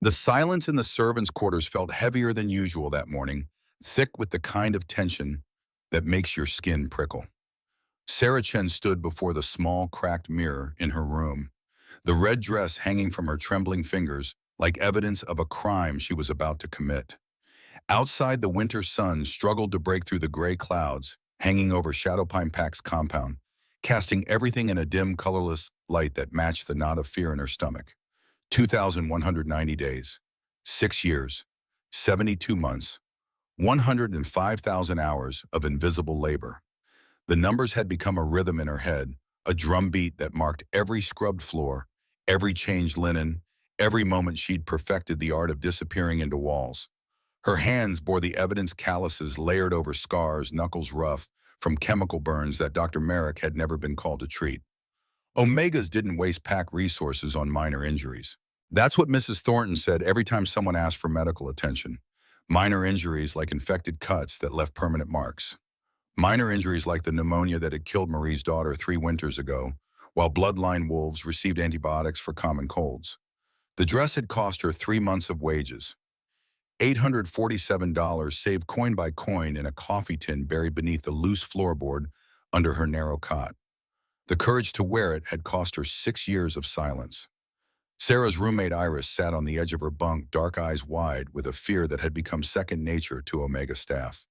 The silence in the servants' quarters felt heavier than usual that morning, thick with the kind of tension that makes your skin prickle. Sarah Chen stood before the small, cracked mirror in her room, the red dress hanging from her trembling fingers like evidence of a crime she was about to commit. Outside, the winter sun struggled to break through the gray clouds hanging over Shadowpine Pack's compound, casting everything in a dim, colorless light that matched the knot of fear in her stomach. 2,190 days, 6 years, 72 months, 105,000 hours of invisible labor. The numbers had become a rhythm in her head, a drumbeat that marked every scrubbed floor, every changed linen, every moment she'd perfected the art of disappearing into walls. Her hands bore the evidence calluses layered over scars, knuckles rough, from chemical burns that Dr. Merrick had never been called to treat. Omegas didn't waste pack resources on minor injuries. That's what Mrs. Thornton said every time someone asked for medical attention. Minor injuries like infected cuts that left permanent marks. Minor injuries like the pneumonia that had killed Marie's daughter 3 winters ago, while bloodline wolves received antibiotics for common colds. The dress had cost her 3 months of wages. $847 saved coin by coin in a coffee tin buried beneath the loose floorboard under her narrow cot. The courage to wear it had cost her 6 years of silence. Sarah's roommate Iris sat on the edge of her bunk, dark eyes wide with a fear that had become second nature to Omega staff.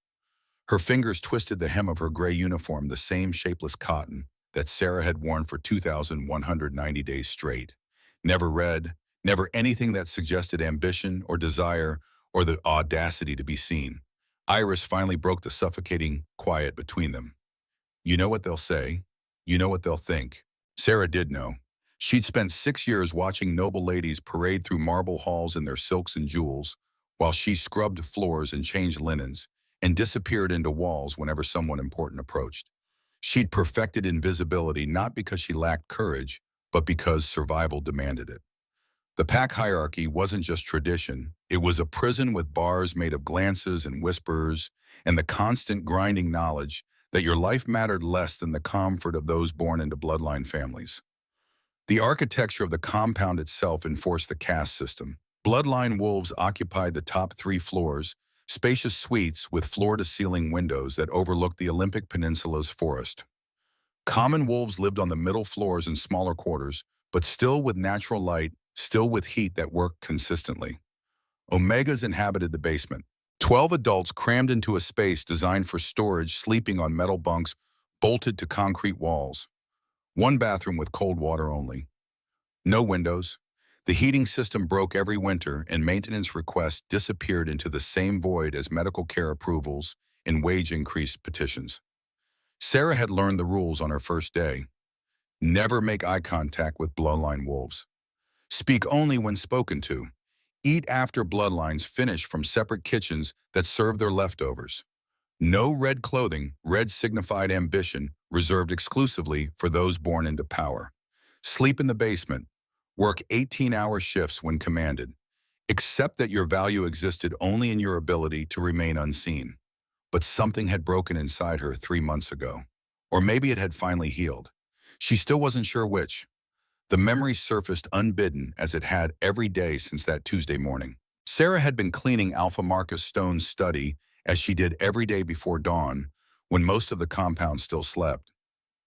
Her fingers twisted the hem of her gray uniform, the same shapeless cotton that Sarah had worn for 2,190 days straight. Never read, never anything that suggested ambition or desire or the audacity to be seen. Iris finally broke the suffocating quiet between them. You know what they'll say. You know what they'll think. Sarah did know. She'd spent 6 years watching noble ladies parade through marble halls in their silks and jewels, while she scrubbed floors and changed linens, and disappeared into walls whenever someone important approached. She'd perfected invisibility not because she lacked courage, but because survival demanded it. The pack hierarchy wasn't just tradition, it was a prison with bars made of glances and whispers, and the constant grinding knowledge that your life mattered less than the comfort of those born into bloodline families. The architecture of the compound itself enforced the caste system. Bloodline wolves occupied the top 3 floors, spacious suites with floor-to-ceiling windows that overlooked the Olympic Peninsula's forest. Common wolves lived on the middle floors in smaller quarters, but still with natural light, still with heat that worked consistently. Omegas inhabited the basement. 12 adults crammed into a space designed for storage, sleeping on metal bunks bolted to concrete walls. One bathroom with cold water only. No windows. The heating system broke every winter, and maintenance requests disappeared into the same void as medical care approvals and wage increase petitions. Sarah had learned the rules on her first day. Never make eye contact with bloodline wolves. Speak only when spoken to. Eat after bloodlines finish from separate kitchens that serve their leftovers. No red clothing. Red signified ambition, reserved exclusively for those born into power. Sleep in the basement. Work 18-hour shifts when commanded. Accept that your value existed only in your ability to remain unseen. But something had broken inside her 3 months ago. Or maybe it had finally healed. She still wasn't sure which. The memory surfaced unbidden as it had every day since that Tuesday morning. Sarah had been cleaning Alpha Marcus Stone's study as she did every day before dawn, when most of the compound still slept.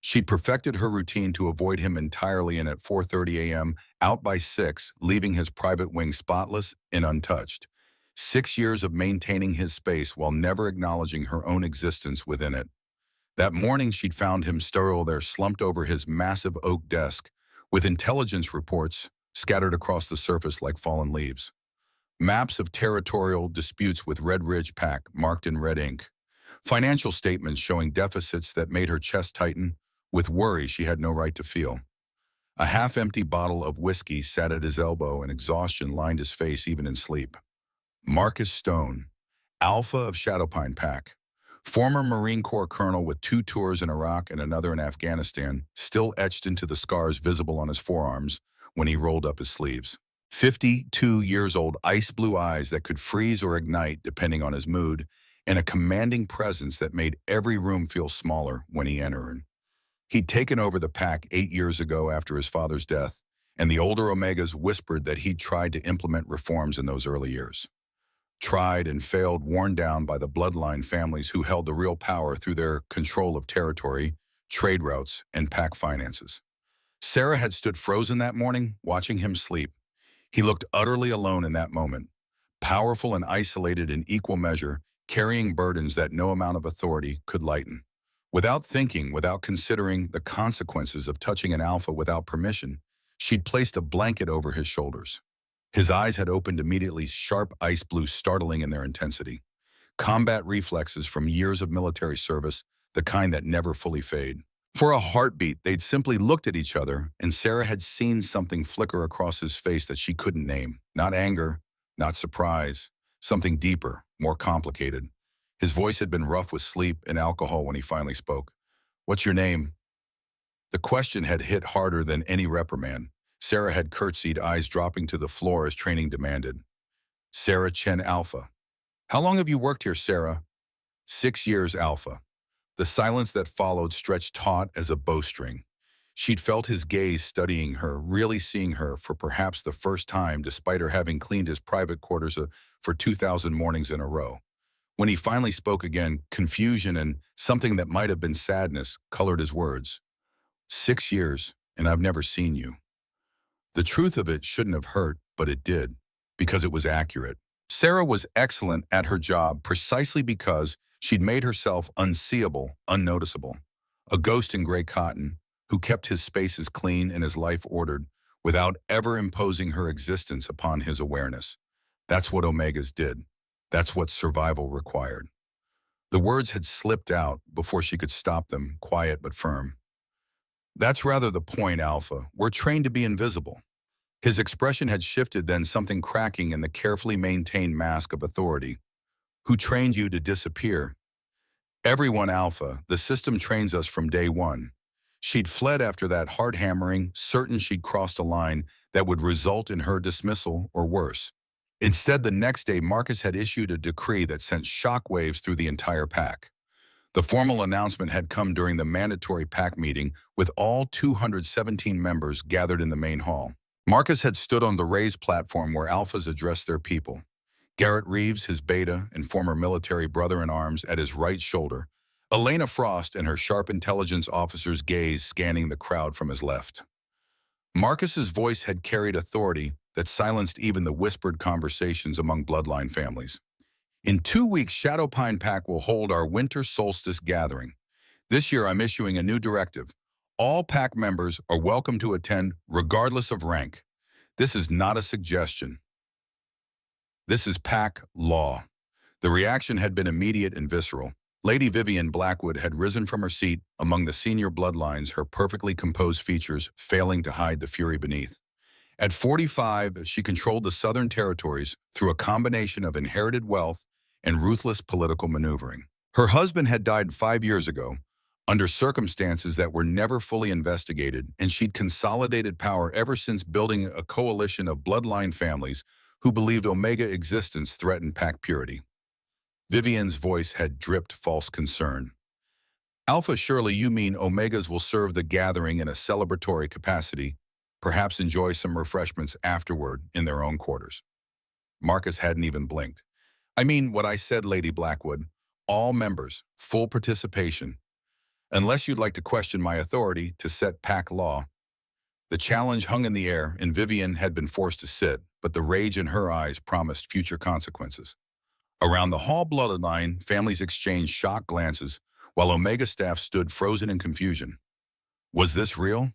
She'd perfected her routine to avoid him entirely, and at 4:30 a.m., out by 6, leaving his private wing spotless and untouched. 6 years of maintaining his space while never acknowledging her own existence within it. That morning she'd found him sterile there, slumped over his massive oak desk, with intelligence reports scattered across the surface like fallen leaves. Maps of territorial disputes with Red Ridge Pack marked in red ink. Financial statements showing deficits that made her chest tighten with worry she had no right to feel. A half-empty bottle of whiskey sat at his elbow, and exhaustion lined his face even in sleep. Marcus Stone, Alpha of Shadowpine Pack, former Marine Corps colonel with 2 tours in Iraq and another in Afghanistan, still etched into the scars visible on his forearms when he rolled up his sleeves. 52 years old, ice-blue eyes that could freeze or ignite depending on his mood, and a commanding presence that made every room feel smaller when he entered. He'd taken over the pack 8 years ago after his father's death, and the older Omegas whispered that he'd tried to implement reforms in those early years. Tried and failed, worn down by the bloodline families who held the real power through their control of territory, trade routes, and pack finances. Sarah had stood frozen that morning, watching him sleep. He looked utterly alone in that moment, powerful and isolated in equal measure, carrying burdens that no amount of authority could lighten. Without thinking, without considering the consequences of touching an alpha without permission, she'd placed a blanket over his shoulders. His eyes had opened immediately, sharp ice blue, startling in their intensity. Combat reflexes from years of military service, the kind that never fully fade. For a heartbeat, they'd simply looked at each other, and Sarah had seen something flicker across his face that she couldn't name. Not anger, not surprise, something deeper, more complicated. His voice had been rough with sleep and alcohol when he finally spoke. "What's your name?" The question had hit harder than any reprimand. Sarah had curtsied, eyes dropping to the floor as training demanded. "Sarah Chen, Alpha." "How long have you worked here, Sarah?" "6 years, Alpha." The silence that followed stretched taut as a bowstring. She'd felt his gaze studying her, really seeing her for perhaps the first time, despite her having cleaned his private quarters for 2,000 mornings in a row. When he finally spoke again, confusion and something that might have been sadness colored his words. "6 years, and I've never seen you." The truth of it shouldn't have hurt, but it did, because it was accurate. Sarah was excellent at her job precisely because she'd made herself unseeable, unnoticeable. A ghost in gray cotton who kept his spaces clean and his life ordered without ever imposing her existence upon his awareness. That's what Omegas did. That's what survival required. The words had slipped out before she could stop them, quiet but firm. "That's rather the point, Alpha. We're trained to be invisible." His expression had shifted, then something cracking in the carefully maintained mask of authority. "Who trained you to disappear?" "Everyone, Alpha. The system trains us from day one." She'd fled after that hard hammering, certain she'd crossed a line that would result in her dismissal or worse. Instead, the next day, Marcus had issued a decree that sent shockwaves through the entire pack. The formal announcement had come during the mandatory pack meeting with all 217 members gathered in the main hall. Marcus had stood on the raised platform where Alphas addressed their people. Garrett Reeves, his beta and former military brother-in-arms, at his right shoulder. Elena Frost and her sharp intelligence officer's gaze scanning the crowd from his left. Marcus's voice had carried authority that silenced even the whispered conversations among bloodline families. "In 2 weeks, Shadowpine Pack will hold our winter solstice gathering. This year, I'm issuing a new directive. All pack members are welcome to attend, regardless of rank. This is not a suggestion. This is pack law." The reaction had been immediate and visceral. Lady Vivian Blackwood had risen from her seat among the senior bloodlines, her perfectly composed features failing to hide the fury beneath. At 45, she controlled the Southern Territories through a combination of inherited wealth and ruthless political maneuvering. Her husband had died 5 years ago, under circumstances that were never fully investigated, and she'd consolidated power ever since, building a coalition of bloodline families who believed Omega existence threatened pack purity. Vivian's voice had dripped false concern. "Alpha, surely you mean Omegas will serve the gathering in a celebratory capacity, perhaps enjoy some refreshments afterward in their own quarters?" Marcus hadn't even blinked. "I mean what I said, Lady Blackwood. All members, full participation. Unless you'd like to question my authority to set pack law." The challenge hung in the air, and Vivian had been forced to sit, but the rage in her eyes promised future consequences. Around the hall bloodline, families exchanged shocked glances, while Omega staff stood frozen in confusion. Was this real?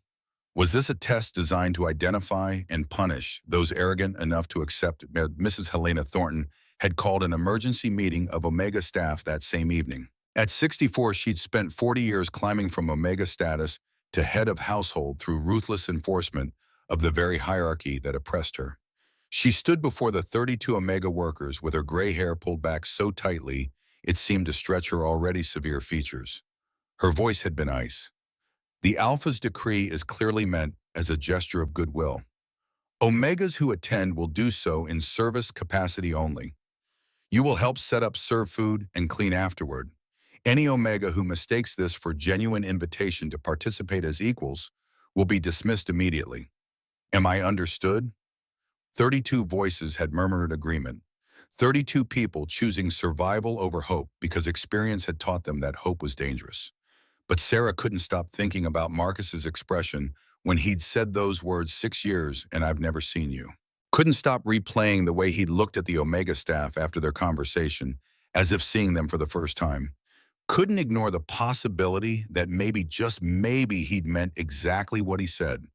Was this a test designed to identify and punish those arrogant enough to accept? Mrs. Helena Thornton had called an emergency meeting of Omega staff that same evening. At 64, she'd spent 40 years climbing from Omega status to head of household through ruthless enforcement of the very hierarchy that oppressed her. She stood before the 32 Omega workers with her gray hair pulled back so tightly it seemed to stretch her already severe features. Her voice had been ice. "The Alpha's decree is clearly meant as a gesture of goodwill. Omegas who attend will do so in service capacity only. You will help set up, serve food, and clean afterward. Any Omega who mistakes this for genuine invitation to participate as equals will be dismissed immediately. Am I understood? 32 voices had murmured agreement. 32 people choosing survival over hope because experience had taught them that hope was dangerous. But Sarah couldn't stop thinking about Marcus's expression when he'd said those words 6 years and I've never seen you. Couldn't stop replaying the way he'd looked at the Omega staff after their conversation, as if seeing them for the first time. Couldn't ignore the possibility that maybe, just maybe, he'd meant exactly what he said.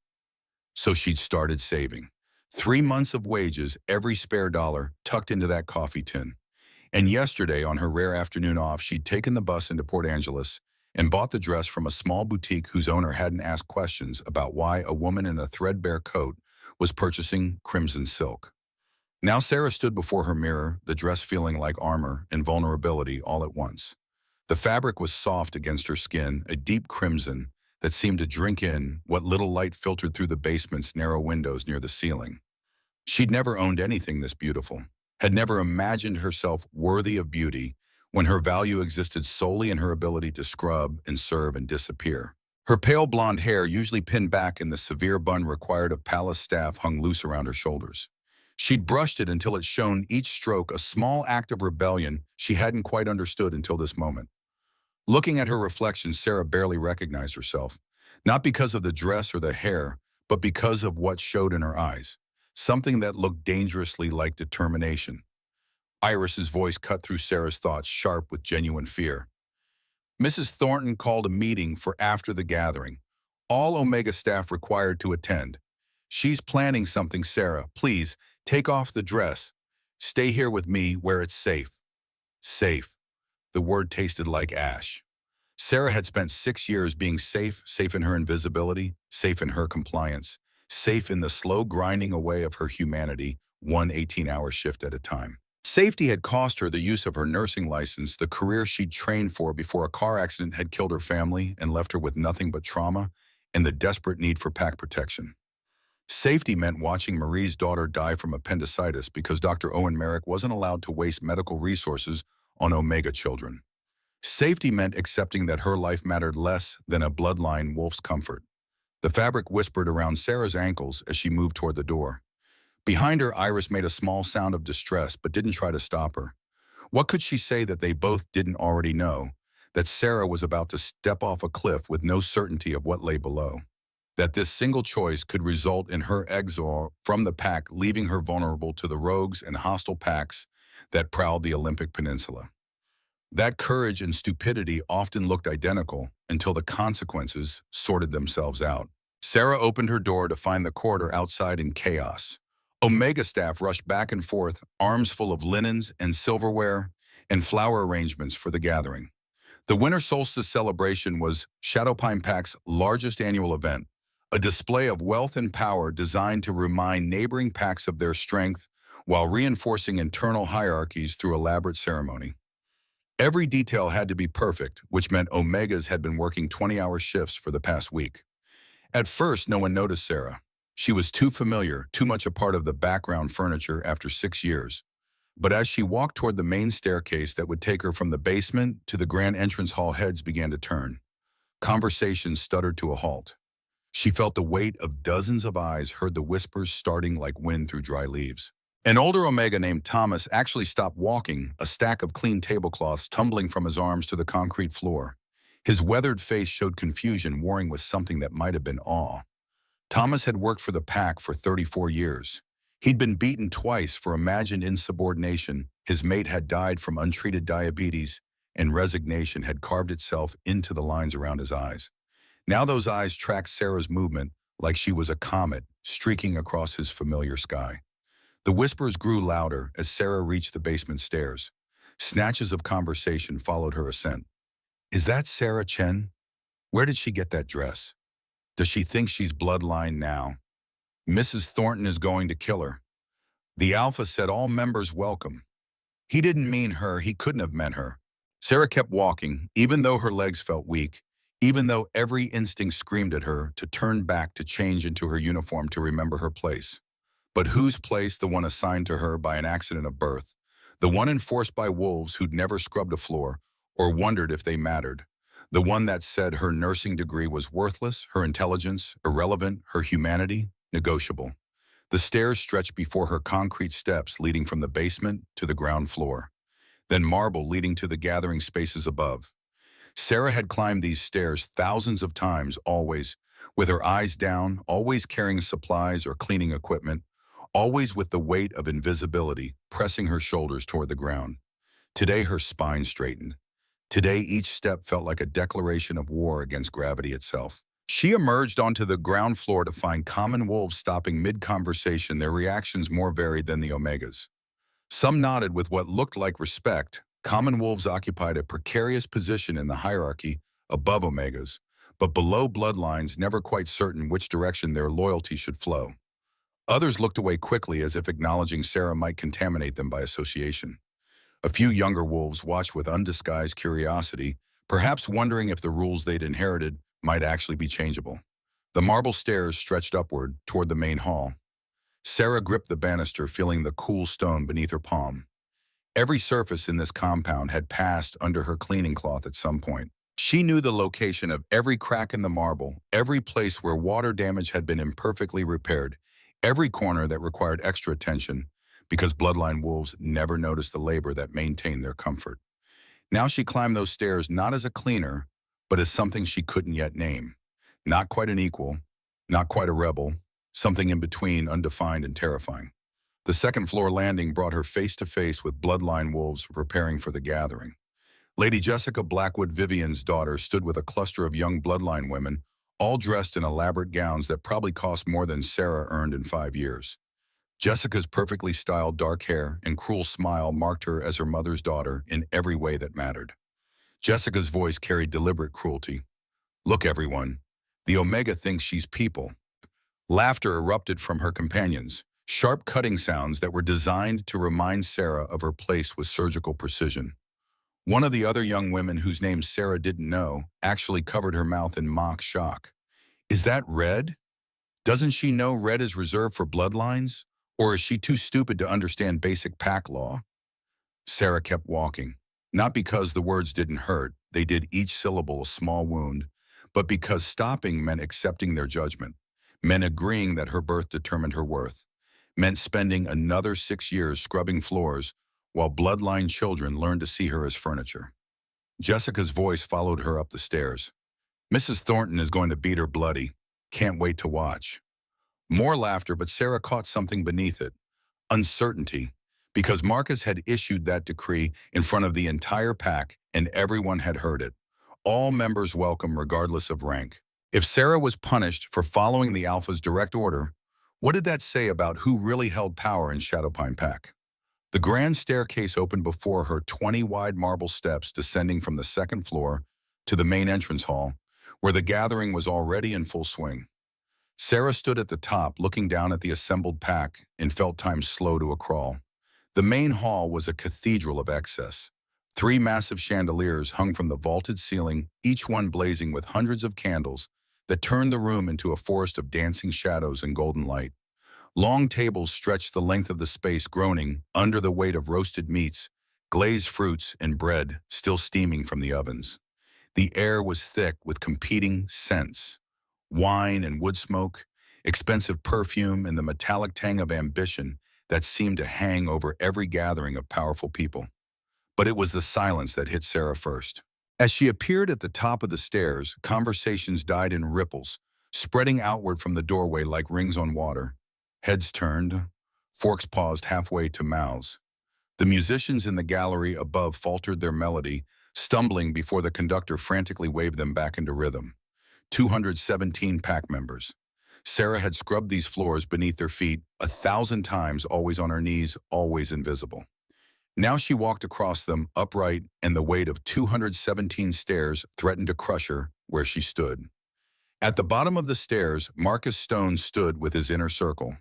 So she'd started saving. 3 months of wages, every spare dollar, tucked into that coffee tin. And yesterday, on her rare afternoon off, she'd taken the bus into Port Angeles and bought the dress from a small boutique whose owner hadn't asked questions about why a woman in a threadbare coat was purchasing crimson silk. Now Sarah stood before her mirror, the dress feeling like armor and vulnerability all at once. The fabric was soft against her skin, a deep crimson that seemed to drink in what little light filtered through the basement's narrow windows near the ceiling. She'd never owned anything this beautiful, had never imagined herself worthy of beauty when her value existed solely in her ability to scrub and serve and disappear. Her pale blonde hair, usually pinned back in the severe bun required of palace staff, hung loose around her shoulders. She'd brushed it until it shone each stroke, a small act of rebellion she hadn't quite understood until this moment. Looking at her reflection, Sarah barely recognized herself, not because of the dress or the hair, but because of what showed in her eyes, something that looked dangerously like determination. Iris's voice cut through Sarah's thoughts, sharp with genuine fear. Mrs. Thornton called a meeting for after the gathering. All Omega staff required to attend. She's planning something, Sarah. Please, take off the dress. Stay here with me where it's safe. Safe. The word tasted like ash. Sarah had spent 6 years being safe, safe in her invisibility, safe in her compliance, safe in the slow grinding away of her humanity, one 18-hour shift at a time. Safety had cost her the use of her nursing license, the career she'd trained for before a car accident had killed her family and left her with nothing but trauma and the desperate need for pack protection. Safety meant watching Marie's daughter die from appendicitis because Dr. Owen Merrick wasn't allowed to waste medical resources on Omega children. Safety meant accepting that her life mattered less than a bloodline wolf's comfort. The fabric whispered around Sarah's ankles as she moved toward the door. Behind her, Iris made a small sound of distress but didn't try to stop her. What could she say that they both didn't already know? That Sarah was about to step off a cliff with no certainty of what lay below. That this single choice could result in her exile from the pack, leaving her vulnerable to the rogues and hostile packs that prowled the Olympic Peninsula. That courage and stupidity often looked identical until the consequences sorted themselves out. Sarah opened her door to find the corridor outside in chaos. Omega staff rushed back and forth, arms full of linens and silverware and flower arrangements for the gathering. The Winter Solstice celebration was Shadowpine Pack's largest annual event, a display of wealth and power designed to remind neighboring packs of their strength while reinforcing internal hierarchies through elaborate ceremony. Every detail had to be perfect, which meant Omegas had been working 20-hour shifts for the past week. At first, no one noticed Sarah. She was too familiar, too much a part of the background furniture after 6 years. But as she walked toward the main staircase that would take her from the basement to the grand entrance hall, heads began to turn. Conversations stuttered to a halt. She felt the weight of dozens of eyes, heard the whispers starting like wind through dry leaves. An older Omega named Thomas actually stopped walking, a stack of clean tablecloths tumbling from his arms to the concrete floor. His weathered face showed confusion, warring with something that might have been awe. Thomas had worked for the pack for 34 years. He'd been beaten twice for imagined insubordination, his mate had died from untreated diabetes, and resignation had carved itself into the lines around his eyes. Now those eyes tracked Sarah's movement like she was a comet streaking across his familiar sky. The whispers grew louder as Sarah reached the basement stairs. Snatches of conversation followed her ascent. Is that Sarah Chen? Where did she get that dress? Does she think she's bloodline now? Mrs. Thornton is going to kill her. The Alpha said all members welcome. He didn't mean her, he couldn't have meant her. Sarah kept walking, even though her legs felt weak, even though every instinct screamed at her to turn back, to change into her uniform, to remember her place. But whose place? The one assigned to her by an accident of birth, the one enforced by wolves who'd never scrubbed a floor or wondered if they mattered, the one that said her nursing degree was worthless, her intelligence irrelevant, her humanity negotiable. The stairs stretched before her, concrete steps leading from the basement to the ground floor, then marble leading to the gathering spaces above. Sarah had climbed these stairs thousands of times, always with her eyes down, always carrying supplies or cleaning equipment, always with the weight of invisibility pressing her shoulders toward the ground. Today her spine straightened. Today each step felt like a declaration of war against gravity itself. She emerged onto the ground floor to find common wolves stopping mid-conversation, their reactions more varied than the Omegas. Some nodded with what looked like respect. Common wolves occupied a precarious position in the hierarchy above Omegas, but below bloodlines, never quite certain which direction their loyalty should flow. Others looked away quickly, as if acknowledging Sarah might contaminate them by association. A few younger wolves watched with undisguised curiosity, perhaps wondering if the rules they'd inherited might actually be changeable. The marble stairs stretched upward toward the main hall. Sarah gripped the banister, feeling the cool stone beneath her palm. Every surface in this compound had passed under her cleaning cloth at some point. She knew the location of every crack in the marble, every place where water damage had been imperfectly repaired, every corner that required extra attention, because bloodline wolves never noticed the labor that maintained their comfort. Now she climbed those stairs not as a cleaner, but as something she couldn't yet name. Not quite an equal, not quite a rebel, something in between, undefined and terrifying. The second-floor landing brought her face to face with bloodline wolves preparing for the gathering. Lady Jessica Blackwood, Vivian's daughter, stood with a cluster of young bloodline women, all dressed in elaborate gowns that probably cost more than Sarah earned in 5 years. Jessica's perfectly styled dark hair and cruel smile marked her as her mother's daughter in every way that mattered. Jessica's voice carried deliberate cruelty. "Look, everyone, the Omega thinks she's people." Laughter erupted from her companions, sharp cutting sounds that were designed to remind Sarah of her place with surgical precision. One of the other young women, whose name Sarah didn't know, actually covered her mouth in mock shock. "Is that red? Doesn't she know red is reserved for bloodlines? Or is she too stupid to understand basic pack law?" Sarah kept walking, not because the words didn't hurt, they did, each syllable a small wound, but because stopping meant accepting their judgment, meant agreeing that her birth determined her worth, meant spending another 6 years scrubbing floors while bloodline children learned to see her as furniture. Jessica's voice followed her up the stairs. "Mrs. Thornton is going to beat her bloody. Can't wait to watch." More laughter, but Sarah caught something beneath it. Uncertainty, because Marcus had issued that decree in front of the entire pack and everyone had heard it. All members welcome regardless of rank. If Sarah was punished for following the Alpha's direct order, what did that say about who really held power in Shadowpine Pack? The grand staircase opened before her, 20 wide marble steps descending from the second floor to the main entrance hall, where the gathering was already in full swing. Sarah stood at the top, looking down at the assembled pack, and felt time slow to a crawl. The main hall was a cathedral of excess. 3 massive chandeliers hung from the vaulted ceiling, each one blazing with hundreds of candles that turned the room into a forest of dancing shadows and golden light. Long tables stretched the length of the space, groaning under the weight of roasted meats, glazed fruits, and bread still steaming from the ovens. The air was thick with competing scents: wine and wood smoke, expensive perfume, and the metallic tang of ambition that seemed to hang over every gathering of powerful people. But it was the silence that hit Sarah first. As she appeared at the top of the stairs, conversations died in ripples, spreading outward from the doorway like rings on water. Heads turned, forks paused halfway to mouths. The musicians in the gallery above faltered their melody, stumbling before the conductor frantically waved them back into rhythm. 217 pack members. Sarah had scrubbed these floors beneath their feet 1,000 times, always on her knees, always invisible. Now she walked across them, upright, and the weight of 217 stairs threatened to crush her where she stood. At the bottom of the stairs, Marcus Stone stood with his inner circle.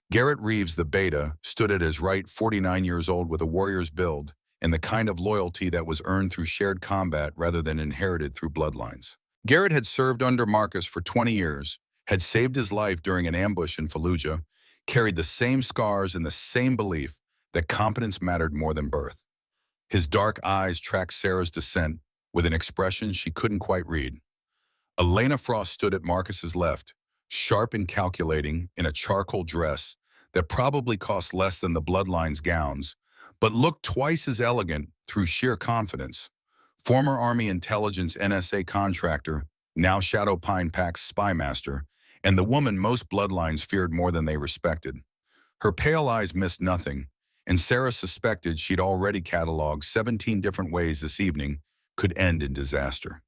Garrett Reeves, the beta, stood at his right, 49 years old, with a warrior's build and the kind of loyalty that was earned through shared combat rather than inherited through bloodlines. Garrett had served under Marcus for 20 years, had saved his life during an ambush in Fallujah, carried the same scars and the same belief that competence mattered more than birth. His dark eyes tracked Sarah's descent with an expression she couldn't quite read. Elena Frost stood at Marcus's left, sharp and calculating in a charcoal dress that probably cost less than the Bloodline's gowns, but looked twice as elegant through sheer confidence. Former Army Intelligence NSA contractor, now Shadow Pine Pack's spy master, and the woman most Bloodlines feared more than they respected. Her pale eyes missed nothing, and Sarah suspected she'd already cataloged 17 different ways this evening could end in disaster.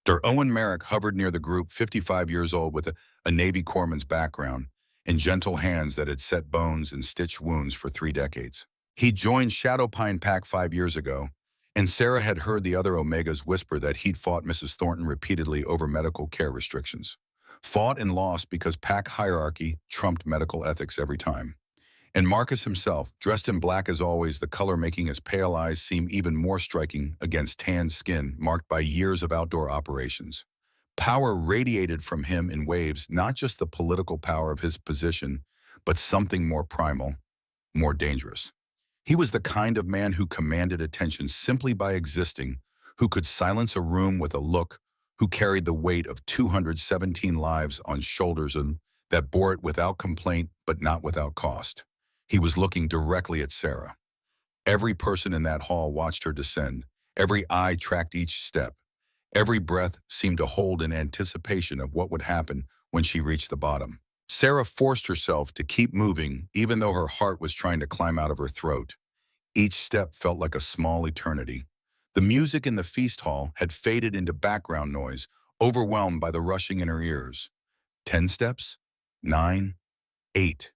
Sir Owen Merrick hovered near the group, 55 years old with a Navy corpsman's background and gentle hands that had set bones and stitched wounds for 3 decades. He joined Shadow Pine Pack 5 years ago, and Sarah had heard the other Omegas whisper that he'd fought Mrs. Thornton repeatedly over medical care restrictions. Fought and lost because Pack hierarchy trumped medical ethics every time. And Marcus himself, dressed in black as always, the color making his pale eyes seem even more striking against tanned skin marked by years of outdoor operations. Power radiated from him in waves, not just the political power of his position, but something more primal, more dangerous. He was the kind of man who commanded attention simply by existing, who could silence a room with a look, who carried the weight of 217 lives on shoulders and that bore it without complaint but not without cost. He was looking directly at Sarah. Every person in that hall watched her descend. Every eye tracked each step. Every breath seemed to hold in anticipation of what would happen when she reached the bottom. Sarah forced herself to keep moving, even though her heart was trying to climb out of her throat. Each step felt like a small eternity. The music in the feast hall had faded into background noise, overwhelmed by the rushing in her ears. 10 steps? 9? 8.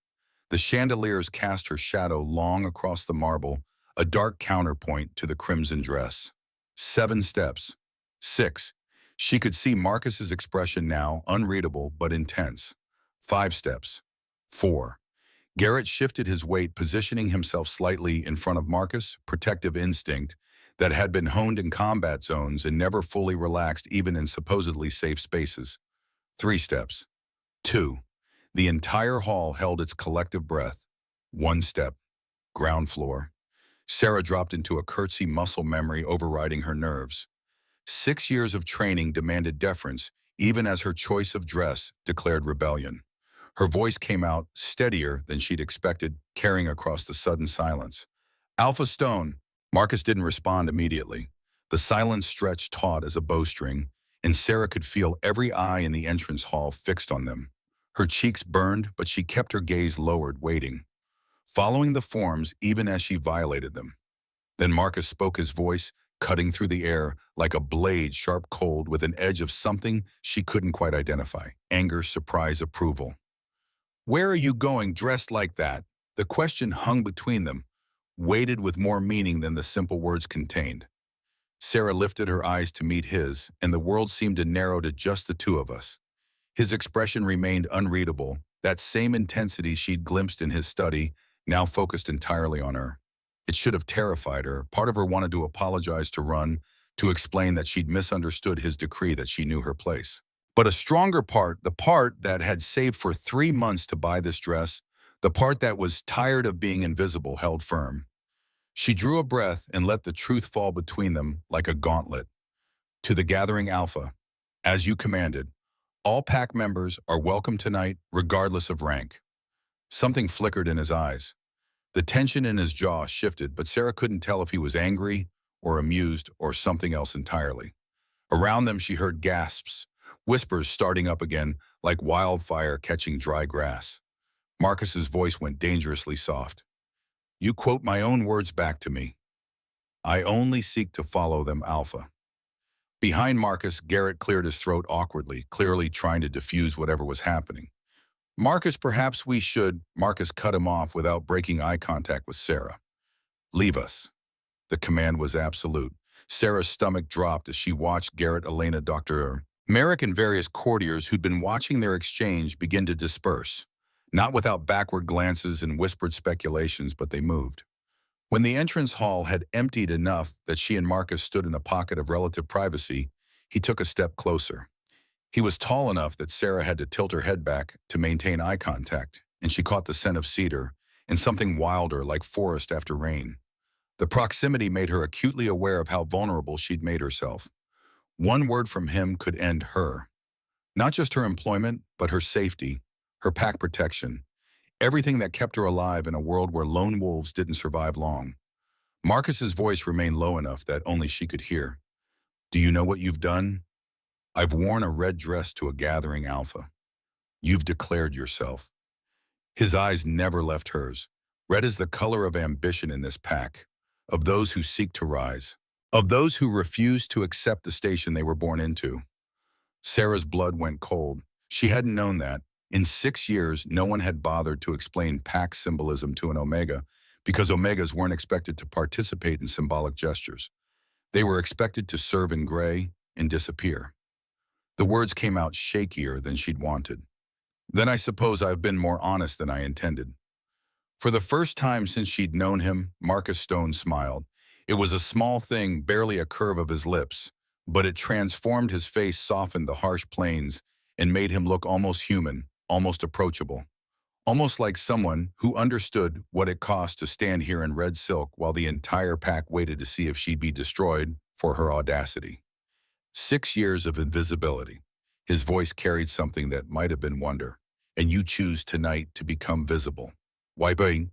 The chandeliers cast her shadow long across the marble, a dark counterpoint to the crimson dress. 7 steps. 6. She could see Marcus's expression now, unreadable but intense. 5 steps. 4. Garrett shifted his weight, positioning himself slightly in front of Marcus, protective instinct that had been honed in combat zones and never fully relaxed even in supposedly safe spaces. 3 steps. 2. The entire hall held its collective breath. 1 step. Ground floor. Sarah dropped into a curtsy, muscle memory overriding her nerves. 6 years of training demanded deference, even as her choice of dress declared rebellion. Her voice came out steadier than she'd expected, carrying across the sudden silence. Alpha Stone. Marcus didn't respond immediately. The silence stretched taut as a bowstring, and Sarah could feel every eye in the entrance hall fixed on them. Her cheeks burned, but she kept her gaze lowered, waiting, following the forms even as she violated them. Then Marcus spoke, his voice cutting through the air like a blade, sharp, cold, with an edge of something she couldn't quite identify. Anger, surprise, approval. "Where are you going dressed like that?" The question hung between them, weighted with more meaning than the simple words contained. Sarah lifted her eyes to meet his, and the world seemed to narrow to just the two of us. His expression remained unreadable, that same intensity she'd glimpsed in his study, now focused entirely on her. It should have terrified her. Part of her wanted to apologize to Run, to explain that she'd misunderstood his decree, that she knew her place. But a stronger part, the part that had saved for 3 months to buy this dress, the part that was tired of being invisible, held firm. She drew a breath and let the truth fall between them like a gauntlet. "To the gathering, Alpha, as you commanded. All pack members are welcome tonight, regardless of rank." Something flickered in his eyes. The tension in his jaw shifted, but Sarah couldn't tell if he was angry or amused or something else entirely. Around them she heard gasps, whispers starting up again like wildfire catching dry grass. Marcus's voice went dangerously soft. "You quote my own words back to me. I only seek to follow them, Alpha." Behind Marcus, Garrett cleared his throat awkwardly, clearly trying to diffuse whatever was happening. "Marcus, perhaps we should—" Marcus cut him off without breaking eye contact with Sarah. "Leave us." The command was absolute. Sarah's stomach dropped as she watched Garrett, Elena, Dr. Merrick, and various courtiers who'd been watching their exchange begin to disperse. Not without backward glances and whispered speculations, but they moved. When the entrance hall had emptied enough that she and Marcus stood in a pocket of relative privacy, he took a step closer. He was tall enough that Sarah had to tilt her head back to maintain eye contact, and she caught the scent of cedar and something wilder like forest after rain. The proximity made her acutely aware of how vulnerable she'd made herself. One word from him could end her. Not just her employment, but her safety, her pack protection, everything that kept her alive in a world where lone wolves didn't survive long. Marcus's voice remained low enough that only she could hear. Do you know what you've done? I've worn a red dress to a gathering, Alpha. You've declared yourself. His eyes never left hers. Red is the color of ambition in this pack, of those who seek to rise, of those who refuse to accept the station they were born into. Sarah's blood went cold. She hadn't known that. In 6 years, no one had bothered to explain pack symbolism to an Omega because Omegas weren't expected to participate in symbolic gestures. They were expected to serve in gray and disappear. The words came out shakier than she'd wanted. Then I suppose I've been more honest than I intended. For the first time since she'd known him, Marcus Stone smiled. It was a small thing, barely a curve of his lips, but it transformed his face, softened the harsh planes, and made him look almost human, almost approachable. Almost like someone who understood what it cost to stand here in red silk while the entire pack waited to see if she'd be destroyed for her audacity. 6 years of invisibility. His voice carried something that might have been wonder. And you choose tonight to become visible. Why bang?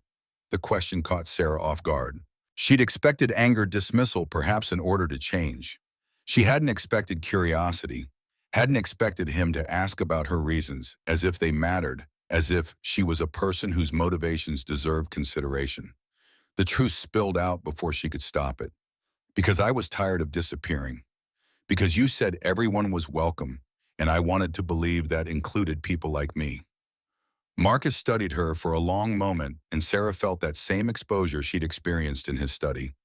The question caught Sarah off guard. She'd expected angered dismissal, perhaps in order to change. She hadn't expected curiosity, hadn't expected him to ask about her reasons, as if they mattered, as if she was a person whose motivations deserved consideration. The truth spilled out before she could stop it. Because I was tired of disappearing. Because you said everyone was welcome, and I wanted to believe that included people like me. Marcus studied her for a long moment, and Sarah felt that same exposure she'd experienced in his study.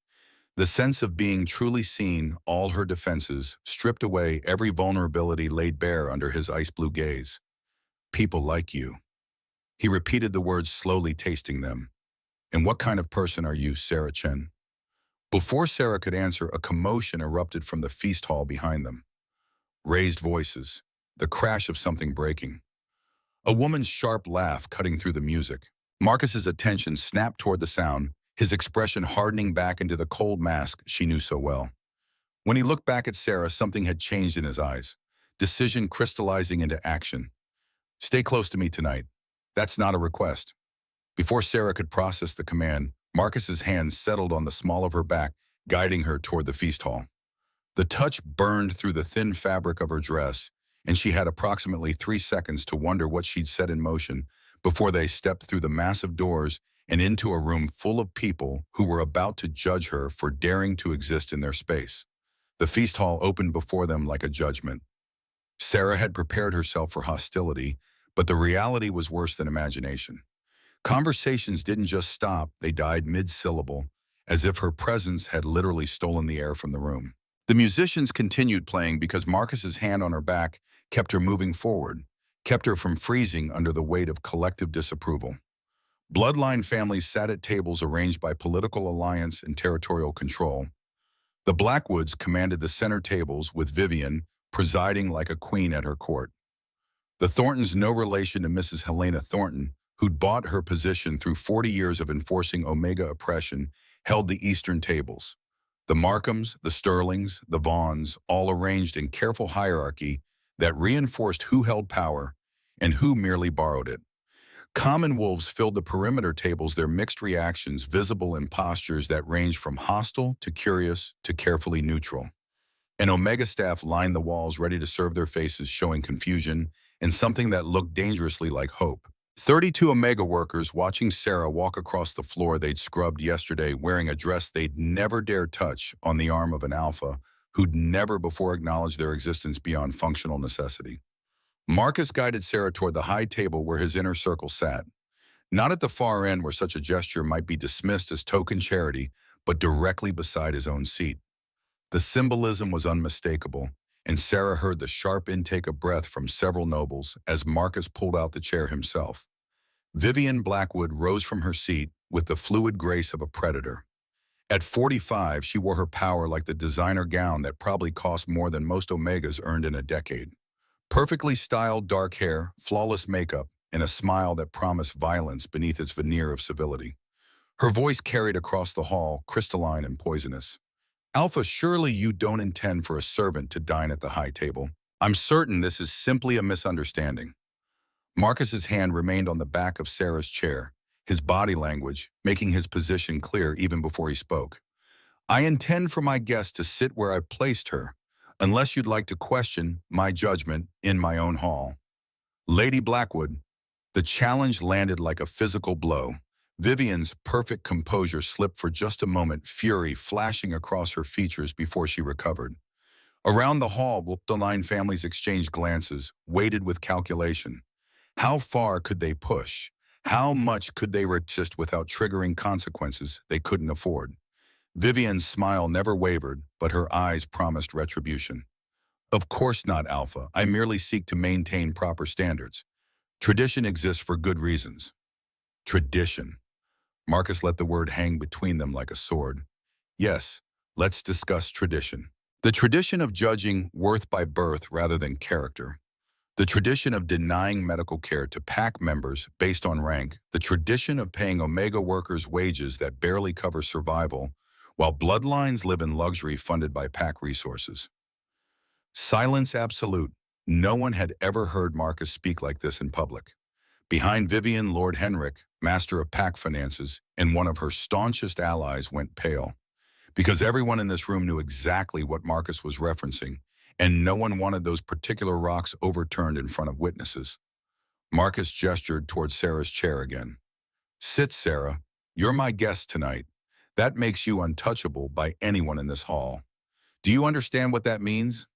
The sense of being truly seen, all her defenses, stripped away, every vulnerability laid bare under his ice-blue gaze. People like you. He repeated the words, slowly tasting them. And what kind of person are you, Sarah Chen? Before Sarah could answer, a commotion erupted from the feast hall behind them. Raised voices, the crash of something breaking. A woman's sharp laugh cutting through the music. Marcus's attention snapped toward the sound, his expression hardening back into the cold mask she knew so well. When he looked back at Sarah, something had changed in his eyes, decision crystallizing into action. Stay close to me tonight. That's not a request. Before Sarah could process the command, Marcus's hands settled on the small of her back, guiding her toward the feast hall. The touch burned through the thin fabric of her dress, and she had approximately 3 seconds to wonder what she'd set in motion before they stepped through the massive doors and into a room full of people who were about to judge her for daring to exist in their space. The feast hall opened before them like a judgment. Sarah had prepared herself for hostility, but the reality was worse than imagination. Conversations didn't just stop, they died mid-syllable, as if her presence had literally stolen the air from the room. The musicians continued playing because Marcus's hand on her back kept her moving forward, kept her from freezing under the weight of collective disapproval. Bloodline families sat at tables arranged by political alliance and territorial control. The Blackwoods commanded the center tables, with Vivian presiding like a queen at her court. The Thorntons, no relation to Mrs. Helena Thornton, who'd bought her position through 40 years of enforcing Omega oppression, held the eastern tables. The Markhams, the Sterlings, the Vaughns, all arranged in careful hierarchy that reinforced who held power and who merely borrowed it. Common wolves filled the perimeter tables, their mixed reactions visible in postures that ranged from hostile to curious to carefully neutral. An Omega staff lined the walls, ready to serve their faces, showing confusion and something that looked dangerously like hope. 32 Omega workers watching Sarah walk across the floor they'd scrubbed yesterday, wearing a dress they'd never dared touch, on the arm of an Alpha who'd never before acknowledged their existence beyond functional necessity. Marcus guided Sarah toward the high table where his inner circle sat. Not at the far end where such a gesture might be dismissed as token charity, but directly beside his own seat. The symbolism was unmistakable, and Sarah heard the sharp intake of breath from several nobles as Marcus pulled out the chair himself. Vivian Blackwood rose from her seat with the fluid grace of a predator. At 45, she wore her power like the designer gown that probably cost more than most Omegas earned in a decade. Perfectly styled dark hair, flawless makeup, and a smile that promised violence beneath its veneer of civility. Her voice carried across the hall, crystalline and poisonous. Alpha, surely you don't intend for a servant to dine at the high table. I'm certain this is simply a misunderstanding. Marcus's hand remained on the back of Sarah's chair, his body language making his position clear even before he spoke. I intend for my guest to sit where I placed her, unless you'd like to question my judgment in my own hall. Lady Blackwood, the challenge landed like a physical blow. Vivian's perfect composure slipped for just a moment, fury flashing across her features before she recovered. Around the hall, the nine families exchanged glances, weighted with calculation. How far could they push? How much could they resist without triggering consequences they couldn't afford? Vivian's smile never wavered, but her eyes promised retribution. Of course not, Alpha. I merely seek to maintain proper standards. Tradition exists for good reasons. Tradition. Marcus let the word hang between them like a sword. Yes, let's discuss tradition. The tradition of judging worth by birth rather than character. The tradition of denying medical care to PAC members based on rank. The tradition of paying Omega workers wages that barely cover survival, while bloodlines live in luxury funded by PAC resources. Silence absolute. No one had ever heard Marcus speak like this in public. Behind Vivian, Lord Henrik, master of PAC finances, and one of her staunchest allies went pale. Because everyone in this room knew exactly what Marcus was referencing, and no one wanted those particular rocks overturned in front of witnesses. Marcus gestured towards Sarah's chair again. Sit, Sarah. You're my guest tonight. That makes you untouchable by anyone in this hall. Do you understand what that means?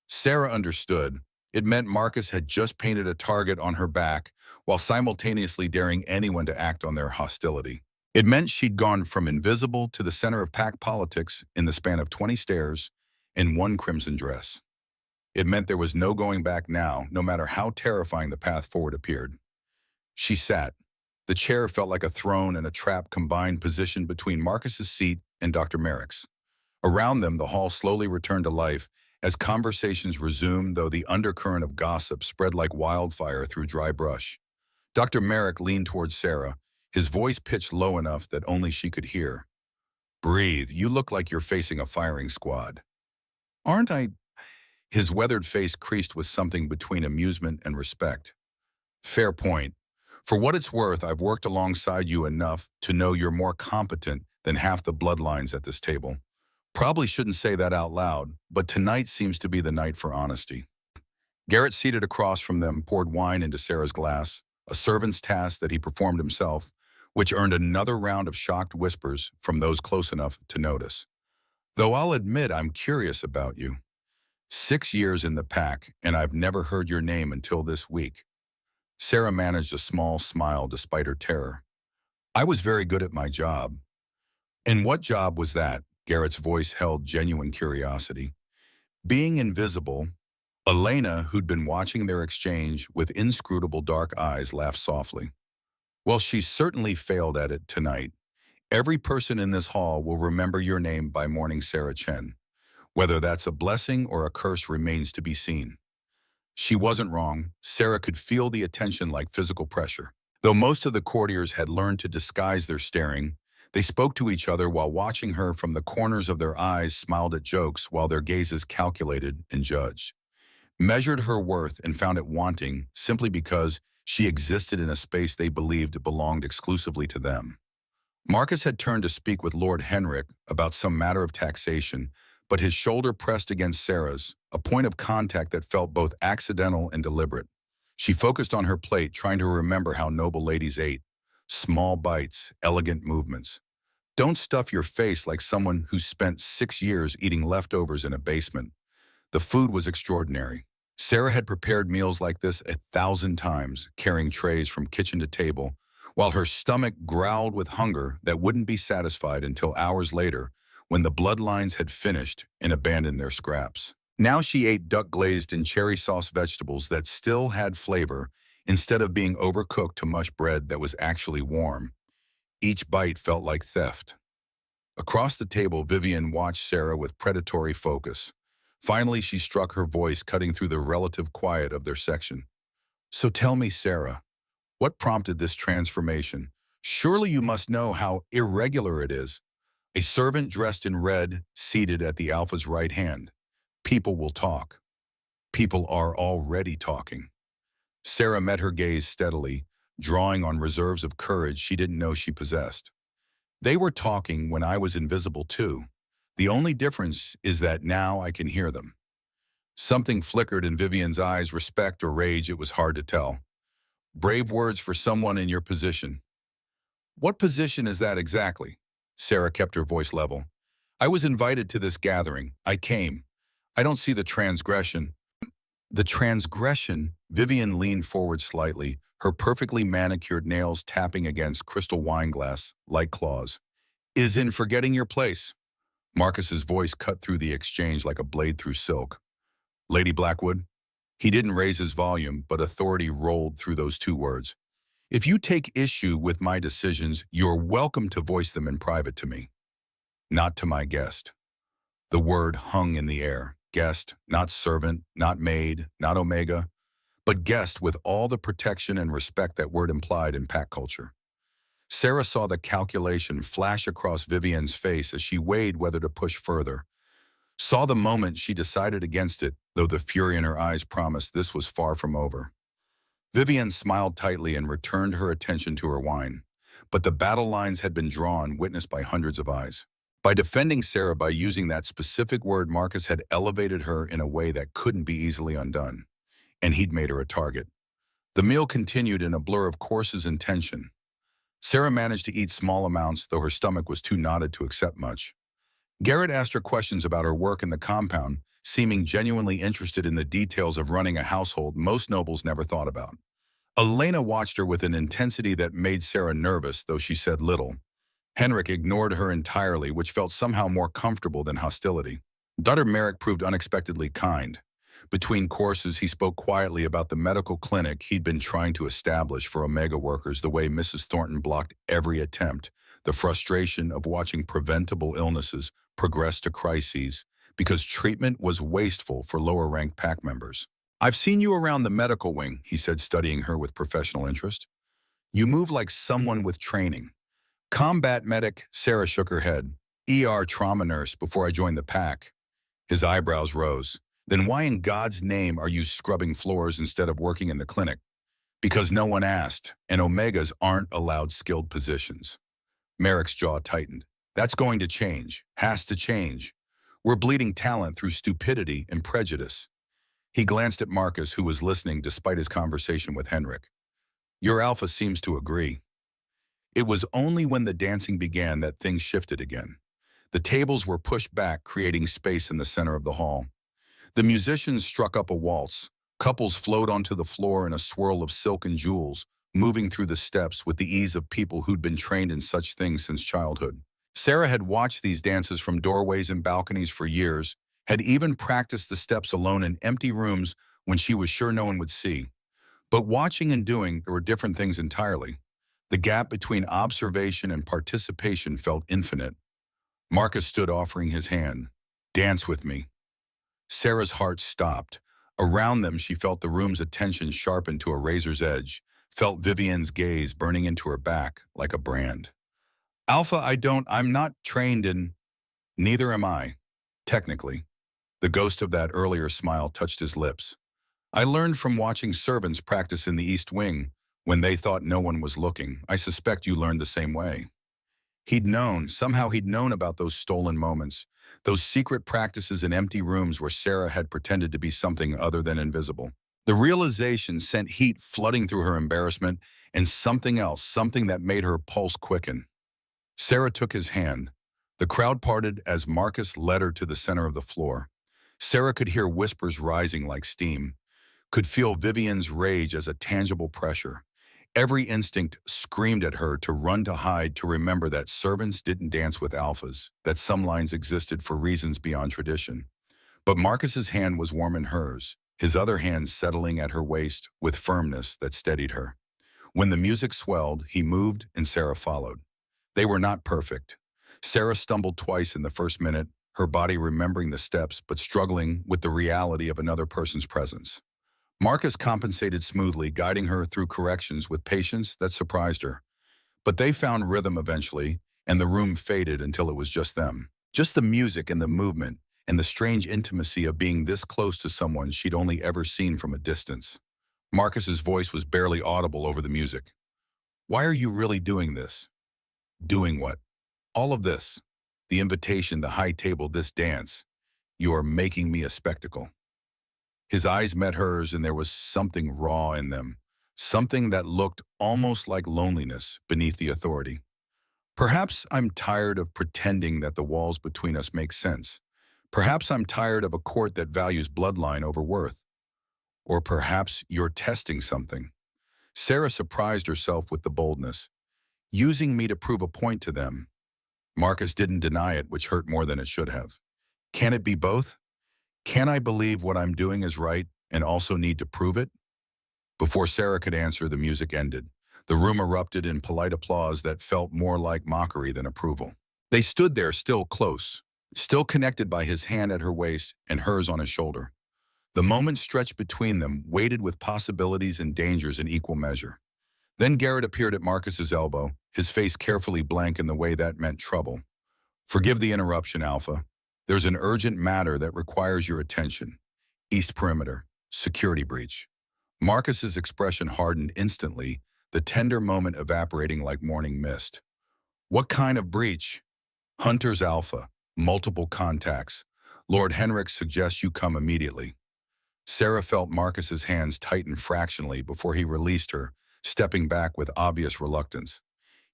Sarah understood. It meant Marcus had just painted a target on her back while simultaneously daring anyone to act on their hostility. It meant she'd gone from invisible to the center of PAC politics in the span of 20 stares and one crimson dress. It meant there was no going back now, no matter how terrifying the path forward appeared. She sat. The chair felt like a throne and a trap combined, positioned between Marcus's seat and Dr. Merrick's. Around them, the hall slowly returned to life as conversations resumed, though the undercurrent of gossip spread like wildfire through dry brush. Dr. Merrick leaned towards Sarah, his voice pitched low enough that only she could hear. Breathe, you look like you're facing a firing squad. Aren't I? His weathered face creased with something between amusement and respect. Fair point. For what it's worth, I've worked alongside you enough to know you're more competent than half the bloodlines at this table. Probably shouldn't say that out loud, but tonight seems to be the night for honesty. Garrett, seated across from them, poured wine into Sarah's glass, a servant's task that he performed himself, which earned another round of shocked whispers from those close enough to notice. Though I'll admit I'm curious about you. 6 years in the PAC, and I've never heard your name until this week. Sarah managed a small smile despite her terror. I was very good at my job. And what job was that? Garrett's voice held genuine curiosity. Being invisible, Elena, who'd been watching their exchange with inscrutable dark eyes, laughed softly. Well, she certainly failed at it tonight. Every person in this hall will remember your name by morning, Sarah Chen. Whether that's a blessing or a curse remains to be seen. She wasn't wrong. Sarah could feel the attention like physical pressure. Though most of the courtiers had learned to disguise their staring, they spoke to each other while watching her from the corners of their eyes, smiled at jokes while their gazes calculated and judged. Measured her worth and found it wanting simply because she existed in a space they believed belonged exclusively to them. Marcus had turned to speak with Lord Henrik about some matter of taxation, but his shoulder pressed against Sarah's, a point of contact that felt both accidental and deliberate. She focused on her plate, trying to remember how noble ladies ate. Small bites, elegant movements. Don't stuff your face like someone who spent 6 years eating leftovers in a basement. The food was extraordinary. Sarah had prepared meals like this 1,000 times, carrying trays from kitchen to table, while her stomach growled with hunger that wouldn't be satisfied until hours later, when the bloodlines had finished and abandoned their scraps. Now she ate duck glazed in cherry sauce vegetables that still had flavor instead of being overcooked to mush bread that was actually warm. Each bite felt like theft. Across the table, Vivian watched Sarah with predatory focus. Finally, she struck her voice, cutting through the relative quiet of their section. So tell me, Sarah, what prompted this transformation? Surely you must know how irregular it is. A servant dressed in red, seated at the Alpha's right hand. People will talk. People are already talking. Sarah met her gaze steadily, drawing on reserves of courage she didn't know she possessed. They were talking when I was invisible too. The only difference is that now I can hear them. Something flickered in Vivian's eyes, respect or rage, it was hard to tell. Brave words for someone in your position. What position is that exactly? Sarah kept her voice level. I was invited to this gathering. I came. I don't see the transgression. The transgression, Vivian leaned forward slightly, her perfectly manicured nails tapping against crystal wine glass like claws, is in forgetting your place. Marcus's voice cut through the exchange like a blade through silk. Lady Blackwood? He didn't raise his volume, but authority rolled through those two words. If you take issue with my decisions, you're welcome to voice them in private to me, not to my guest. The word hung in the air. Guest, not servant, not maid, not omega, but guest with all the protection and respect that word implied in pack culture. Sarah saw the calculation flash across Vivian's face as she weighed whether to push further. Saw the moment she decided against it, though the fury in her eyes promised this was far from over. Vivian smiled tightly and returned her attention to her wine. But the battle lines had been drawn, witnessed by hundreds of eyes. By defending Sarah by using that specific word, Marcus had elevated her in a way that couldn't be easily undone. And he'd made her a target. The meal continued in a blur of courses and tension. Sarah managed to eat small amounts, though her stomach was too knotted to accept much. Garrett asked her questions about her work in the compound, seeming genuinely interested in the details of running a household most nobles never thought about. Elena watched her with an intensity that made Sarah nervous, though she said little. Henrik ignored her entirely, which felt somehow more comfortable than hostility. Dr. Merrick proved unexpectedly kind. Between courses, he spoke quietly about the medical clinic he'd been trying to establish for Omega workers, the way Mrs. Thornton blocked every attempt, the frustration of watching preventable illnesses progress to crises because treatment was wasteful for lower-ranked pack members. I've seen you around the medical wing, he said, studying her with professional interest. You move like someone with training. Combat medic, Sarah shook her head. ER trauma nurse before I joined the pack. His eyebrows rose. Then why in God's name are you scrubbing floors instead of working in the clinic? Because no one asked, and Omegas aren't allowed skilled positions. Merrick's jaw tightened. That's going to change. Has to change. We're bleeding talent through stupidity and prejudice. He glanced at Marcus, who was listening despite his conversation with Henrik. Your alpha seems to agree. It was only when the dancing began that things shifted again. The tables were pushed back, creating space in the center of the hall. The musicians struck up a waltz. Couples flowed onto the floor in a swirl of silk and jewels, moving through the steps with the ease of people who'd been trained in such things since childhood. Sarah had watched these dances from doorways and balconies for years, had even practiced the steps alone in empty rooms when she was sure no one would see. But watching and doing, there were different things entirely. The gap between observation and participation felt infinite. Marcus stood offering his hand. Dance with me. Sarah's heart stopped. Around them, she felt the room's attention sharpened to a razor's edge, felt Vivian's gaze burning into her back like a brand. Alpha, I'm not trained in... Neither am I, technically. The ghost of that earlier smile touched his lips. I learned from watching servants practice in the East Wing, when they thought no one was looking. I suspect you learned the same way. Somehow he'd known about those stolen moments, those secret practices in empty rooms where Sarah had pretended to be something other than invisible. The realization sent heat flooding through her embarrassment and something else, something that made her pulse quicken. Sarah took his hand. The crowd parted as Marcus led her to the center of the floor. Sarah could hear whispers rising like steam, could feel Vivian's rage as a tangible pressure. Every instinct screamed at her to run, to hide, to remember that servants didn't dance with alphas, that some lines existed for reasons beyond tradition. But Marcus's hand was warm in hers, his other hand settling at her waist with firmness that steadied her. When the music swelled, he moved and Sarah followed. They were not perfect. Sarah stumbled twice in the first minute, her body remembering the steps but struggling with the reality of another person's presence. Marcus compensated smoothly, guiding her through corrections with patience that surprised her. But they found rhythm eventually, and the room faded until it was just them. Just the music and the movement, and the strange intimacy of being this close to someone she'd only ever seen from a distance. Marcus's voice was barely audible over the music. Why are you really doing this? Doing what? All of this. The invitation, the high table, this dance. You are making me a spectacle. His eyes met hers and there was something raw in them. Something that looked almost like loneliness beneath the authority. Perhaps I'm tired of pretending that the walls between us make sense. Perhaps I'm tired of a court that values bloodline over worth. Or perhaps you're testing something. Sarah surprised herself with the boldness. Using me to prove a point to them. Marcus didn't deny it, which hurt more than it should have. Can it be both? Can I believe what I'm doing is right and also need to prove it? Before Sarah could answer, the music ended. The room erupted in polite applause that felt more like mockery than approval. They stood there still close, still connected by his hand at her waist and hers on his shoulder. The moment stretched between them, weighted with possibilities and dangers in equal measure. Then Garrett appeared at Marcus's elbow, his face carefully blank in the way that meant trouble. Forgive the interruption, Alpha. There's an urgent matter that requires your attention. East Perimeter, security breach. Marcus's expression hardened instantly, the tender moment evaporating like morning mist. What kind of breach? Hunters Alpha, multiple contacts. Lord Henrik suggests you come immediately. Sarah felt Marcus's hands tighten fractionally before he released her, stepping back with obvious reluctance.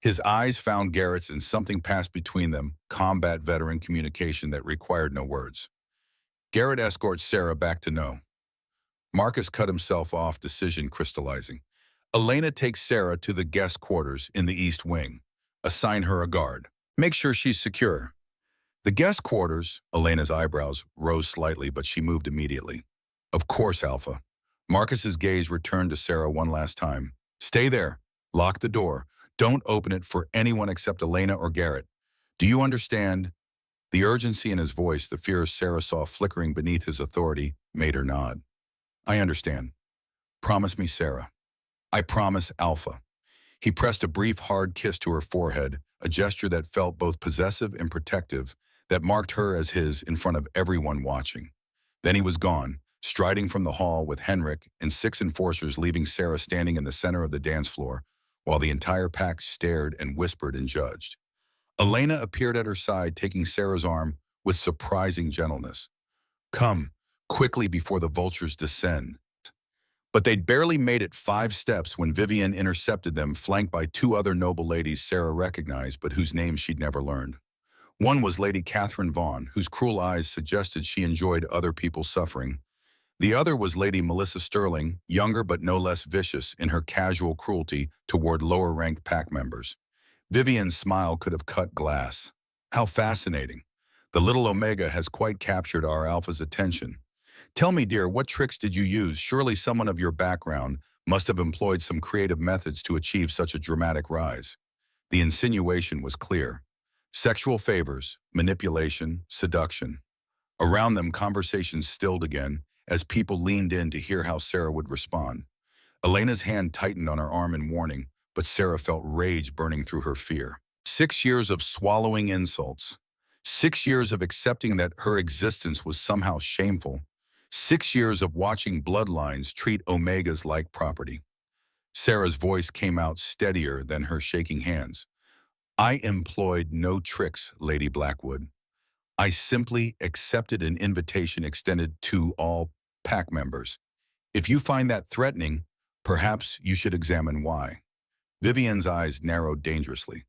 His eyes found Garrett's and something passed between them, combat veteran communication that required no words. Garrett escorts Sarah back to No. Marcus cut himself off, decision crystallizing. Elena takes Sarah to the guest quarters in the East Wing. Assign her a guard. Make sure she's secure. The guest quarters, Elena's eyebrows rose slightly, but she moved immediately. Of course, Alpha. Marcus's gaze returned to Sarah one last time. Stay there. Lock the door. Don't open it for anyone except Elena or Garrett. Do you understand? The urgency in his voice, the fears Sarah saw flickering beneath his authority, made her nod. I understand. Promise me, Sarah. I promise, Alpha. He pressed a brief, hard kiss to her forehead, a gesture that felt both possessive and protective, that marked her as his in front of everyone watching. Then he was gone, striding from the hall with Henrik and 6 enforcers, leaving Sarah standing in the center of the dance floor, while the entire pack stared and whispered and judged. Elena appeared at her side, taking Sarah's arm with surprising gentleness. Come, quickly before the vultures descend. But they'd barely made it 5 steps when Vivian intercepted them, flanked by 2 other noble ladies Sarah recognized, but whose names she'd never learned. One was Lady Catherine Vaughn, whose cruel eyes suggested she enjoyed other people's suffering. The other was Lady Melissa Sterling, younger but no less vicious in her casual cruelty toward lower-ranked pack members. Vivian's smile could have cut glass. How fascinating. The little Omega has quite captured our Alpha's attention. Tell me, dear, what tricks did you use? Surely someone of your background must have employed some creative methods to achieve such a dramatic rise. The insinuation was clear. Sexual favors, manipulation, seduction. Around them, conversations stilled again as people leaned in to hear how Sarah would respond. Elena's hand tightened on her arm in warning, but Sarah felt rage burning through her fear. 6 years of swallowing insults. 6 years of accepting that her existence was somehow shameful. 6 years of watching bloodlines treat Omegas like property. Sarah's voice came out steadier than her shaking hands. I employed no tricks, Lady Blackwood. I simply accepted an invitation extended to all pack members. If you find that threatening, perhaps you should examine why. Vivian's eyes narrowed dangerously.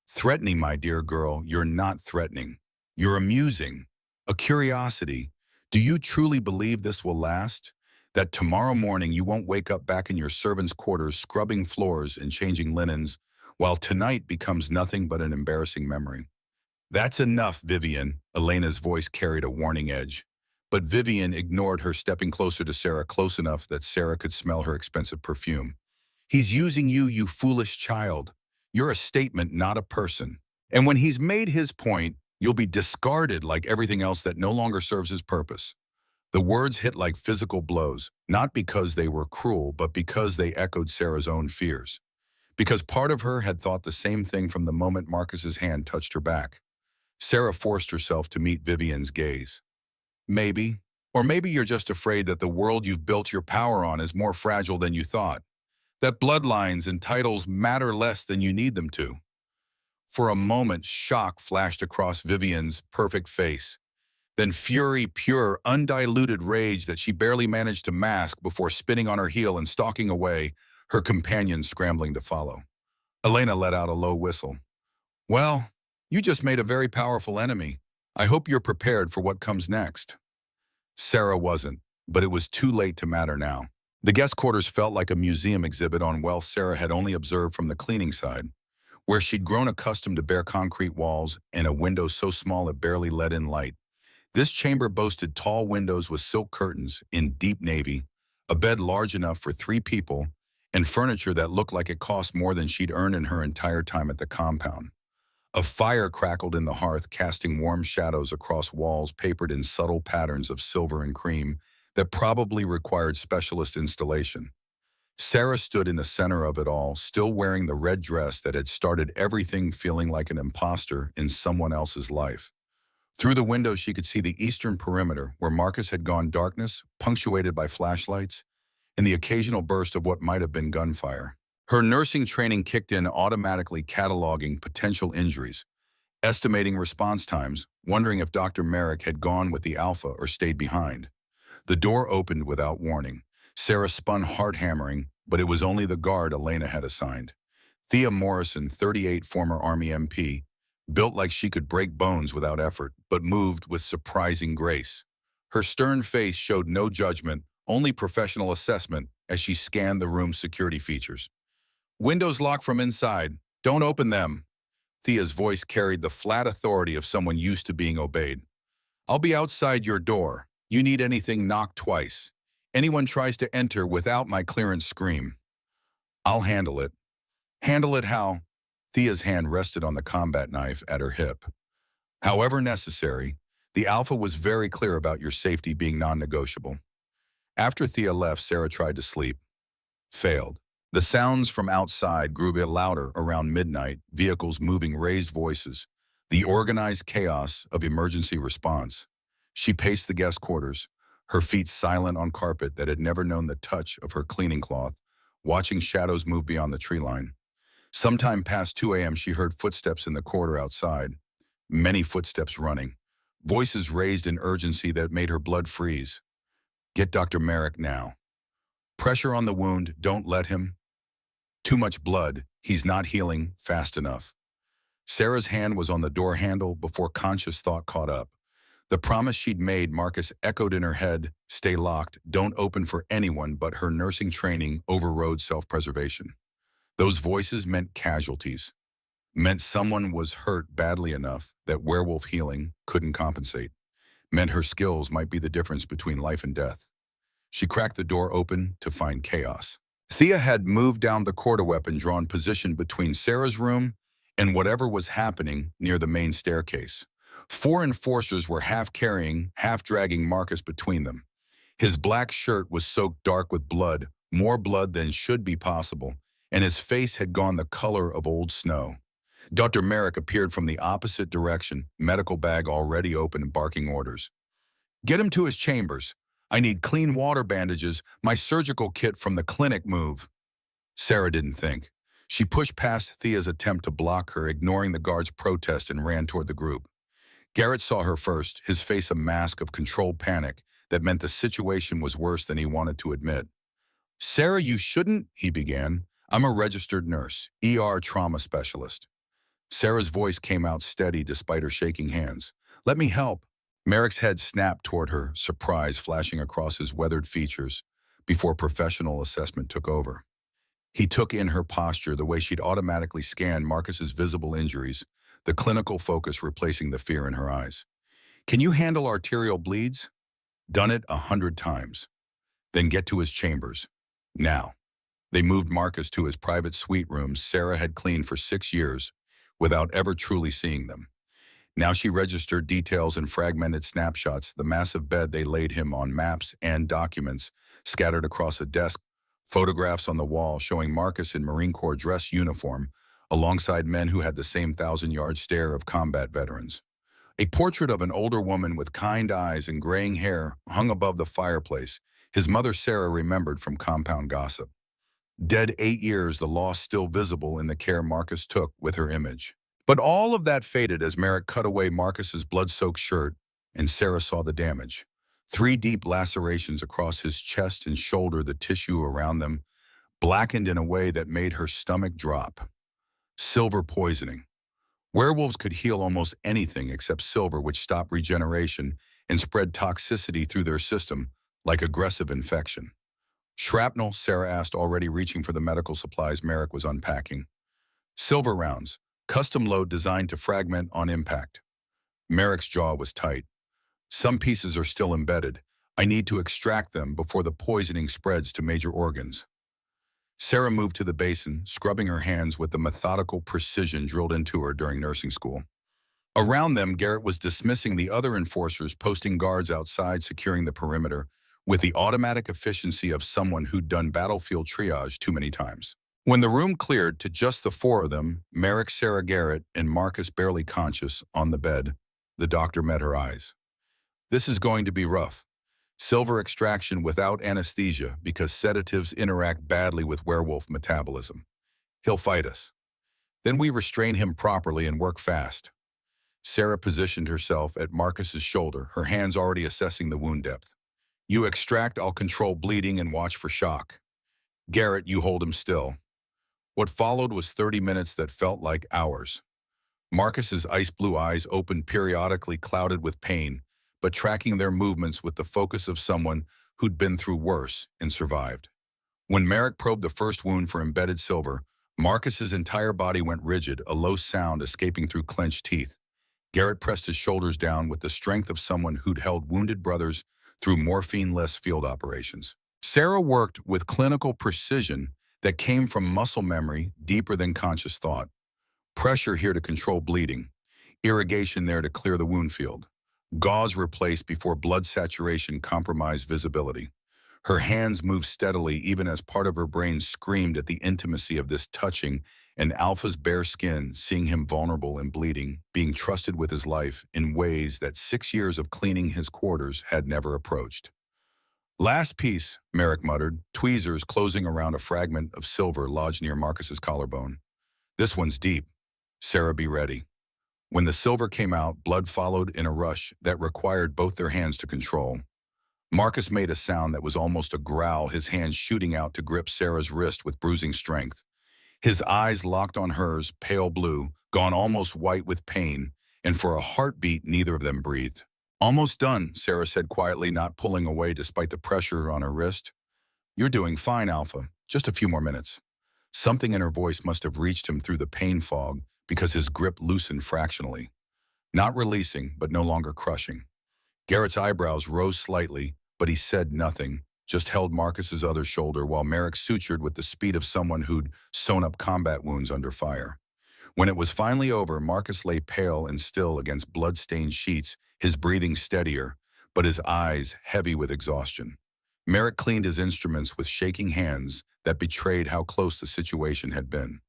Threatening, my dear girl, you're not threatening. You're amusing. A curiosity. Do you truly believe this will last? That tomorrow morning you won't wake up back in your servants' quarters scrubbing floors and changing linens, while tonight becomes nothing but an embarrassing memory? That's enough, Vivian. Elena's voice carried a warning edge. But Vivian ignored her, stepping closer to Sarah, close enough that Sarah could smell her expensive perfume. He's using you, you foolish child. You're a statement, not a person. And when he's made his point, you'll be discarded like everything else that no longer serves his purpose. The words hit like physical blows, not because they were cruel, but because they echoed Sarah's own fears. Because part of her had thought the same thing from the moment Marcus's hand touched her back. Sarah forced herself to meet Vivian's gaze. Maybe. Or maybe you're just afraid that the world you've built your power on is more fragile than you thought. That bloodlines and titles matter less than you need them to. For a moment, shock flashed across Vivian's perfect face. Then fury, pure, undiluted rage that she barely managed to mask before spinning on her heel and stalking away, her companions scrambling to follow. Elena let out a low whistle. Well, you just made a very powerful enemy. I hope you're prepared for what comes next. Sarah wasn't, but it was too late to matter now. The guest quarters felt like a museum exhibit on wealth Sarah had only observed from the cleaning side, where she'd grown accustomed to bare concrete walls and a window so small it barely let in light. This chamber boasted tall windows with silk curtains in deep navy, a bed large enough for 3 people, and furniture that looked like it cost more than she'd earned in her entire time at the compound. A fire crackled in the hearth, casting warm shadows across walls papered in subtle patterns of silver and cream that probably required specialist installation. Sarah stood in the center of it all, still wearing the red dress that had started everything, feeling like an imposter in someone else's life. Through the window, she could see the eastern perimeter, where Marcus had gone darkness, punctuated by flashlights, and the occasional burst of what might have been gunfire. Her nursing training kicked in, automatically cataloging potential injuries, estimating response times, wondering if Dr. Merrick had gone with the Alpha or stayed behind. The door opened without warning. Sarah spun, hard hammering, but it was only the guard Elena had assigned. Thea Morrison, 38, former Army MP, built like she could break bones without effort, but moved with surprising grace. Her stern face showed no judgment, only professional assessment as she scanned the room's security features. Windows locked from inside. Don't open them. Thea's voice carried the flat authority of someone used to being obeyed. I'll be outside your door. You need anything, knock twice. Anyone tries to enter without my clearance, scream. I'll handle it. Handle it how? Thea's hand rested on the combat knife at her hip. However necessary, the Alpha was very clear about your safety being non-negotiable. After Thea left, Sarah tried to sleep. Failed. The sounds from outside grew a bit louder around midnight, vehicles moving, raised voices, the organized chaos of emergency response. She paced the guest quarters, her feet silent on carpet that had never known the touch of her cleaning cloth, watching shadows move beyond the tree line. Sometime past 2 a.m., she heard footsteps in the corridor outside, many footsteps running, voices raised in urgency that made her blood freeze. Get Dr. Merrick now. Pressure on the wound, don't let him. Too much blood, he's not healing fast enough. Sarah's hand was on the door handle before conscious thought caught up. The promise she'd made Marcus echoed in her head, stay locked, don't open for anyone, but her nursing training overrode self-preservation. Those voices meant casualties, meant someone was hurt badly enough that werewolf healing couldn't compensate, meant her skills might be the difference between life and death. She cracked the door open to find chaos. Thea had moved down the corridor, weapon drawn, position between Sarah's room and whatever was happening near the main staircase. 4 enforcers were half carrying, half dragging Marcus between them. His black shirt was soaked dark with blood, more blood than should be possible, and his face had gone the color of old snow. Dr. Merrick appeared from the opposite direction, medical bag already open and barking orders. Get him to his chambers. I need clean water bandages, my surgical kit from the clinic, move. Sarah didn't think. She pushed past Thea's attempt to block her, ignoring the guard's protest, and ran toward the group. Garrett saw her first, his face a mask of controlled panic that meant the situation was worse than he wanted to admit. Sarah, you shouldn't, he began. I'm a registered nurse, ER trauma specialist. Sarah's voice came out steady despite her shaking hands. Let me help. Merrick's head snapped toward her, surprise flashing across his weathered features before professional assessment took over. He took in her posture, the way she'd automatically scanned Marcus's visible injuries, the clinical focus replacing the fear in her eyes. Can you handle arterial bleeds? Done it 100 times. Then get to his chambers. Now. They moved Marcus to his private suite rooms Sarah had cleaned for 6 years without ever truly seeing them. Now she registered details in fragmented snapshots, the massive bed they laid him on, maps and documents scattered across a desk, photographs on the wall showing Marcus in Marine Corps dress uniform alongside men who had the same 1,000-yard stare of combat veterans. A portrait of an older woman with kind eyes and graying hair hung above the fireplace, his mother Sarah remembered from compound gossip. Dead 8 years, the loss still visible in the care Marcus took with her image. But all of that faded as Merrick cut away Marcus's blood-soaked shirt, and Sarah saw the damage. 3 deep lacerations across his chest and shoulder, the tissue around them blackened in a way that made her stomach drop. Silver poisoning. Werewolves could heal almost anything except silver, which stopped regeneration and spread toxicity through their system like aggressive infection. Shrapnel, Sarah asked, already reaching for the medical supplies Merrick was unpacking. Silver rounds, custom load designed to fragment on impact. Merrick's jaw was tight. Some pieces are still embedded. I need to extract them before the poisoning spreads to major organs. Sarah moved to the basin, scrubbing her hands with the methodical precision drilled into her during nursing school. Around them, Garrett was dismissing the other enforcers, posting guards outside, securing the perimeter, with the automatic efficiency of someone who'd done battlefield triage too many times. When the room cleared to just the 4 of them, Merrick, Sarah, Garrett, and Marcus barely conscious on the bed, the doctor met her eyes. This is going to be rough. Silver extraction without anesthesia because sedatives interact badly with werewolf metabolism. He'll fight us. Then we restrain him properly and work fast. Sarah positioned herself at Marcus's shoulder, her hands already assessing the wound depth. You extract, I'll control bleeding and watch for shock. Garrett, you hold him still. What followed was 30 minutes that felt like hours. Marcus's ice blue eyes opened periodically, clouded with pain, but tracking their movements with the focus of someone who'd been through worse and survived. When Merrick probed the first wound for embedded silver, Marcus's entire body went rigid, a low sound escaping through clenched teeth. Garrett pressed his shoulders down with the strength of someone who'd held wounded brothers through morphine-less field operations. Sarah worked with clinical precision that came from muscle memory deeper than conscious thought. Pressure here to control bleeding, irrigation there to clear the wound field. Gauze replaced before blood saturation compromised visibility. Her hands moved steadily even as part of her brain screamed at the intimacy of this touching and Alpha's bare skin, seeing him vulnerable and bleeding, being trusted with his life in ways that 6 years of cleaning his quarters had never approached. Last piece, Merrick muttered, tweezers closing around a fragment of silver lodged near Marcus's collarbone. This one's deep. Sarah, be ready. When the silver came out, blood followed in a rush that required both their hands to control. Marcus made a sound that was almost a growl, his hands shooting out to grip Sarah's wrist with bruising strength. His eyes locked on hers, pale blue, gone almost white with pain, and for a heartbeat neither of them breathed. Almost done, Sarah said quietly, not pulling away despite the pressure on her wrist. You're doing fine, Alpha. Just a few more minutes. Something in her voice must have reached him through the pain fog, because his grip loosened fractionally. Not releasing, but no longer crushing. Garrett's eyebrows rose slightly, but he said nothing, just held Marcus's other shoulder while Merrick sutured with the speed of someone who'd sewn up combat wounds under fire. When it was finally over, Marcus lay pale and still against blood-stained sheets, his breathing steadier, but his eyes heavy with exhaustion. Merrick cleaned his instruments with shaking hands that betrayed how close the situation had been.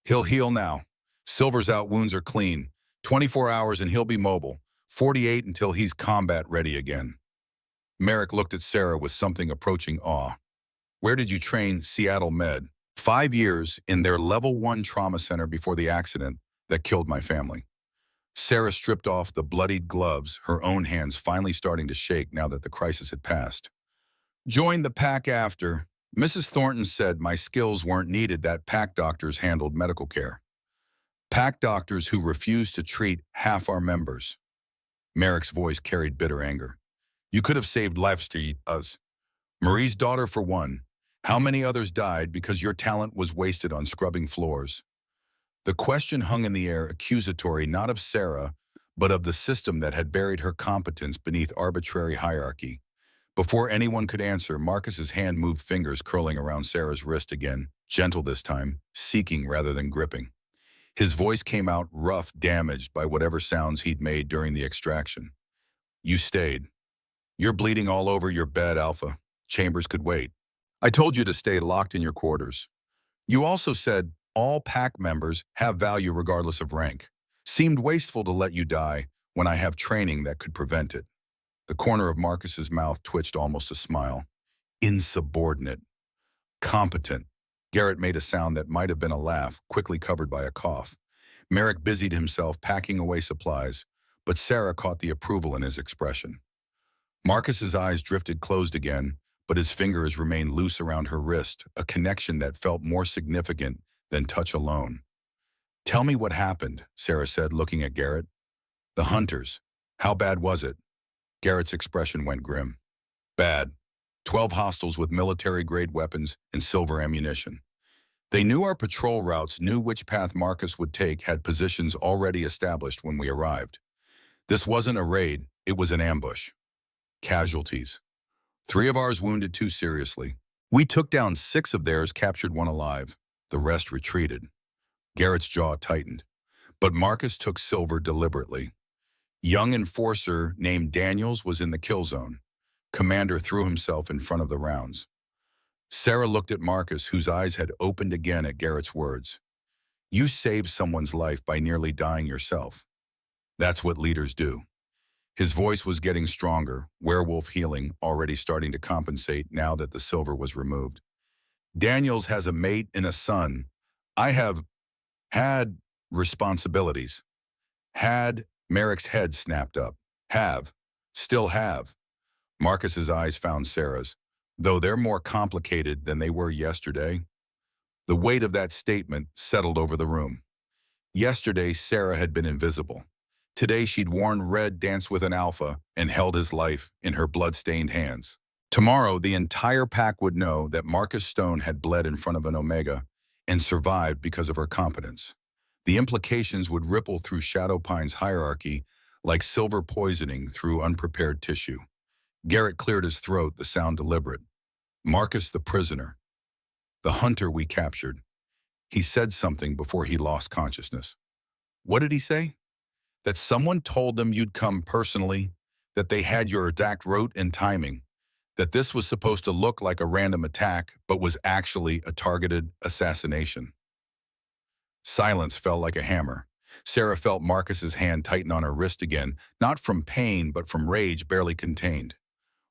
He'll heal now. Silver's out, wounds are clean. 24 hours and he'll be mobile. 48 until he's combat ready again. Merrick looked at Sarah with something approaching awe. Where did you train? Seattle Med. 5 years in their level 1 trauma center before the accident that killed my family. Sarah stripped off the bloodied gloves, her own hands finally starting to shake now that the crisis had passed. Joined the pack after. Mrs. Thornton said my skills weren't needed, that pack doctors handled medical care. Pack doctors who refused to treat half our members. Merrick's voice carried bitter anger. You could have saved lives to us. Marie's daughter for one. How many others died because your talent was wasted on scrubbing floors? The question hung in the air, accusatory not of Sarah, but of the system that had buried her competence beneath arbitrary hierarchy. Before anyone could answer, Marcus's hand moved, fingers curling around Sarah's wrist again, gentle this time, seeking rather than gripping. His voice came out rough, damaged by whatever sounds he'd made during the extraction. You stayed. You're bleeding all over your bed, Alpha. Chambers could wait. I told you to stay locked in your quarters. You also said all pack members have value regardless of rank. Seemed wasteful to let you die when I have training that could prevent it. The corner of Marcus's mouth twitched almost a smile. Insubordinate. Competent. Garrett made a sound that might have been a laugh, quickly covered by a cough. Merrick busied himself packing away supplies, but Sarah caught the approval in his expression. Marcus's eyes drifted closed again, but his fingers remained loose around her wrist, a connection that felt more significant than touch alone. Tell me what happened, Sarah said, looking at Garrett. The hunters. How bad was it? Garrett's expression went grim. Bad. 12 hostiles with military-grade weapons and silver ammunition. They knew our patrol routes, knew which path Marcus would take, had positions already established when we arrived. This wasn't a raid, it was an ambush. Casualties. 3 of ours wounded 2 seriously. We took down 6 of theirs, captured 1 alive. The rest retreated. Garrett's jaw tightened. But Marcus took silver deliberately. Young enforcer named Daniels was in the kill zone. Commander threw himself in front of the rounds. Sarah looked at Marcus, whose eyes had opened again at Garrett's words. You saved someone's life by nearly dying yourself. That's what leaders do. His voice was getting stronger, werewolf healing already starting to compensate now that the silver was removed. Daniels has a mate and a son. I have had responsibilities. Had, Merrick's head snapped up. Have, still have. Marcus's eyes found Sarah's, though they're more complicated than they were yesterday. The weight of that statement settled over the room. Yesterday, Sarah had been invisible. Today, she'd worn red, danced with an alpha, and held his life in her blood-stained hands. Tomorrow, the entire pack would know that Marcus Stone had bled in front of an Omega and survived because of her competence. The implications would ripple through Shadowpine's hierarchy like silver poisoning through unprepared tissue. Garrett cleared his throat, the sound deliberate. Marcus the prisoner. The hunter we captured. He said something before he lost consciousness. What did he say? That someone told them you'd come personally, that they had your exact route and timing, that this was supposed to look like a random attack, but was actually a targeted assassination. Silence fell like a hammer. Sarah felt Marcus's hand tighten on her wrist again, not from pain, but from rage barely contained.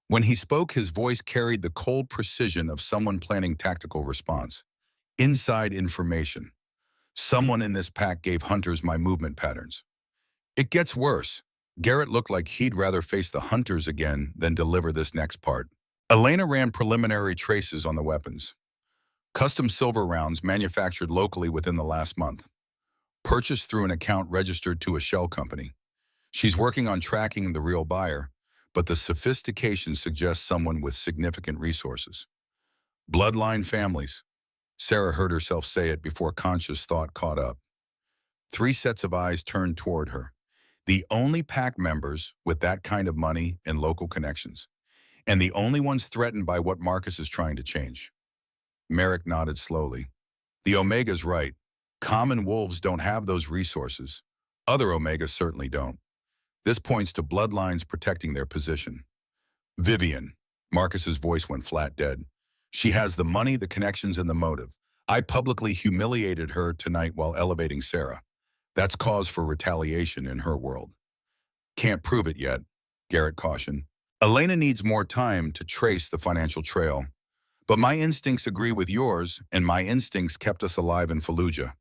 When he spoke, his voice carried the cold precision of someone planning tactical response. Inside information. Someone in this pack gave hunters my movement patterns. It gets worse. Garrett looked like he'd rather face the hunters again than deliver this next part. Elena ran preliminary traces on the weapons. Custom silver rounds manufactured locally within the last month. Purchased through an account registered to a shell company. She's working on tracking the real buyer, but the sophistication suggests someone with significant resources. Bloodline families. Sarah heard herself say it before conscious thought caught up. 3 sets of eyes turned toward her. The only pack members with that kind of money and local connections. And the only ones threatened by what Marcus is trying to change. Merrick nodded slowly. The Omega's right. Common wolves don't have those resources. Other Omegas certainly don't. This points to bloodlines protecting their position. Vivian. Marcus's voice went flat dead. She has the money, the connections, and the motive. I publicly humiliated her tonight while elevating Sarah. That's cause for retaliation in her world. Can't prove it yet, Garrett cautioned. Elena needs more time to trace the financial trail. But my instincts agree with yours, and my instincts kept us alive in Fallujah.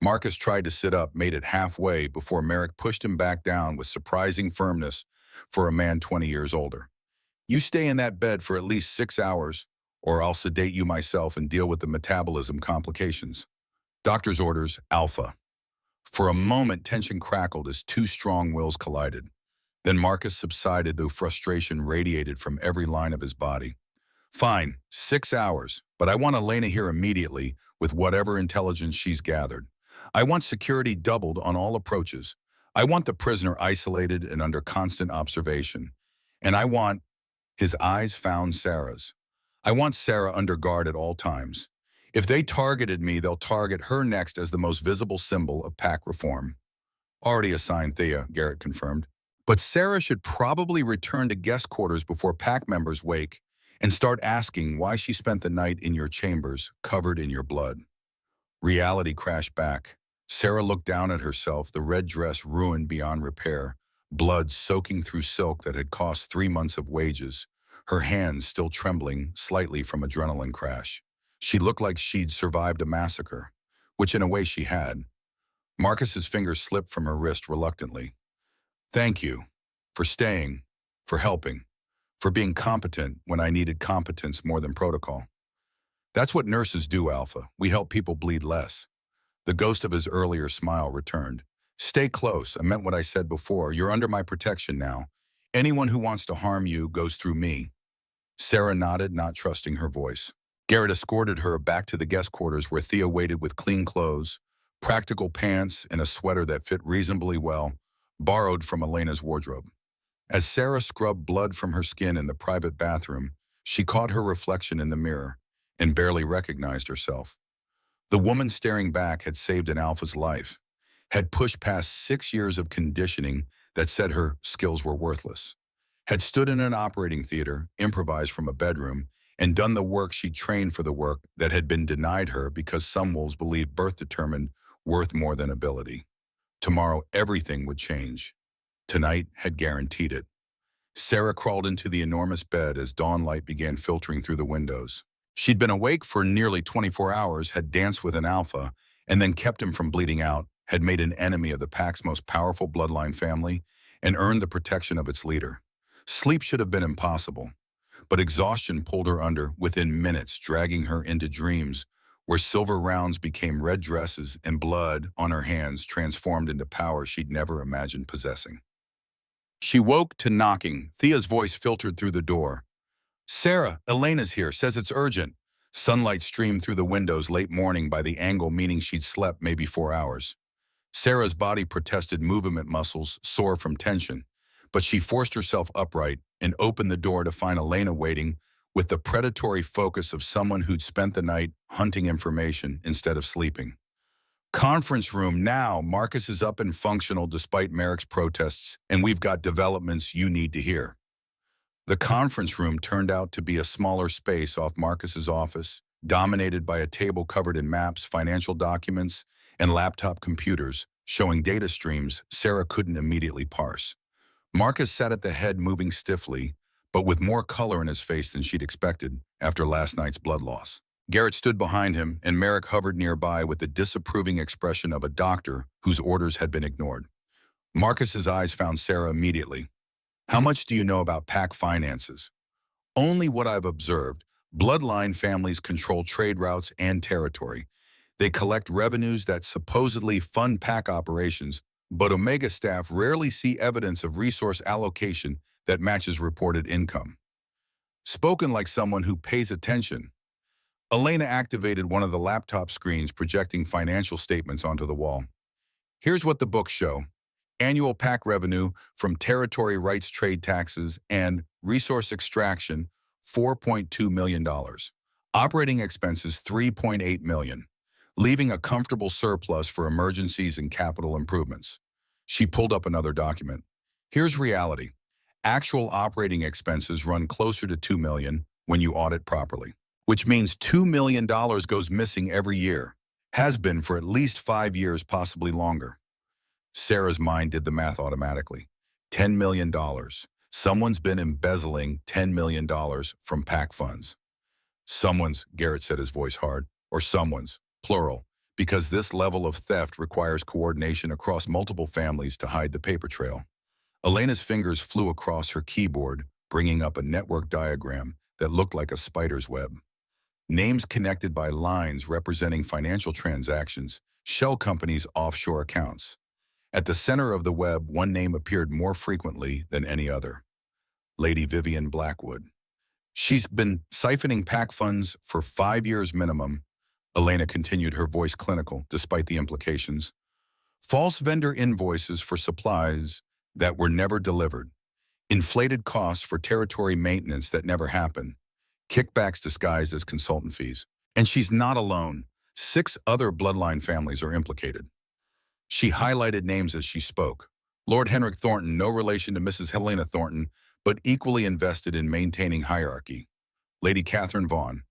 Marcus tried to sit up, made it halfway before Merrick pushed him back down with surprising firmness for a man 20 years older. You stay in that bed for at least 6 hours, or I'll sedate you myself and deal with the metabolism complications. Doctor's orders, Alpha. For a moment, tension crackled as 2 strong wills collided. Then Marcus subsided, though frustration radiated from every line of his body. Fine, 6 hours, but I want Elena here immediately with whatever intelligence she's gathered. I want security doubled on all approaches. I want the prisoner isolated and under constant observation. And I want, his eyes found Sarah's. I want Sarah under guard at all times. If they targeted me, they'll target her next as the most visible symbol of pack reform. Already assigned Thea, Garrett confirmed. But Sarah should probably return to guest quarters before pack members wake and start asking why she spent the night in your chambers, covered in your blood. Reality crashed back. Sarah looked down at herself, the red dress ruined beyond repair, blood soaking through silk that had cost 3 months of wages, her hands still trembling slightly from adrenaline crash. She looked like she'd survived a massacre, which in a way she had. Marcus's fingers slipped from her wrist reluctantly. Thank you. For staying. For helping. For being competent when I needed competence more than protocol. That's what nurses do, Alpha. We help people bleed less. The ghost of his earlier smile returned. Stay close. I meant what I said before. You're under my protection now. Anyone who wants to harm you goes through me. Sarah nodded, not trusting her voice. Garrett escorted her back to the guest quarters where Thea waited with clean clothes, practical pants, and a sweater that fit reasonably well, borrowed from Elena's wardrobe. As Sarah scrubbed blood from her skin in the private bathroom, she caught her reflection in the mirror and barely recognized herself. The woman staring back had saved an Alpha's life, had pushed past 6 years of conditioning that said her skills were worthless, had stood in an operating theater, improvised from a bedroom, and done the work she trained for the work that had been denied her because some wolves believed birth determined worth more than ability. Tomorrow, everything would change. Tonight had guaranteed it. Sarah crawled into the enormous bed as dawn light began filtering through the windows. She'd been awake for nearly 24 hours, had danced with an Alpha, and then kept him from bleeding out, had made an enemy of the pack's most powerful bloodline family, and earned the protection of its leader. Sleep should have been impossible, but exhaustion pulled her under within minutes, dragging her into dreams where silver rounds became red dresses and blood on her hands transformed into power she'd never imagined possessing. She woke to knocking. Thea's voice filtered through the door. Sarah, Elena's here, says it's urgent. Sunlight streamed through the windows late morning by the angle, meaning she'd slept maybe 4 hours. Sarah's body protested, movement muscles sore from tension, but she forced herself upright and opened the door to find Elena waiting with the predatory focus of someone who'd spent the night hunting information instead of sleeping. Conference room now. Marcus is up and functional despite Merrick's protests, and we've got developments you need to hear. The conference room turned out to be a smaller space off Marcus's office, dominated by a table covered in maps, financial documents, and laptop computers showing data streams Sarah couldn't immediately parse. Marcus sat at the head, moving stiffly, but with more color in his face than she'd expected after last night's blood loss. Garrett stood behind him, and Merrick hovered nearby with the disapproving expression of a doctor whose orders had been ignored. Marcus's eyes found Sarah immediately. How much do you know about pack finances? Only what I've observed. Bloodline families control trade routes and territory. They collect revenues that supposedly fund pack operations, but Omega staff rarely see evidence of resource allocation that matches reported income. Spoken like someone who pays attention. Elena activated one of the laptop screens projecting financial statements onto the wall. Here's what the books show. Annual pack revenue from territory rights, trade taxes, and resource extraction, $4.2 million. Operating expenses, $3.8 million, leaving a comfortable surplus for emergencies and capital improvements. She pulled up another document. Here's reality. Actual operating expenses run closer to $2 million when you audit properly, which means $2 million goes missing every year. Has been for at least 5 years, possibly longer. Sarah's mind did the math automatically. $10 million. Someone's been embezzling $10 million from PAC funds. Someone's, Garrett said, his voice hard, or someone's, plural, because this level of theft requires coordination across multiple families to hide the paper trail. Elena's fingers flew across her keyboard, bringing up a network diagram that looked like a spider's web. Names connected by lines representing financial transactions, shell companies' offshore accounts. At the center of the web, one name appeared more frequently than any other. Lady Vivian Blackwood. She's been siphoning PAC funds for 5 years minimum, Elena continued, her voice clinical, despite the implications. False vendor invoices for supplies that were never delivered. Inflated costs for territory maintenance that never happened. Kickbacks disguised as consultant fees. And she's not alone. 6 other bloodline families are implicated. She highlighted names as she spoke. Lord Henrik Thornton, no relation to Mrs. Helena Thornton, but equally invested in maintaining hierarchy. Lady Catherine Vaughan.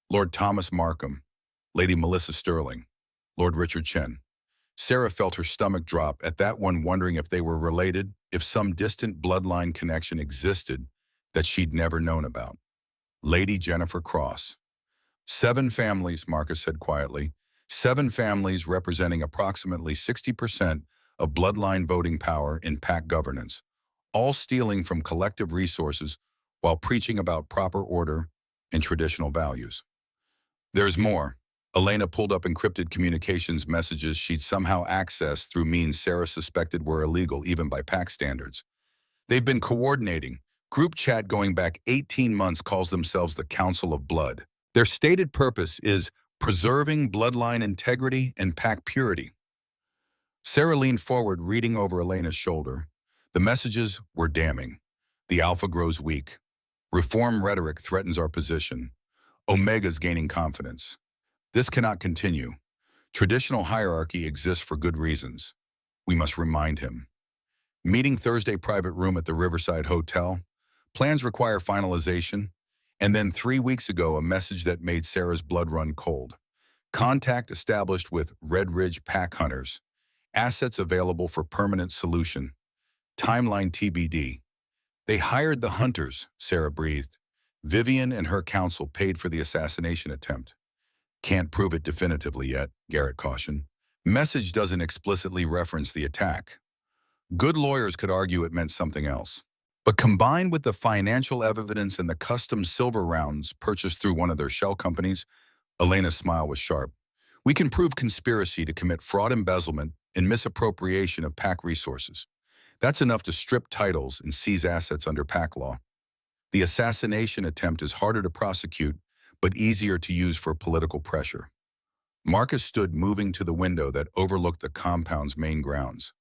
Lord Thomas Markham. Lady Melissa Sterling. Lord Richard Chen. Sarah felt her stomach drop at that one, wondering if they were related, if some distant bloodline connection existed that she'd never known about. Lady Jennifer Cross. 7 families, Marcus said quietly. 7 families representing approximately 60% of bloodline voting power in PAC governance, all stealing from collective resources while preaching about proper order and traditional values. There's more. Elena pulled up encrypted communications messages she'd somehow accessed through means Sarah suspected were illegal even by PAC standards. They've been coordinating. Group chat going back 18 months calls themselves the Council of Blood. Their stated purpose is preserving bloodline integrity and PAC purity. Sarah leaned forward, reading over Elena's shoulder. The messages were damning. The Alpha grows weak. Reform rhetoric threatens our position. Omega's gaining confidence. This cannot continue. Traditional hierarchy exists for good reasons. We must remind him. Meeting Thursday, private room at the Riverside Hotel. Plans require finalization. And then 3 weeks ago, a message that made Sarah's blood run cold. Contact established with Red Ridge Pack Hunters. Assets available for permanent solution. Timeline TBD. They hired the hunters, Sarah breathed. Vivian and her counsel paid for the assassination attempt. Can't prove it definitively yet, Garrett cautioned. Message doesn't explicitly reference the attack. Good lawyers could argue it meant something else. But combined with the financial evidence and the custom silver rounds purchased through one of their shell companies, Elena's smile was sharp. We can prove conspiracy to commit fraud, embezzlement, and misappropriation of PAC resources. That's enough to strip titles and seize assets under PAC law. The assassination attempt is harder to prosecute, but easier to use for political pressure. Marcus stood moving to the window that overlooked the compound's main grounds.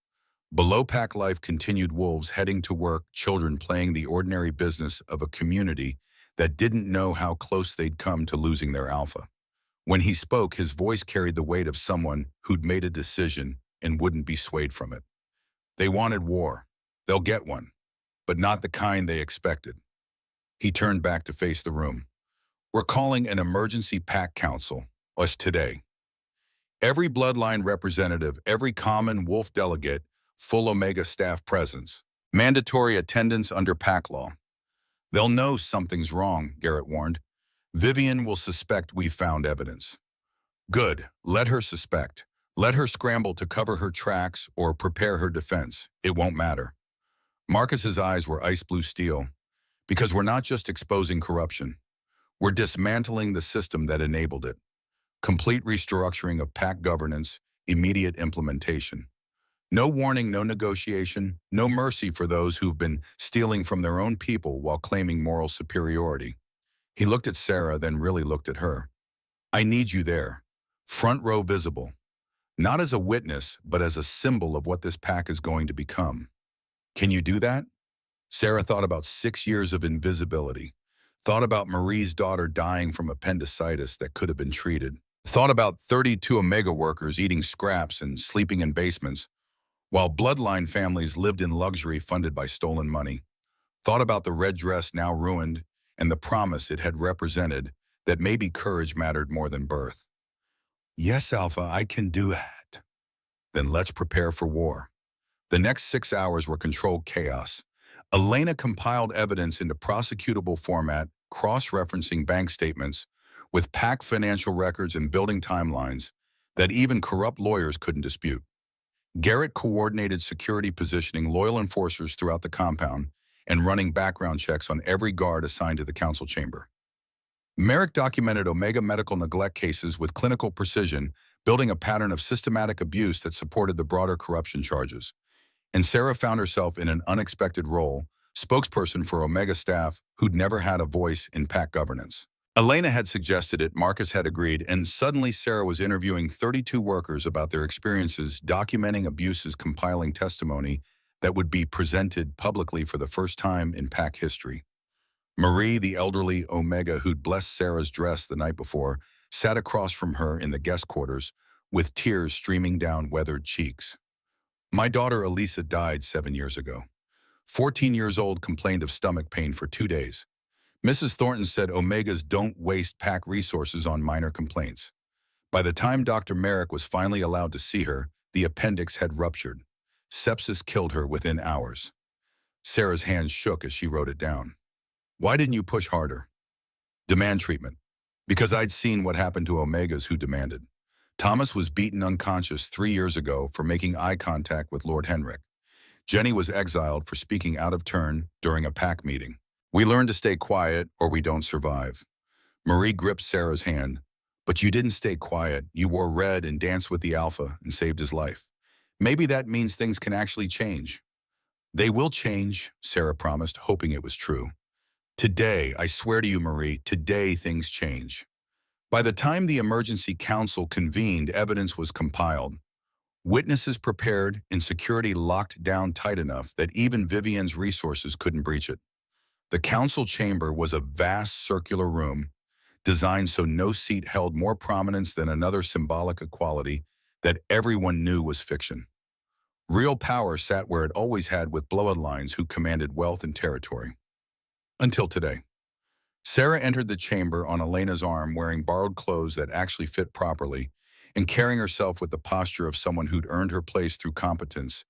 Below PAC life continued, wolves heading to work, children playing the ordinary business of a community that didn't know how close they'd come to losing their alpha. When he spoke, his voice carried the weight of someone who'd made a decision and wouldn't be swayed from it. They wanted war. They'll get one, but not the kind they expected. He turned back to face the room. We're calling an emergency PAC council, us today. Every bloodline representative, every common wolf delegate, full Omega staff presence. Mandatory attendance under PAC law. They'll know something's wrong, Garrett warned. Vivian will suspect we've found evidence. Good. Let her suspect. Let her scramble to cover her tracks or prepare her defense. It won't matter. Marcus's eyes were ice blue steel. Because we're not just exposing corruption. We're dismantling the system that enabled it. Complete restructuring of PAC governance, immediate implementation. No warning, no negotiation, no mercy for those who've been stealing from their own people while claiming moral superiority. He looked at Sarah, then really looked at her. I need you there. Front row visible. Not as a witness, but as a symbol of what this PAC is going to become. Can you do that? Sarah thought about 6 years of invisibility. Thought about Marie's daughter dying from appendicitis that could have been treated. Thought about 32 Omega workers eating scraps and sleeping in basements, while bloodline families lived in luxury funded by stolen money. Thought about the red dress now ruined and the promise it had represented that maybe courage mattered more than birth. Yes, Alpha, I can do that. Then let's prepare for war. The next 6 hours were controlled chaos. Elena compiled evidence into prosecutable format, cross-referencing bank statements with PAC financial records and building timelines that even corrupt lawyers couldn't dispute. Garrett coordinated security, positioning loyal enforcers throughout the compound and running background checks on every guard assigned to the council chamber. Merrick documented Omega medical neglect cases with clinical precision, building a pattern of systematic abuse that supported the broader corruption charges. And Sarah found herself in an unexpected role, spokesperson for Omega staff who'd never had a voice in PAC governance. Elena had suggested it, Marcus had agreed, and suddenly Sarah was interviewing 32 workers about their experiences, documenting abuses, compiling testimony that would be presented publicly for the first time in PAC history. Marie, the elderly Omega who'd blessed Sarah's dress the night before, sat across from her in the guest quarters with tears streaming down weathered cheeks. My daughter Elisa died 7 years ago. 14 years old, complained of stomach pain for 2 days. Mrs. Thornton said Omegas don't waste PAC resources on minor complaints. By the time Dr. Merrick was finally allowed to see her, The appendix had ruptured. Sepsis killed her within hours. Sarah's hands shook as she wrote it down. Why didn't you push harder? Demand treatment. Because I'd seen what happened to Omegas who demanded. Thomas was beaten unconscious 3 years ago for making eye contact with Lord Henrik. Jenny was exiled for speaking out of turn during a pack meeting. We learn to stay quiet or we don't survive. Marie gripped Sarah's hand. But you didn't stay quiet. You wore red and danced with the Alpha and saved his life. Maybe that means things can actually change. They will change, Sarah promised, hoping it was true. Today, I swear to you, Marie, today things change. By the time the emergency council convened, evidence was compiled. Witnesses prepared and security locked down tight enough that even Vivian's resources couldn't breach it. The council chamber was a vast circular room, designed so no seat held more prominence than another symbolic equality that everyone knew was fiction. Real power sat where it always had with bloodlines who commanded wealth and territory. Until today. Sarah entered the chamber on Elena's arm wearing borrowed clothes that actually fit properly and carrying herself with the posture of someone who'd earned her place through competence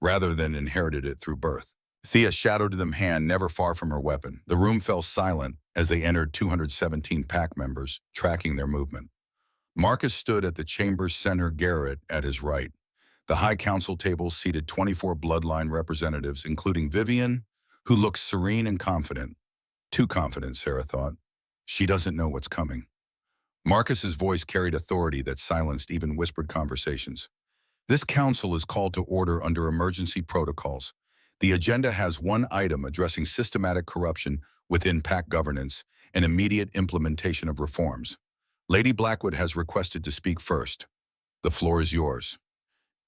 rather than inherited it through birth. Thea shadowed them hand never far from her weapon. The room fell silent as they entered 217 pack members, tracking their movement. Marcus stood at the chamber's center, Garrett at his right. The High Council table seated 24 bloodline representatives, including Vivian, who looked serene and confident. Too confident, Sarah thought. She doesn't know what's coming. Marcus's voice carried authority that silenced even whispered conversations. This council is called to order under emergency protocols. The agenda has one item addressing systematic corruption within PAC governance and immediate implementation of reforms. Lady Blackwood has requested to speak first. The floor is yours.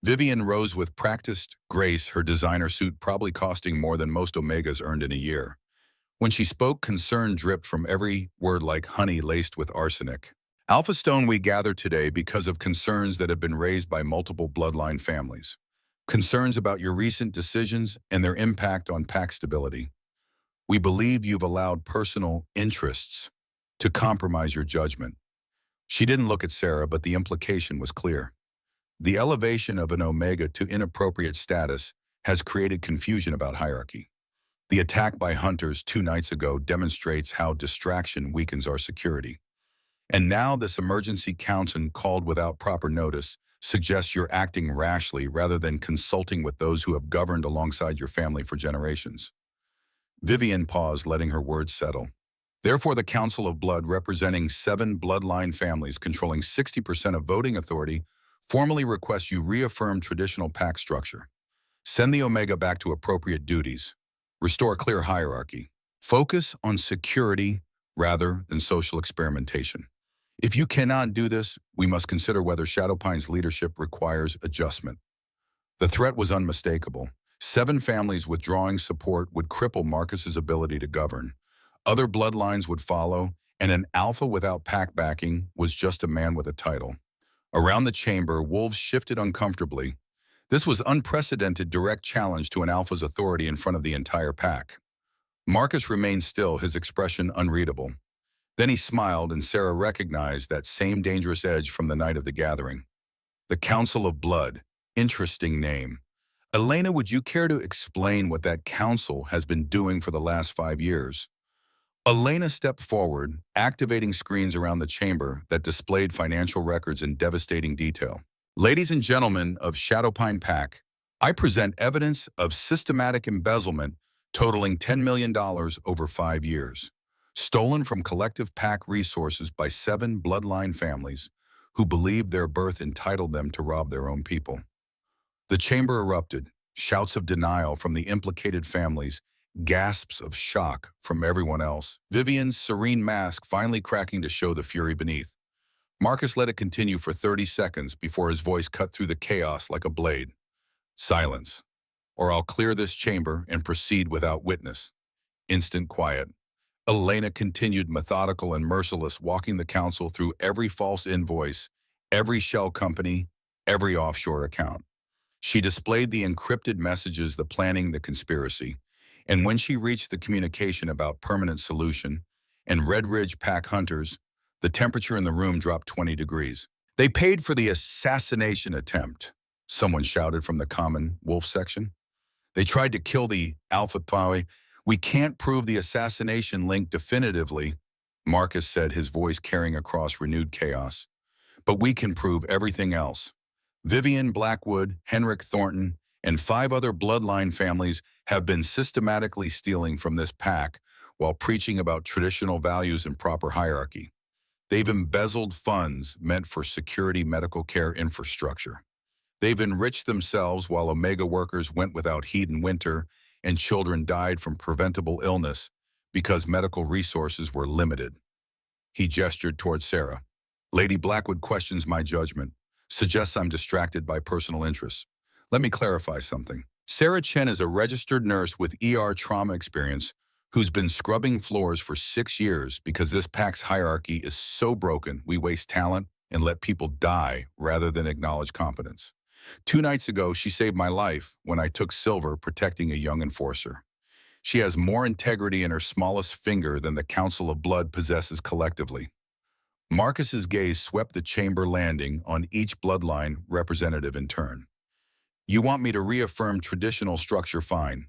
Vivian rose with practiced grace, her designer suit probably costing more than most Omegas earned in a year. When she spoke, concern dripped from every word like honey laced with arsenic. Alpha Stone, we gather today because of concerns that have been raised by multiple bloodline families. Concerns about your recent decisions and their impact on PAC stability. We believe you've allowed personal interests to compromise your judgment. She didn't look at Sarah, but the implication was clear. The elevation of an Omega to inappropriate status has created confusion about hierarchy. The attack by hunters 2 nights ago demonstrates how distraction weakens our security. And now this emergency council called without proper notice suggests you're acting rashly rather than consulting with those who have governed alongside your family for generations. Vivian paused, letting her words settle. Therefore, the Council of Blood, representing 7 bloodline families controlling 60% of voting authority, formally requests you reaffirm traditional PAC structure. Send the Omega back to appropriate duties. Restore clear hierarchy. Focus on security rather than social experimentation. If you cannot do this, we must consider whether Shadowpine's leadership requires adjustment. The threat was unmistakable. 7 families withdrawing support would cripple Marcus's ability to govern. Other bloodlines would follow, and an alpha without PAC backing was just a man with a title. Around the chamber, wolves shifted uncomfortably. This was unprecedented direct challenge to an alpha's authority in front of the entire pack. Marcus remained still, his expression unreadable. Then he smiled, and Sarah recognized that same dangerous edge from the night of the gathering. The Council of Blood. Interesting name. Elena, would you care to explain what that council has been doing for the last 5 years? Elena stepped forward, activating screens around the chamber that displayed financial records in devastating detail. Ladies and gentlemen of Shadowpine PAC, I present evidence of systematic embezzlement totaling $10 million over 5 years, stolen from collective PAC resources by 7 bloodline families who believed their birth entitled them to rob their own people. The chamber erupted, shouts of denial from the implicated families, gasps of shock from everyone else, Vivian's serene mask finally cracking to show the fury beneath. Marcus let it continue for 30 seconds before his voice cut through the chaos like a blade. Silence, or I'll clear this chamber and proceed without witness. Instant quiet. Elena continued, methodical and merciless, walking the council through every false invoice, every shell company, every offshore account. She displayed the encrypted messages, the planning, the conspiracy. And when she reached the communication about permanent solution and Red Ridge PAC hunters, the temperature in the room dropped 20 degrees. They paid for the assassination attempt. someone shouted from the common wolf section. They tried to kill the AlphaKing. We can't prove the assassination link definitively, Marcus said, his voice carrying across renewed chaos. But we can prove everything else. Vivian Blackwood, Henrik Thornton, and 5 other bloodline families have been systematically stealing from this pack while preaching about traditional values and proper hierarchy. They've embezzled funds meant for security medical care infrastructure. They've enriched themselves while Omega workers went without heat in winter and children died from preventable illness because medical resources were limited. He gestured toward Sarah. Lady Blackwood questions my judgment, suggests I'm distracted by personal interests. Let me clarify something. Sarah Chen is a registered nurse with ER trauma experience who's been scrubbing floors for 6 years because this pack's hierarchy is so broken we waste talent and let people die rather than acknowledge competence. 2 nights ago, she saved my life when I took silver protecting a young enforcer. She has more integrity in her smallest finger than the Council of Blood possesses collectively. Marcus's gaze swept the chamber, landing on each bloodline representative in turn. You want me to reaffirm traditional structure? Fine.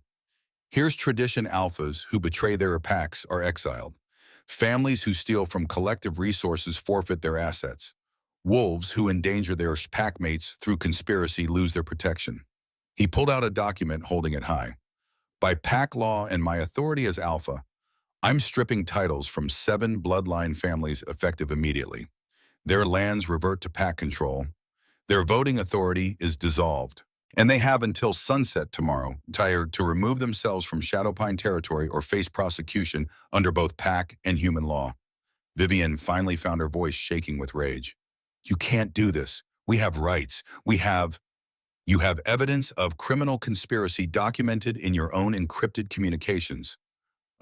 Here's tradition. Alphas who betray their packs are exiled. Families who steal from collective resources forfeit their assets. Wolves who endanger their packmates through conspiracy lose their protection. He pulled out a document, holding it high. By pack law and my authority as Alpha, I'm stripping titles from 7 bloodline families effective immediately. Their lands revert to pack control. Their voting authority is dissolved. And they have until sunset tomorrow to remove themselves from Shadowpine territory or face prosecution under both pack and human law. Vivian finally found her voice shaking with rage. You can't do this. We have rights. You have evidence of criminal conspiracy documented in your own encrypted communications.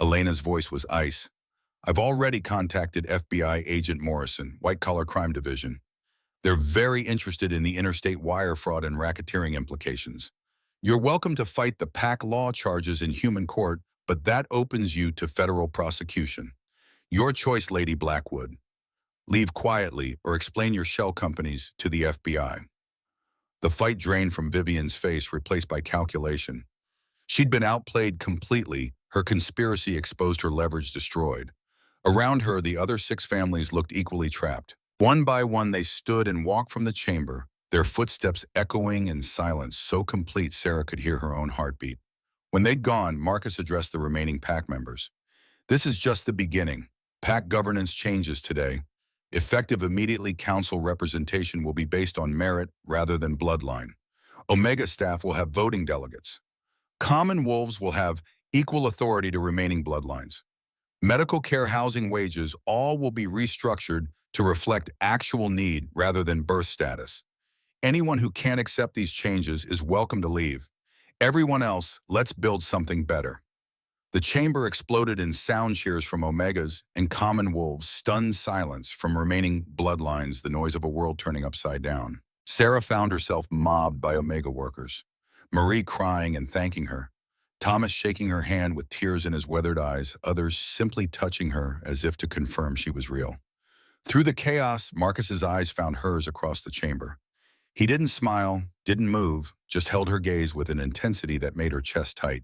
Elena's voice was ice. I've already contacted FBI Agent Morrison, White Collar Crime Division. They're very interested in the interstate wire fraud and racketeering implications. You're welcome to fight the pack law charges in human court, but that opens you to federal prosecution. Your choice, Lady Blackwood. Leave quietly or explain your shell companies to the FBI. The fight drained from Vivian's face, replaced by calculation. She'd been outplayed completely, her conspiracy exposed, her leverage destroyed. Around her, the other 6 families looked equally trapped. One by one, they stood and walked from the chamber, their footsteps echoing in silence so complete Sarah could hear her own heartbeat. When they'd gone, Marcus addressed the remaining pack members. This is just the beginning. Pack governance changes today. Effective immediately, council representation will be based on merit rather than bloodline. Omega staff will have voting delegates. Common wolves will have equal authority to remaining bloodlines. Medical care, housing, wages, all will be restructured to reflect actual need rather than birth status. Anyone who can't accept these changes is welcome to leave. Everyone else, let's build something better. The chamber exploded in sound cheers from Omegas and common wolves, stunned silence from remaining bloodlines, the noise of a world turning upside down. Sarah found herself mobbed by Omega workers, Marie crying and thanking her, Thomas shaking her hand with tears in his weathered eyes, others simply touching her as if to confirm she was real. Through the chaos, Marcus's eyes found hers across the chamber. He didn't smile, didn't move, just held her gaze with an intensity that made her chest tight.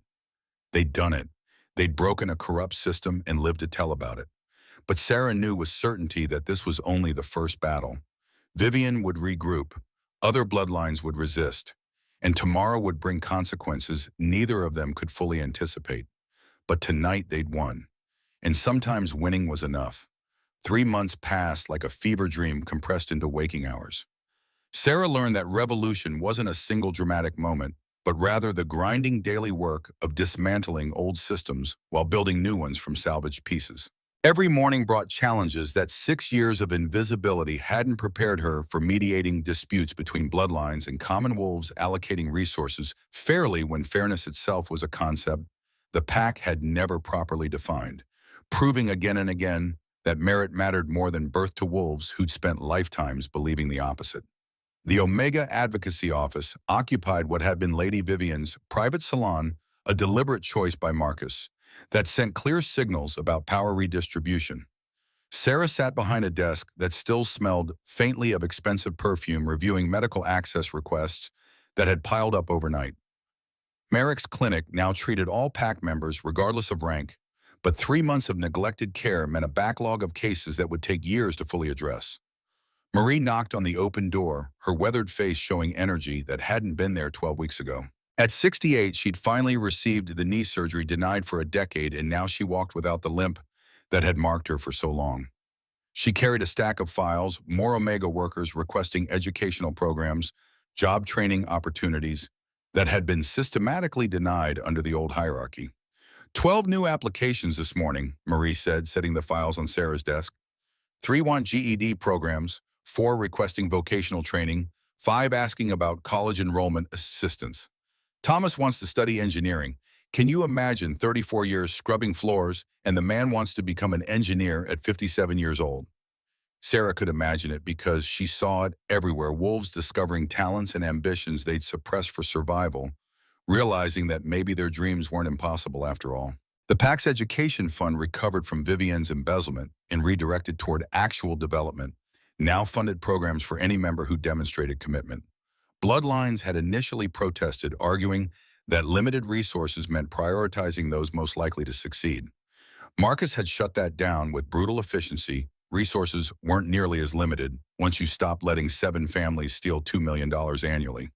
They'd done it. They'd broken a corrupt system and lived to tell about it. But Sarah knew with certainty that this was only the first battle. Vivian would regroup, other bloodlines would resist, and tomorrow would bring consequences neither of them could fully anticipate. But tonight they'd won, and sometimes winning was enough. 3 months passed like a fever dream compressed into waking hours. Sarah learned that revolution wasn't a single dramatic moment, but rather the grinding daily work of dismantling old systems while building new ones from salvaged pieces. Every morning brought challenges that 6 years of invisibility hadn't prepared her for, mediating disputes between bloodlines and common wolves, allocating resources fairly when fairness itself was a concept the pack had never properly defined, proving again and again that merit mattered more than birth to wolves who'd spent lifetimes believing the opposite. The Omega Advocacy Office occupied what had been Lady Vivian's private salon, a deliberate choice by Marcus that sent clear signals about power redistribution. Sarah sat behind a desk that still smelled faintly of expensive perfume, reviewing medical access requests that had piled up overnight. Merrick's clinic now treated all pack members regardless of rank, but 3 months of neglected care meant a backlog of cases that would take years to fully address. Marie knocked on the open door, her weathered face showing energy that hadn't been there 12 weeks ago. At 68, she'd finally received the knee surgery denied for a decade, and now she walked without the limp that had marked her for so long. She carried a stack of files, more Omega workers requesting educational programs, job training opportunities that had been systematically denied under the old hierarchy. 12 new applications this morning, Marie said, setting the files on Sarah's desk. 3 want GED programs, 4 requesting vocational training, 5 asking about college enrollment assistance. Thomas wants to study engineering. Can you imagine 34 years scrubbing floors, and the man wants to become an engineer at 57 years old? Sarah could imagine it because she saw it everywhere, wolves discovering talents and ambitions they'd suppressed for survival, realizing that maybe their dreams weren't impossible after all. The PAC's education fund recovered from Vivian's embezzlement and redirected toward actual development, now funded programs for any member who demonstrated commitment. Bloodlines had initially protested, arguing that limited resources meant prioritizing those most likely to succeed. Marcus had shut that down with brutal efficiency. Resources weren't nearly as limited once you stopped letting 7 families steal $2 million annually.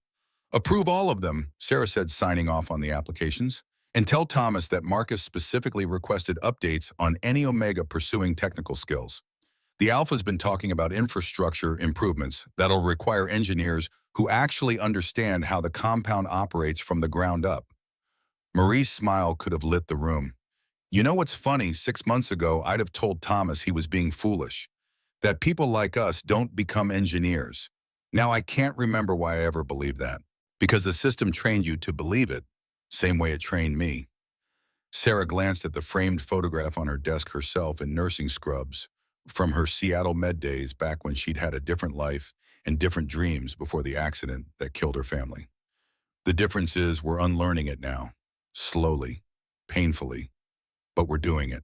Approve all of them, Sarah said, signing off on the applications. And tell Thomas that Marcus specifically requested updates on any Omega pursuing technical skills. The Alpha's been talking about infrastructure improvements that'll require engineers who actually understand how the compound operates from the ground up. Marie's smile could have lit the room. You know what's funny? 6 months ago, I'd have told Thomas he was being foolish, that people like us don't become engineers. Now I can't remember why I ever believed that, because the system trained you to believe it, same way it trained me. Sarah glanced at the framed photograph on her desk, herself in nursing scrubs, from her Seattle med days back when she'd had a different life and different dreams before the accident that killed her family. The difference is we're unlearning it now, slowly, painfully, but we're doing it.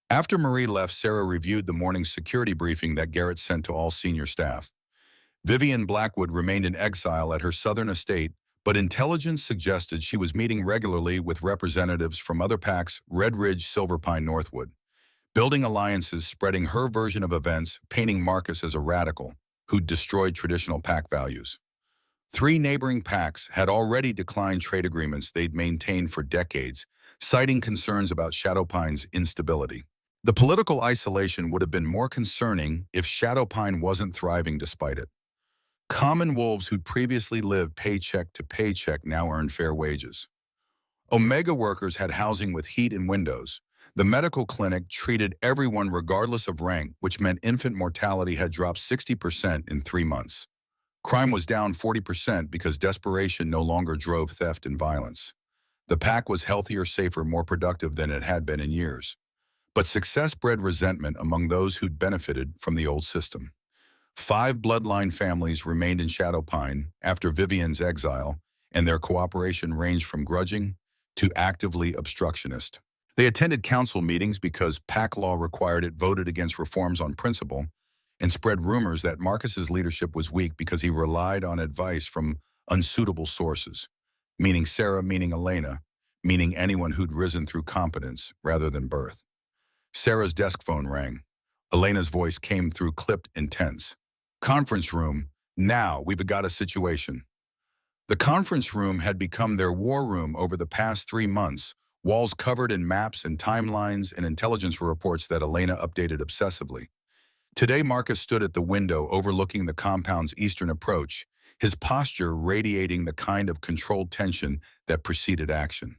After Marie left, Sarah reviewed the morning's security briefing that Garrett sent to all senior staff. Vivian Blackwood remained in exile at her southern estate, but intelligence suggested she was meeting regularly with representatives from other PACs, Red Ridge, Silverpine, Northwood, building alliances, spreading her version of events, painting Marcus as a radical who'd destroyed traditional PAC values. 3 neighboring PACs had already declined trade agreements they'd maintained for decades, citing concerns about Shadowpine's instability. The political isolation would have been more concerning if Shadowpine wasn't thriving despite it. Common wolves who'd previously lived paycheck to paycheck now earned fair wages. Omega workers had housing with heat and windows. The medical clinic treated everyone regardless of rank, which meant infant mortality had dropped 60% in 3 months. Crime was down 40% because desperation no longer drove theft and violence. The PAC was healthier, safer, more productive than it had been in years. But success bred resentment among those who'd benefited from the old system. 5 bloodline families remained in Shadowpine after Vivian's exile, and their cooperation ranged from grudging to actively obstructionist. They attended council meetings because PAC law required it, voted against reforms on principle, and spread rumors that Marcus's leadership was weak because he relied on advice from unsuitable sources, meaning Sarah, meaning Elena, meaning anyone who'd risen through competence rather than birth. Sarah's desk phone rang. Elena's voice came through, clipped and tense. Conference room. Now we've got a situation. The conference room had become their war room over the past 3 months, walls covered in maps and timelines and intelligence reports that Elena updated obsessively. Today, Marcus stood at the window overlooking the compound's eastern approach, his posture radiating the kind of controlled tension that preceded action.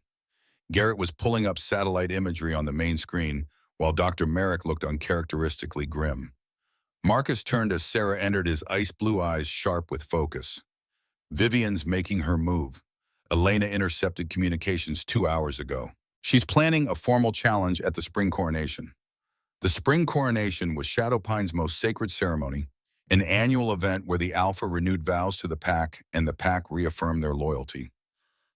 Garrett was pulling up satellite imagery on the main screen, while Dr. Merrick looked uncharacteristically grim. Marcus turned as Sarah entered, his ice blue eyes sharp with focus. Vivian's making her move. Elena intercepted communications 2 hours ago. She's planning a formal challenge at the spring coronation. The spring coronation was Shadowpine's most sacred ceremony, an annual event where the Alpha renewed vows to the PAC and the PAC reaffirmed their loyalty.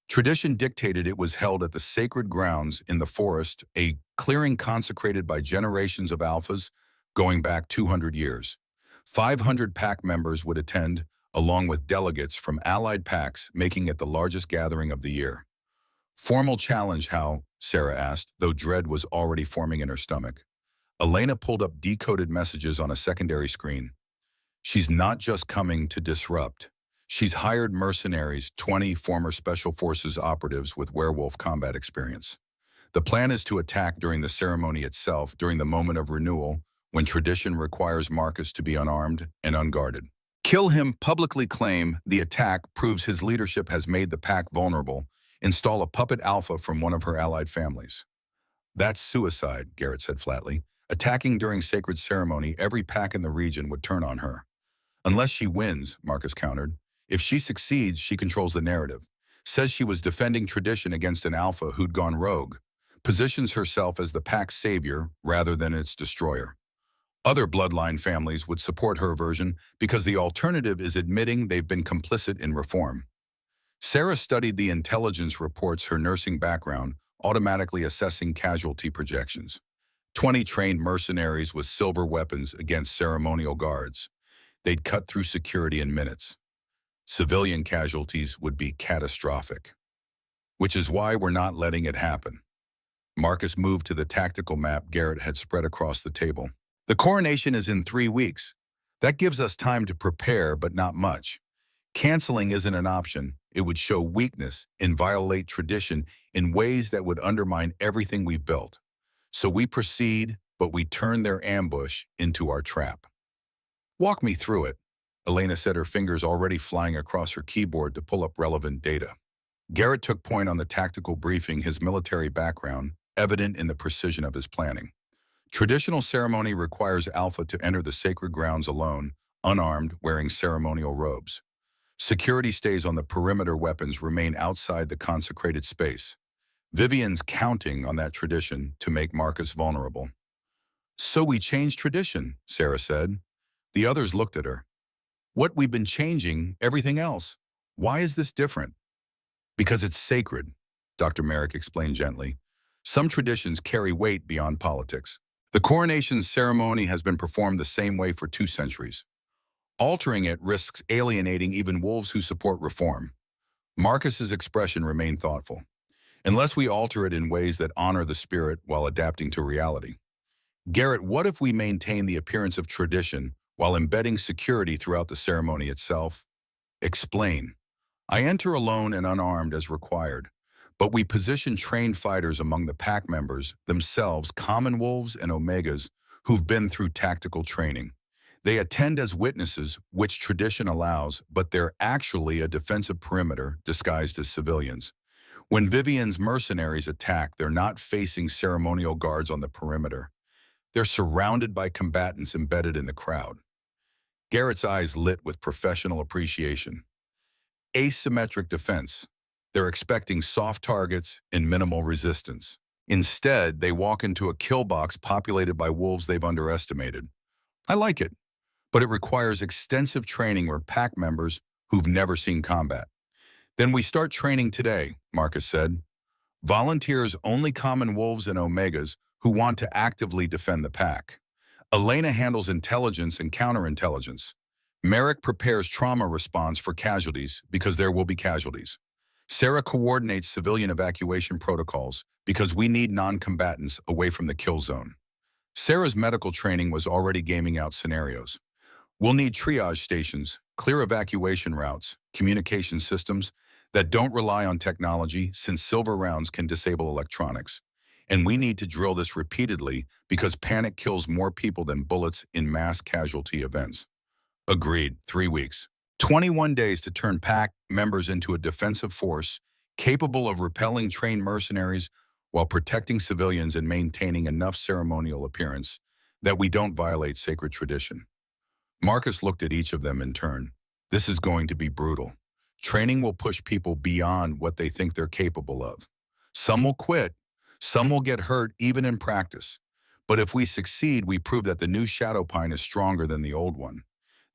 Tradition dictated it was held at the sacred grounds in the forest, a clearing consecrated by generations of Alphas going back 200 years. 500 PAC members would attend, along with delegates from allied packs, making it the largest gathering of the year. Formal challenge how? Sarah asked, though dread was already forming in her stomach. Elena pulled up decoded messages on a secondary screen. She's not just coming to disrupt. She's hired mercenaries, 20 former Special Forces operatives with werewolf combat experience. The plan is to attack during the ceremony itself, during the moment of renewal, when tradition requires Marcus to be unarmed and unguarded. Kill him, publicly claim the attack proves his leadership has made the pack vulnerable, install a puppet alpha from one of her allied families. That's suicide, Garrett said flatly. Attacking during sacred ceremony, every pack in the region would turn on her. Unless she wins, Marcus countered. If she succeeds, she controls the narrative. Says she was defending tradition against an alpha who'd gone rogue. Positions herself as the pack's savior rather than its destroyer. Other bloodline families would support her version because the alternative is admitting they've been complicit in reform. Sarah studied the intelligence reports, her nursing background, automatically assessing casualty projections. 20 trained mercenaries with silver weapons against ceremonial guards. They'd cut through security in minutes. Civilian casualties would be catastrophic. Which is why we're not letting it happen. Marcus moved to the tactical map Garrett had spread across the table. The coronation is in 3 weeks. That gives us time to prepare, but not much. Canceling isn't an option. It would show weakness and violate tradition in ways that would undermine everything we've built. So we proceed, but we turn their ambush into our trap. Walk me through it, Elena said, her fingers already flying across her keyboard to pull up relevant data. Garrett took point on the tactical briefing, his military background, evident in the precision of his planning. Traditional ceremony requires Alpha to enter the sacred grounds alone, unarmed, wearing ceremonial robes. Security stays on the perimeter, weapons remain outside the consecrated space. Vivian's counting on that tradition to make Marcus vulnerable. So we changed tradition, Sarah said. The others looked at her. What we've been changing, everything else. Why is this different? Because it's sacred, Dr. Merrick explained gently. Some traditions carry weight beyond politics. The coronation ceremony has been performed the same way for 2 centuries. Altering it risks alienating even wolves who support reform. Marcus's expression remained thoughtful. Unless we alter it in ways that honor the spirit while adapting to reality. Garrett, what if we maintain the appearance of tradition while embedding security throughout the ceremony itself? Explain. I enter alone and unarmed as required, but we position trained fighters among the pack members, themselves common wolves and omegas who've been through tactical training. They attend as witnesses, which tradition allows, but they're actually a defensive perimeter disguised as civilians. When Vivian's mercenaries attack, they're not facing ceremonial guards on the perimeter. They're surrounded by combatants embedded in the crowd. Garrett's eyes lit with professional appreciation. Asymmetric defense. They're expecting soft targets and minimal resistance. Instead, they walk into a kill box populated by wolves they've underestimated. I like it, but it requires extensive training with pack members who've never seen combat. Then we start training today, Marcus said. Volunteers, only common wolves and omegas who want to actively defend the pack. Elena handles intelligence and counterintelligence. Merrick prepares trauma response for casualties because there will be casualties. Sarah coordinates civilian evacuation protocols because we need non-combatants away from the kill zone. Sarah's medical training was already gaming out scenarios. We'll need triage stations, clear evacuation routes, communication systems that don't rely on technology since silver rounds can disable electronics. And we need to drill this repeatedly because panic kills more people than bullets in mass casualty events. Agreed. 3 weeks. 21 days to turn pack members into a defensive force capable of repelling trained mercenaries while protecting civilians and maintaining enough ceremonial appearance that we don't violate sacred tradition. Marcus looked at each of them in turn. This is going to be brutal. Training will push people beyond what they think they're capable of. Some will quit. Some will get hurt even in practice. But if we succeed, we prove that the new Shadow Pine is stronger than the old one.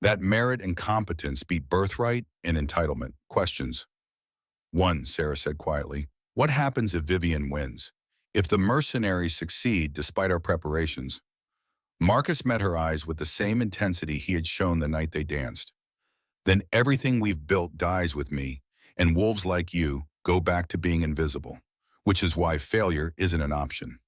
That merit and competence beat birthright and entitlement. Questions. 1, Sarah said quietly. What happens if Vivian wins? If the mercenaries succeed despite our preparations? Marcus met her eyes with the same intensity he had shown the night they danced. then everything we've built dies with me, and wolves like you go back to being invisible, which is why failure isn't an option.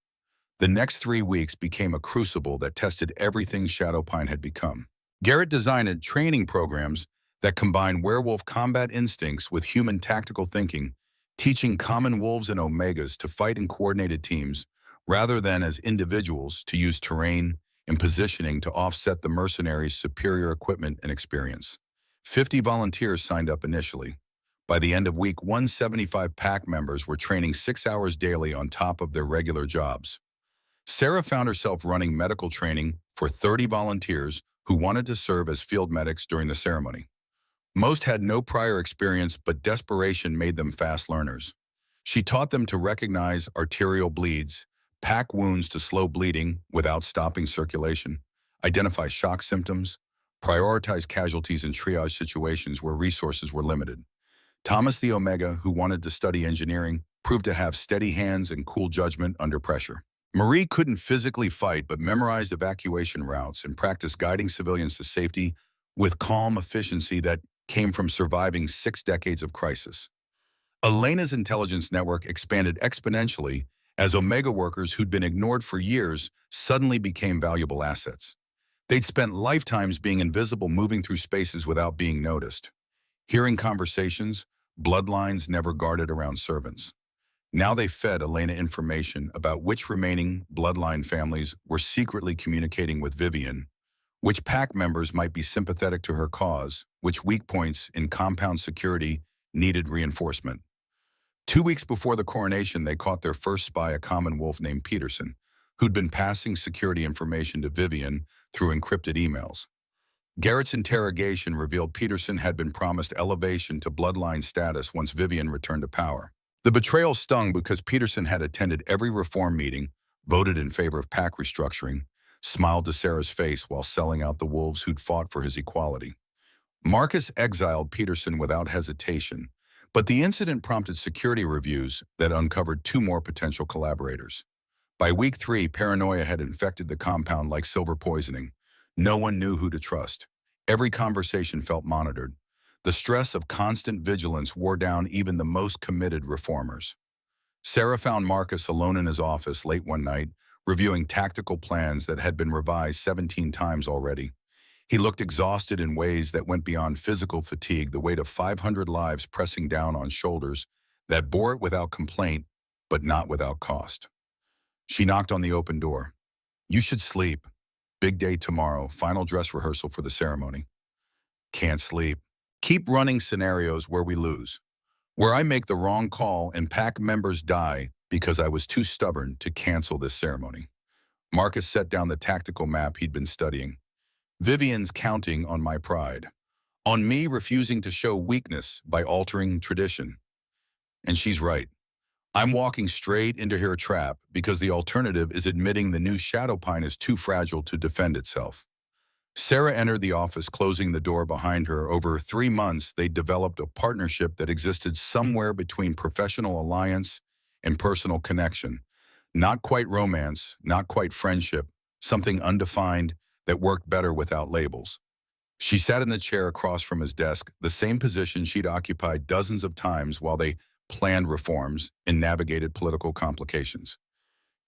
The next 3 weeks became a crucible that tested everything Shadowpine had become. Garrett designed training programs that combine werewolf combat instincts with human tactical thinking, teaching common wolves and omegas to fight in coordinated teams rather than as individuals to use terrain and positioning to offset the mercenaries' superior equipment and experience. 50 volunteers signed up initially. By the end of week 175 pack members were training 6 hours daily on top of their regular jobs. Sarah found herself running medical training for 30 volunteers who wanted to serve as field medics during the ceremony. Most had no prior experience, but desperation made them fast learners. She taught them to recognize arterial bleeds, pack wounds to slow bleeding without stopping circulation, identify shock symptoms, prioritize casualties in triage situations where resources were limited. Thomas the Omega, who wanted to study engineering, proved to have steady hands and cool judgment under pressure. Marie couldn't physically fight but memorized evacuation routes and practiced guiding civilians to safety with calm efficiency that came from surviving 6 decades of crisis. Elena's intelligence network expanded exponentially as Omega workers who'd been ignored for years suddenly became valuable assets. They'd spent lifetimes being invisible, moving through spaces without being noticed. Hearing conversations, bloodlines never guarded around servants. Now they fed Elena information about which remaining bloodline families were secretly communicating with Vivian, which pack members might be sympathetic to her cause, which weak points in compound security needed reinforcement. 2 weeks before the coronation, they caught their first spy, a common wolf named Peterson, who'd been passing security information to Vivian through encrypted emails. Garrett's interrogation revealed Peterson had been promised elevation to bloodline status once Vivian returned to power. The betrayal stung because Peterson had attended every reform meeting, voted in favor of pack restructuring, smiled to Sarah's face while selling out the wolves who'd fought for his equality. Marcus exiled Peterson without hesitation, but the incident prompted security reviews that uncovered 2 more potential collaborators. By week 3, paranoia had infected the compound like silver poisoning. No one knew who to trust. Every conversation felt monitored. The stress of constant vigilance wore down even the most committed reformers. Sarah found Marcus alone in his office late one night, reviewing tactical plans that had been revised 17 times already. He looked exhausted in ways that went beyond physical fatigue, the weight of 500 lives pressing down on shoulders that bore it without complaint, but not without cost. She knocked on the open door. "You should sleep. Big day tomorrow, final dress rehearsal for the ceremony." "Can't sleep. Keep running scenarios where we lose, where I make the wrong call and pack members die because I was too stubborn to cancel this ceremony." Marcus set down the tactical map he'd been studying. "Vivian's counting on my pride, on me refusing to show weakness by altering tradition. And she's right. I'm walking straight into her trap because the alternative is admitting the new Shadowpine is too fragile to defend itself." Sarah entered the office, closing the door behind her. Over 3 months, they developed a partnership that existed somewhere between professional alliance and personal connection. Not quite romance, not quite friendship, something undefined that worked better without labels. She sat in the chair across from his desk, the same position she'd occupied dozens of times while they planned reforms and navigated political complications.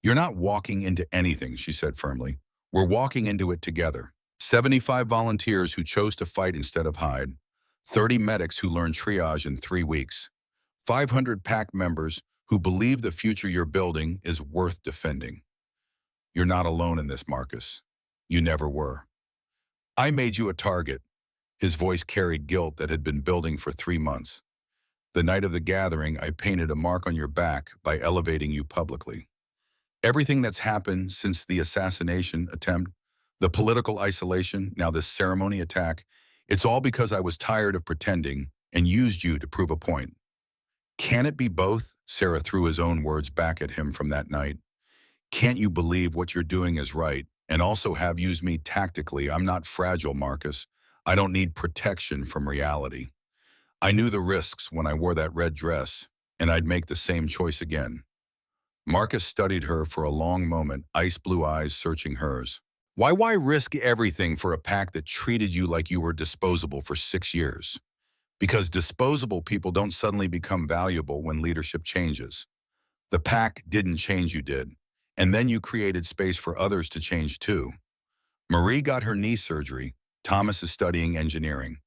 "You're not walking into anything," she said firmly. "We're walking into it together." 75 volunteers who chose to fight instead of hide, 30 medics who learned triage in 3 weeks, 500 pack members who believe the future you're building is worth defending. You're not alone in this, Marcus. You never were. I made you a target. His voice carried guilt that had been building for 3 months. The night of the gathering, I painted a mark on your back by elevating you publicly. Everything that's happened since the assassination attempt, the political isolation, now this ceremony attack, it's all because I was tired of pretending and used you to prove a point. Can it be both? Sarah threw his own words back at him from that night. Can't you believe what you're doing is right and also have used me tactically? I'm not fragile, Marcus. I don't need protection from reality. I knew the risks when I wore that red dress, and I'd make the same choice again. Marcus studied her for a long moment, ice blue eyes searching hers. Why risk everything for a pack that treated you like you were disposable for 6 years? Because disposable people don't suddenly become valuable when leadership changes. The pack didn't change, you did. And then you created space for others to change too. Marie got her knee surgery. Thomas is studying engineering.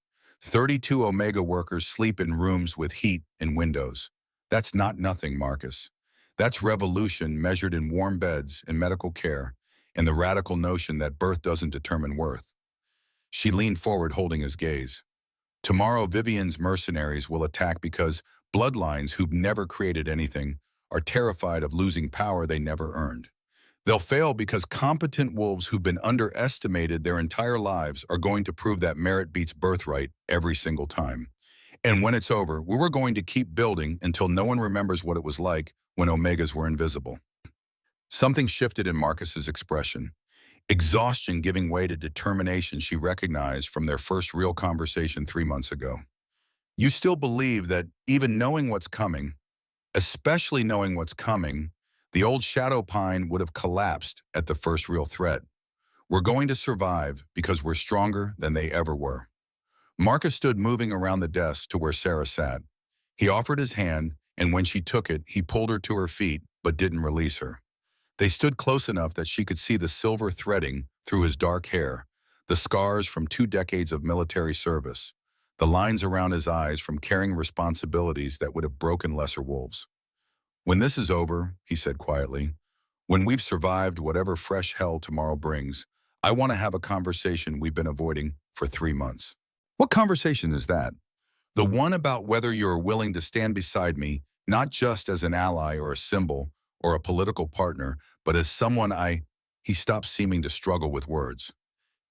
32 Omega workers sleep in rooms with heat and windows. That's not nothing, Marcus. That's revolution measured in warm beds and medical care, and the radical notion that birth doesn't determine worth. She leaned forward, holding his gaze. Tomorrow, Vivian's mercenaries will attack because bloodlines who've never created anything are terrified of losing power they never earned. They'll fail because competent wolves who've been underestimated their entire lives are going to prove that merit beats birthright every single time. And when it's over, we were going to keep building until no one remembers what it was like when Omegas were invisible. Something shifted in Marcus's expression. Exhaustion giving way to determination she recognized from their first real conversation 3 months ago. You still believe that even knowing what's coming, especially knowing what's coming, the old shadow pine would have collapsed at the first real threat. We're going to survive because we're stronger than they ever were. Marcus stood moving around the desk to where Sarah sat. He offered his hand, and when she took it, he pulled her to her feet, but didn't release her. They stood close enough that she could see the silver threading through his dark hair, the scars from 2 decades of military service, the lines around his eyes from carrying responsibilities that would have broken lesser wolves. When this is over, he said quietly, when we've survived whatever fresh hell tomorrow brings, I want to have a conversation we've been avoiding for 3 months. What conversation is that? The one about whether you're willing to stand beside me, not just as an ally or a symbol or a political partner, but as someone he stopped seeming to struggle with words,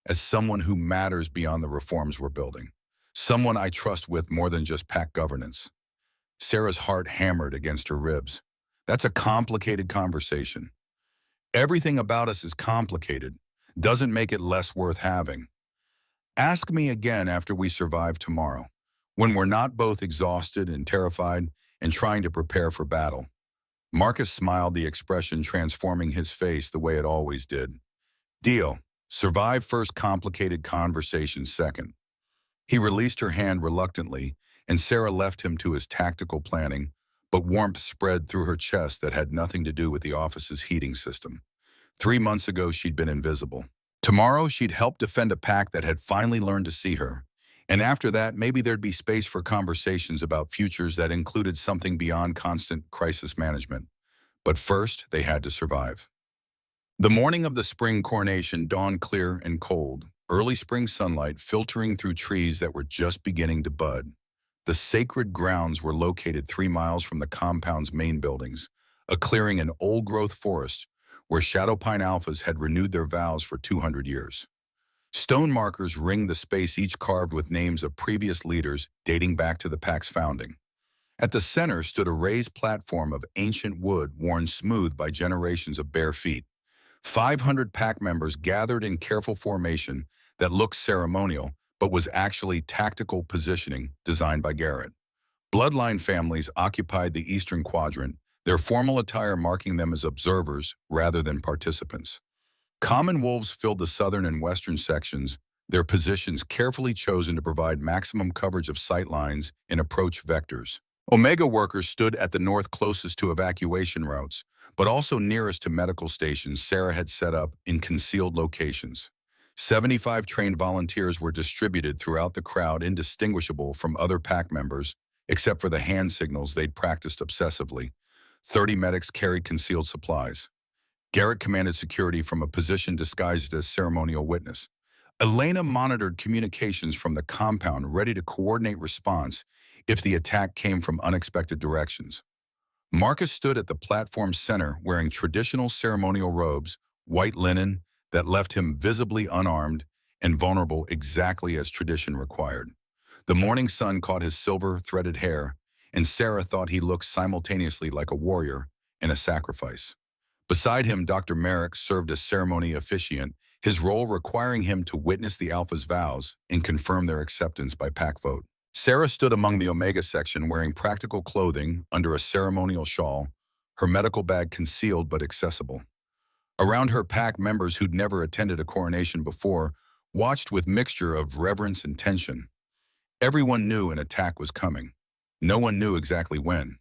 as someone who matters beyond the reforms we're building, someone I trust with more than just pack governance. Sarah's heart hammered against her ribs. That's a complicated conversation. Everything about us is complicated. Doesn't make it less worth having. Ask me again after we survive tomorrow, when we're not both exhausted and terrified and trying to prepare for battle. Marcus smiled, the expression transforming his face the way it always did. Deal. Survive first, complicated conversation second. He released her hand reluctantly, and Sarah left him to his tactical planning, but warmth spread through her chest that had nothing to do with the office's heating system. 3 months ago, she'd been invisible. Tomorrow, she'd help defend a pack that had finally learned to see her. And after that, maybe there'd be space for conversations about futures that included something beyond constant crisis management. But first, they had to survive. The morning of the spring coronation dawned clear and cold, early spring sunlight filtering through trees that were just beginning to bud. The sacred grounds were located 3 miles from the compound's main buildings, a clearing in old-growth forest where shadow pine alphas had renewed their vows for 200 years. Stone markers ringed the space, each carved with names of previous leaders dating back to the pack's founding. At the center stood a raised platform of ancient wood worn smooth by generations of bare feet. 500 pack members gathered in careful formation that looked ceremonial but was actually tactical positioning designed by Garrett. Bloodline families occupied the eastern quadrant, their formal attire marking them as observers rather than participants. Common wolves filled the southern and western sections, their positions carefully chosen to provide maximum coverage of sight lines and approach vectors. Omega workers stood at the north, closest to evacuation routes, but also nearest to medical stations Sarah had set up in concealed locations. 75 trained volunteers were distributed throughout the crowd, indistinguishable from other pack members, except for the hand signals they'd practiced obsessively. 30 medics carried concealed supplies. Garrett commanded security from a position disguised as ceremonial witness. Elena monitored communications from the compound, ready to coordinate response if the attack came from unexpected directions. Marcus stood at the platform's center wearing traditional ceremonial robes, white linen, that left him visibly unarmed and vulnerable exactly as tradition required. The morning sun caught his silver-threaded hair, and Sarah thought he looked simultaneously like a warrior and a sacrifice. Beside him, Dr. Merrick served as ceremony officiant, his role requiring him to witness the Alpha's vows and confirm their acceptance by pack vote. Sarah stood among the Omega section wearing practical clothing under a ceremonial shawl, her medical bag concealed but accessible. Around her, pack members who'd never attended a coronation before watched with mixture of reverence and tension. Everyone knew an attack was coming. No one knew exactly when.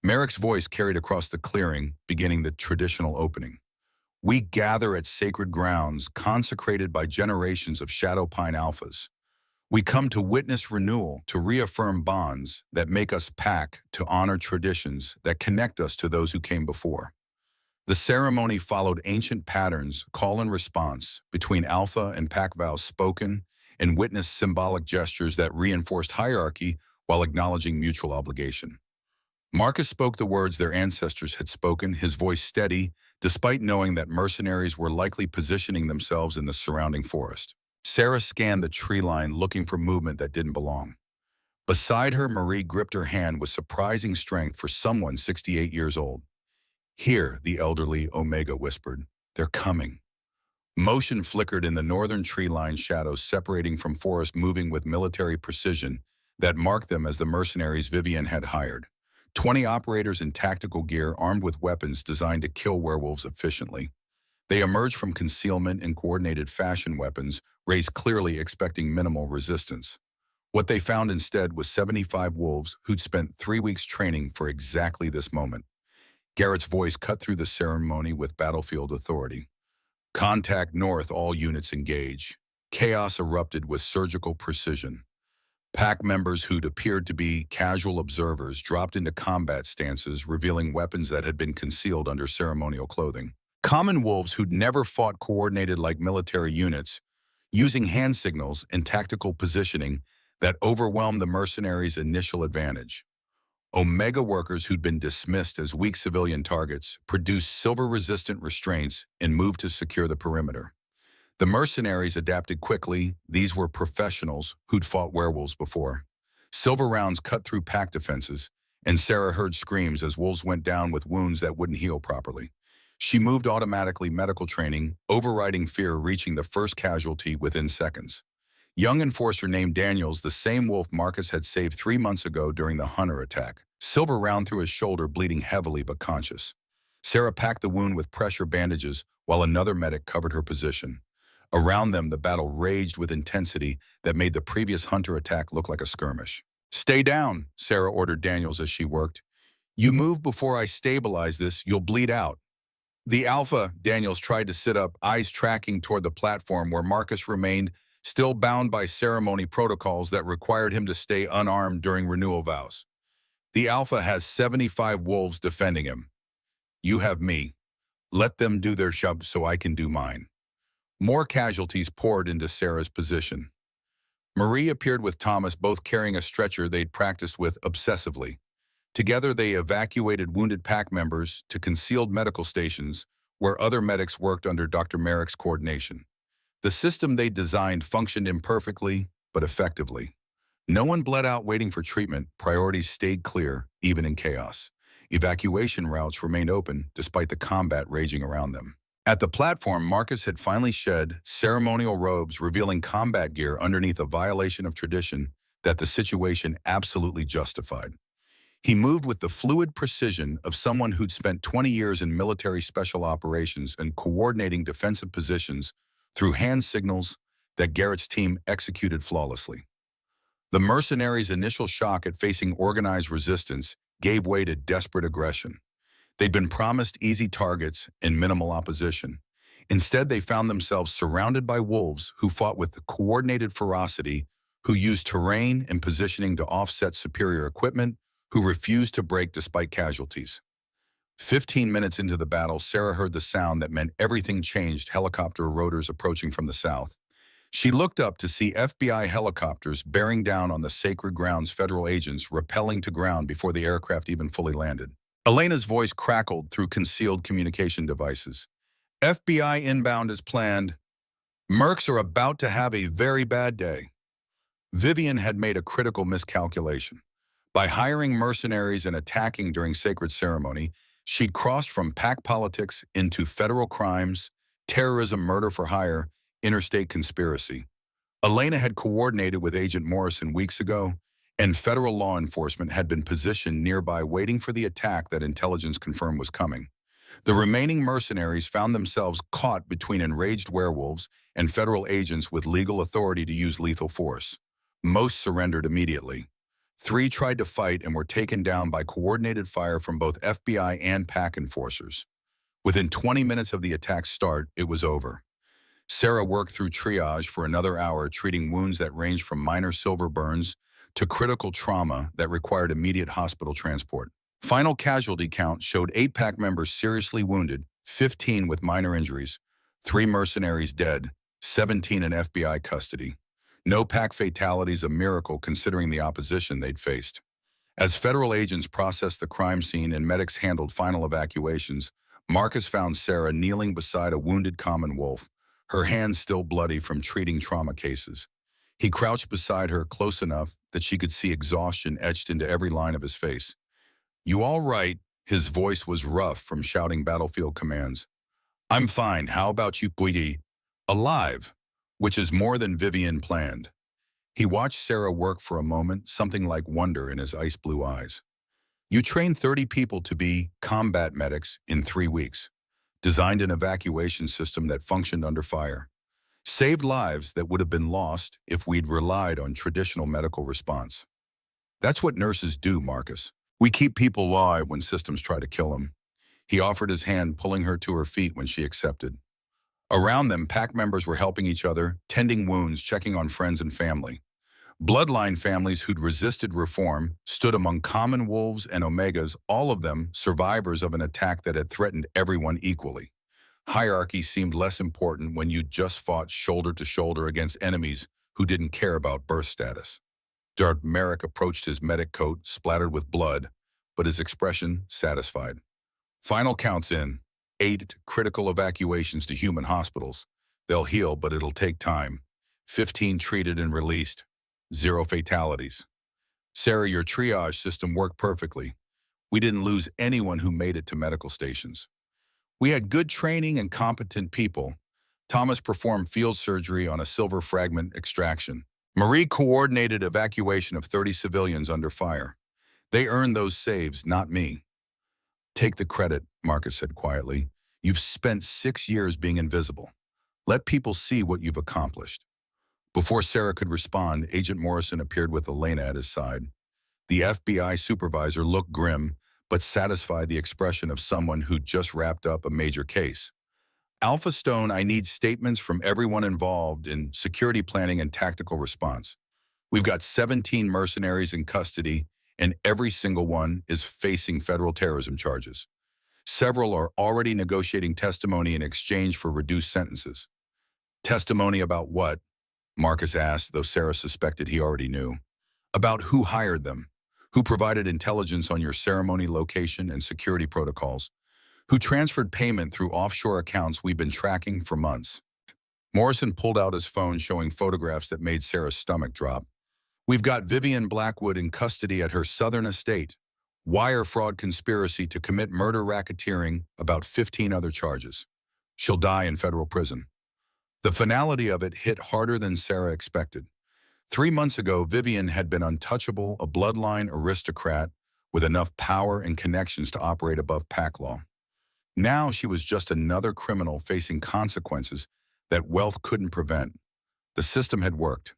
Merrick's voice carried across the clearing, beginning the traditional opening. We gather at sacred grounds consecrated by generations of Shadow Pine Alphas. We come to witness renewal, to reaffirm bonds that make us pack, to honor traditions that connect us to those who came before. The ceremony followed ancient patterns, call and response, between alpha and pack vows spoken, and witnessed symbolic gestures that reinforced hierarchy while acknowledging mutual obligation. Marcus spoke the words their ancestors had spoken, his voice steady, despite knowing that mercenaries were likely positioning themselves in the surrounding forest. Sarah scanned the tree line, looking for movement that didn't belong. Beside her, Marie gripped her hand with surprising strength for someone 68 years old. Here, the elderly Omega whispered, they're coming. Motion flickered in the northern tree line shadows separating from forest, moving with military precision that marked them as the mercenaries Vivian had hired. 20 operators in tactical gear armed with weapons designed to kill werewolves efficiently. They emerged from concealment in coordinated fashion, weapons raised clearly, expecting minimal resistance. What they found instead was 75 wolves who'd spent 3 weeks training for exactly this moment. Garrett's voice cut through the ceremony with battlefield authority. Contact north, all units engage. Chaos erupted with surgical precision. Pack members who'd appeared to be casual observers dropped into combat stances, revealing weapons that had been concealed under ceremonial clothing. Common wolves who'd never fought coordinated like military units, using hand signals and tactical positioning that overwhelmed the mercenaries' initial advantage. Omega workers who'd been dismissed as weak civilian targets produced silver-resistant restraints and moved to secure the perimeter. The mercenaries adapted quickly. These were professionals who'd fought werewolves before. Silver rounds cut through pack defenses, and Sarah heard screams as wolves went down with wounds that wouldn't heal properly. She moved automatically, medical training, overriding fear, reaching the first casualty within seconds. Young enforcer named Daniels, the same wolf Marcus had saved 3 months ago during the Hunter attack. Silver round through his shoulder, bleeding heavily but conscious. Sarah packed the wound with pressure bandages while another medic covered her position. Around them, the battle raged with intensity that made the previous Hunter attack look like a skirmish. Stay down, Sarah ordered Daniels as she worked. You move before I stabilize this, you'll bleed out. The Alpha, Daniels tried to sit up, eyes tracking toward the platform where Marcus remained, still bound by ceremony protocols that required him to stay unarmed during renewal vows. The Alpha has 75 wolves defending him. You have me. Let them do their job so I can do mine. More casualties poured into Sarah's position. Marie appeared with Thomas, both carrying a stretcher they'd practiced with obsessively. Together, they evacuated wounded pack members to concealed medical stations where other medics worked under Dr. Merrick's coordination. The system they designed functioned imperfectly, but effectively. No one bled out waiting for treatment. Priorities stayed clear, even in chaos. Evacuation routes remained open despite the combat raging around them. At the platform, Marcus had finally shed ceremonial robes, revealing combat gear underneath a violation of tradition that the situation absolutely justified. He moved with the fluid precision of someone who'd spent 20 years in military special operations and coordinating defensive positions through hand signals that Garrett's team executed flawlessly. The mercenaries' initial shock at facing organized resistance gave way to desperate aggression. They'd been promised easy targets and minimal opposition. Instead, they found themselves surrounded by wolves who fought with coordinated ferocity, who used terrain and positioning to offset superior equipment, who refused to break despite casualties. 15 minutes into the battle, Sarah heard the sound that meant everything changed, helicopter rotors approaching from the south. She looked up to see FBI helicopters bearing down on the sacred grounds, federal agents rappelling to ground before the aircraft even fully landed. Elena's voice crackled through concealed communication devices. FBI inbound as planned. Mercs are about to have a very bad day. Vivian had made a critical miscalculation. By hiring mercenaries and attacking during sacred ceremony, she'd crossed from pack politics into federal crimes, terrorism, murder for hire, interstate conspiracy. Elena had coordinated with Agent Morrison weeks ago, and federal law enforcement had been positioned nearby waiting for the attack that intelligence confirmed was coming. The remaining mercenaries found themselves caught between enraged werewolves and federal agents with legal authority to use lethal force. Most surrendered immediately. 3 tried to fight and were taken down by coordinated fire from both FBI and PAC enforcers. Within 20 minutes of the attack's start, it was over. Sarah worked through triage for another hour, treating wounds that ranged from minor silver burns to critical trauma that required immediate hospital transport. Final casualty count showed 8 PAC members seriously wounded, 15 with minor injuries, 3 mercenaries dead, 17 in FBI custody. No PAC fatalities, a miracle considering the opposition they'd faced. As federal agents processed the crime scene and medics handled final evacuations, Marcus found Sarah kneeling beside a wounded common wolf, her hands still bloody from treating trauma cases. He crouched beside her close enough that she could see exhaustion etched into every line of his face. "You all right?" His voice was rough from shouting battlefield commands. "I'm fine. How about you, Puidi?" "Alive," which is more than Vivian planned. He watched Sarah work for a moment, something like wonder in his ice blue eyes. "You trained 30 people to be combat medics in 3 weeks. Designed an evacuation system that functioned under fire. Saved lives that would have been lost if we'd relied on traditional medical response. That's what nurses do, Marcus. We keep people alive when systems try to kill them." He offered his hand, pulling her to her feet when she accepted. Around them, PAC members were helping each other, tending wounds, checking on friends and family. Bloodline families who'd resisted reform stood among common wolves and omegas, all of them survivors of an attack that had threatened everyone equally. Hierarchy seemed less important when you just fought shoulder to shoulder against enemies who didn't care about birth status. Dart Merrick approached his medic coat, splattered with blood, but his expression satisfied. "Final counts in. 8 critical evacuations to human hospitals. They'll heal, but it'll take time. 15 treated and released. 0 fatalities. Sarah, your triage system worked perfectly. We didn't lose anyone who made it to medical stations. We had good training and competent people. Thomas performed field surgery on a silver fragment extraction. Marie coordinated evacuation of 30 civilians under fire. They earned those saves, not me." "Take the credit," Marcus said quietly. "You've spent 6 years being invisible. Let people see what you've accomplished." Before Sarah could respond, Agent Morrison appeared with Elena at his side. The FBI supervisor looked grim, but satisfied, the expression of someone who'd just wrapped up a major case. "Alpha Stone, I need statements from everyone involved in security planning and tactical response. We've got 17 mercenaries in custody, and every single one is facing federal terrorism charges. Several are already negotiating testimony in exchange for reduced sentences." "Testimony about what?" Marcus asked, though Sarah suspected he already knew. "About who hired them, who provided intelligence on your ceremony location and security protocols, who transferred payment through offshore accounts we've been tracking for months." Morrison pulled out his phone, showing photographs that made Sarah's stomach drop. "We've got Vivian Blackwood in custody at her southern estate. Wire fraud conspiracy to commit murder, racketeering, about 15 other charges. She'll die in federal prison." The finality of it hit harder than Sarah expected. 3 months ago, Vivian had been untouchable, a bloodline aristocrat with enough power and connections to operate above PAC law. Now she was just another criminal facing consequences that wealth couldn't prevent. The system had worked.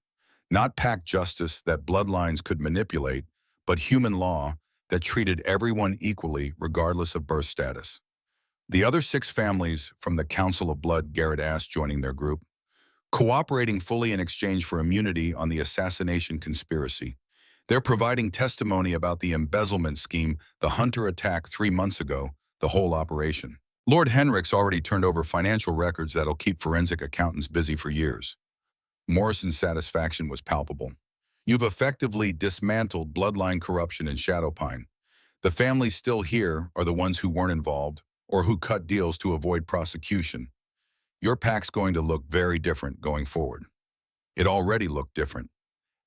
Not PAC justice that bloodlines could manipulate, but human law that treated everyone equally regardless of birth status. The other 6 families from the Council of Blood, Garrett asked, joining their group. "Cooperating fully in exchange for immunity on the assassination conspiracy. They're providing testimony about the embezzlement scheme, the Hunter attack 3 months ago, the whole operation. Lord Henrik's already turned over financial records that'll keep forensic accountants busy for years." Morrison's satisfaction was palpable. "You've effectively dismantled bloodline corruption in Shadowpine. The families still here are the ones who weren't involved or who cut deals to avoid prosecution. Your PAC's going to look very different going forward." It already looked different.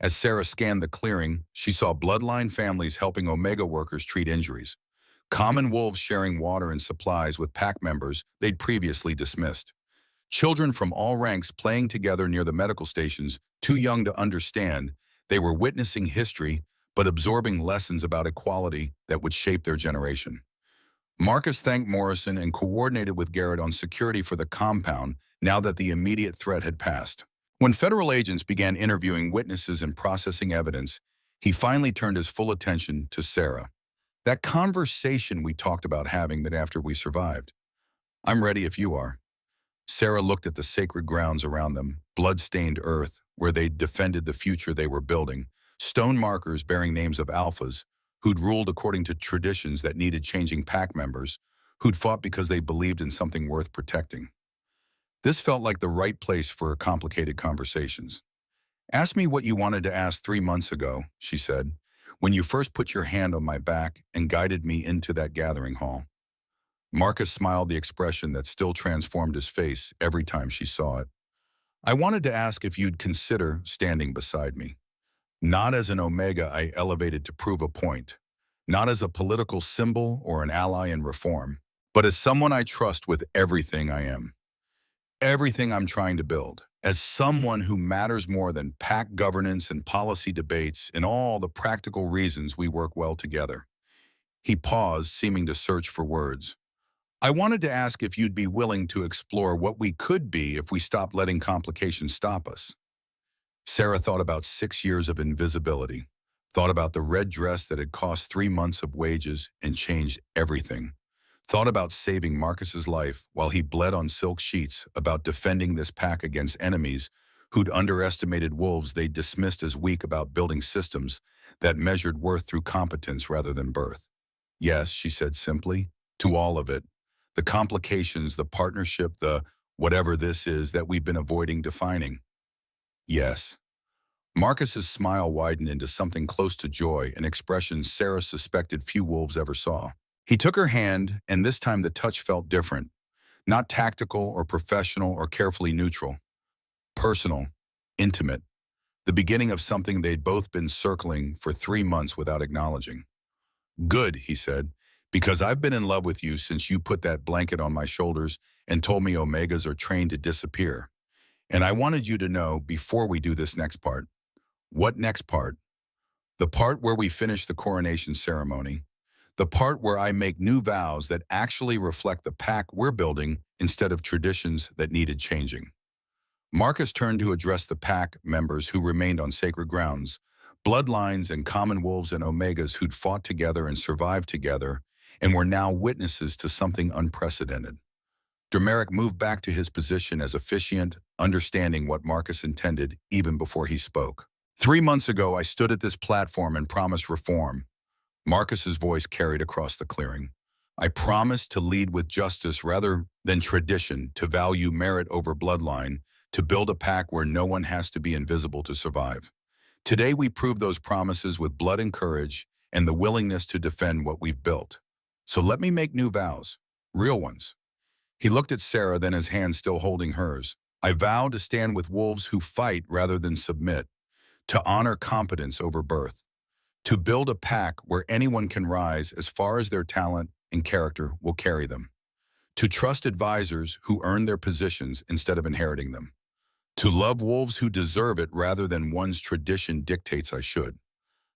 As Sarah scanned the clearing, she saw bloodline families helping Omega workers treat injuries. Common wolves sharing water and supplies with PAC members they'd previously dismissed. Children from all ranks playing together near the medical stations, too young to understand. They were witnessing history, but absorbing lessons about equality that would shape their generation. Marcus thanked Morrison and coordinated with Garrett on security for the compound now that the immediate threat had passed. When federal agents began interviewing witnesses and processing evidence, he finally turned his full attention to Sarah. That conversation we talked about having that after we survived. I'm ready if you are. Sarah looked at the sacred grounds around them, blood-stained earth, where they'd defended the future they were building, stone markers bearing names of alphas, who'd ruled according to traditions that needed changing pack members, who'd fought because they believed in something worth protecting. This felt like the right place for complicated conversations. Ask me what you wanted to ask 3 months ago, she said, when you first put your hand on my back and guided me into that gathering hall. Marcus smiled, the expression that still transformed his face every time she saw it. I wanted to ask if you'd consider standing beside me. Not as an Omega I elevated to prove a point, not as a political symbol or an ally in reform, but as someone I trust with everything I am, everything I'm trying to build, as someone who matters more than pack governance and policy debates and all the practical reasons we work well together. He paused, seeming to search for words. I wanted to ask if you'd be willing to explore what we could be if we stopped letting complications stop us. Sarah thought about 6 years of invisibility, thought about the red dress that had cost 3 months of wages and changed everything, thought about saving Marcus's life while he bled on silk sheets, about defending this pack against enemies who'd underestimated wolves they dismissed as weak, about building systems that measured worth through competence rather than birth. Yes, she said simply, to all of it. The complications, the partnership, the whatever this is that we've been avoiding defining. Yes. Marcus's smile widened into something close to joy, an expression Sarah suspected few wolves ever saw. He took her hand, and this time the touch felt different. Not tactical or professional or carefully neutral. Personal, intimate. The beginning of something they'd both been circling for 3 months without acknowledging. Good, he said, because I've been in love with you since you put that blanket on my shoulders and told me Omegas are trained to disappear. And I wanted you to know before we do this next part. What next part? The part where we finish the coronation ceremony. The part where I make new vows that actually reflect the pack we're building instead of traditions that needed changing. Marcus turned to address the pack members who remained on sacred grounds, bloodlines and common wolves and Omegas who'd fought together and survived together and were now witnesses to something unprecedented. Dermeric moved back to his position as officiant, understanding what Marcus intended even before he spoke. 3 months ago, I stood at this platform and promised reform. Marcus's voice carried across the clearing. I promised to lead with justice rather than tradition, to value merit over bloodline, to build a pack where no one has to be invisible to survive. Today, we prove those promises with blood and courage and the willingness to defend what we've built. So let me make new vows, real ones. He looked at Sarah, then his hand still holding hers. I vow to stand with wolves who fight rather than submit, to honor competence over birth, to build a pack where anyone can rise as far as their talent and character will carry them, to trust advisors who earn their positions instead of inheriting them, to love wolves who deserve it rather than one's tradition dictates I should.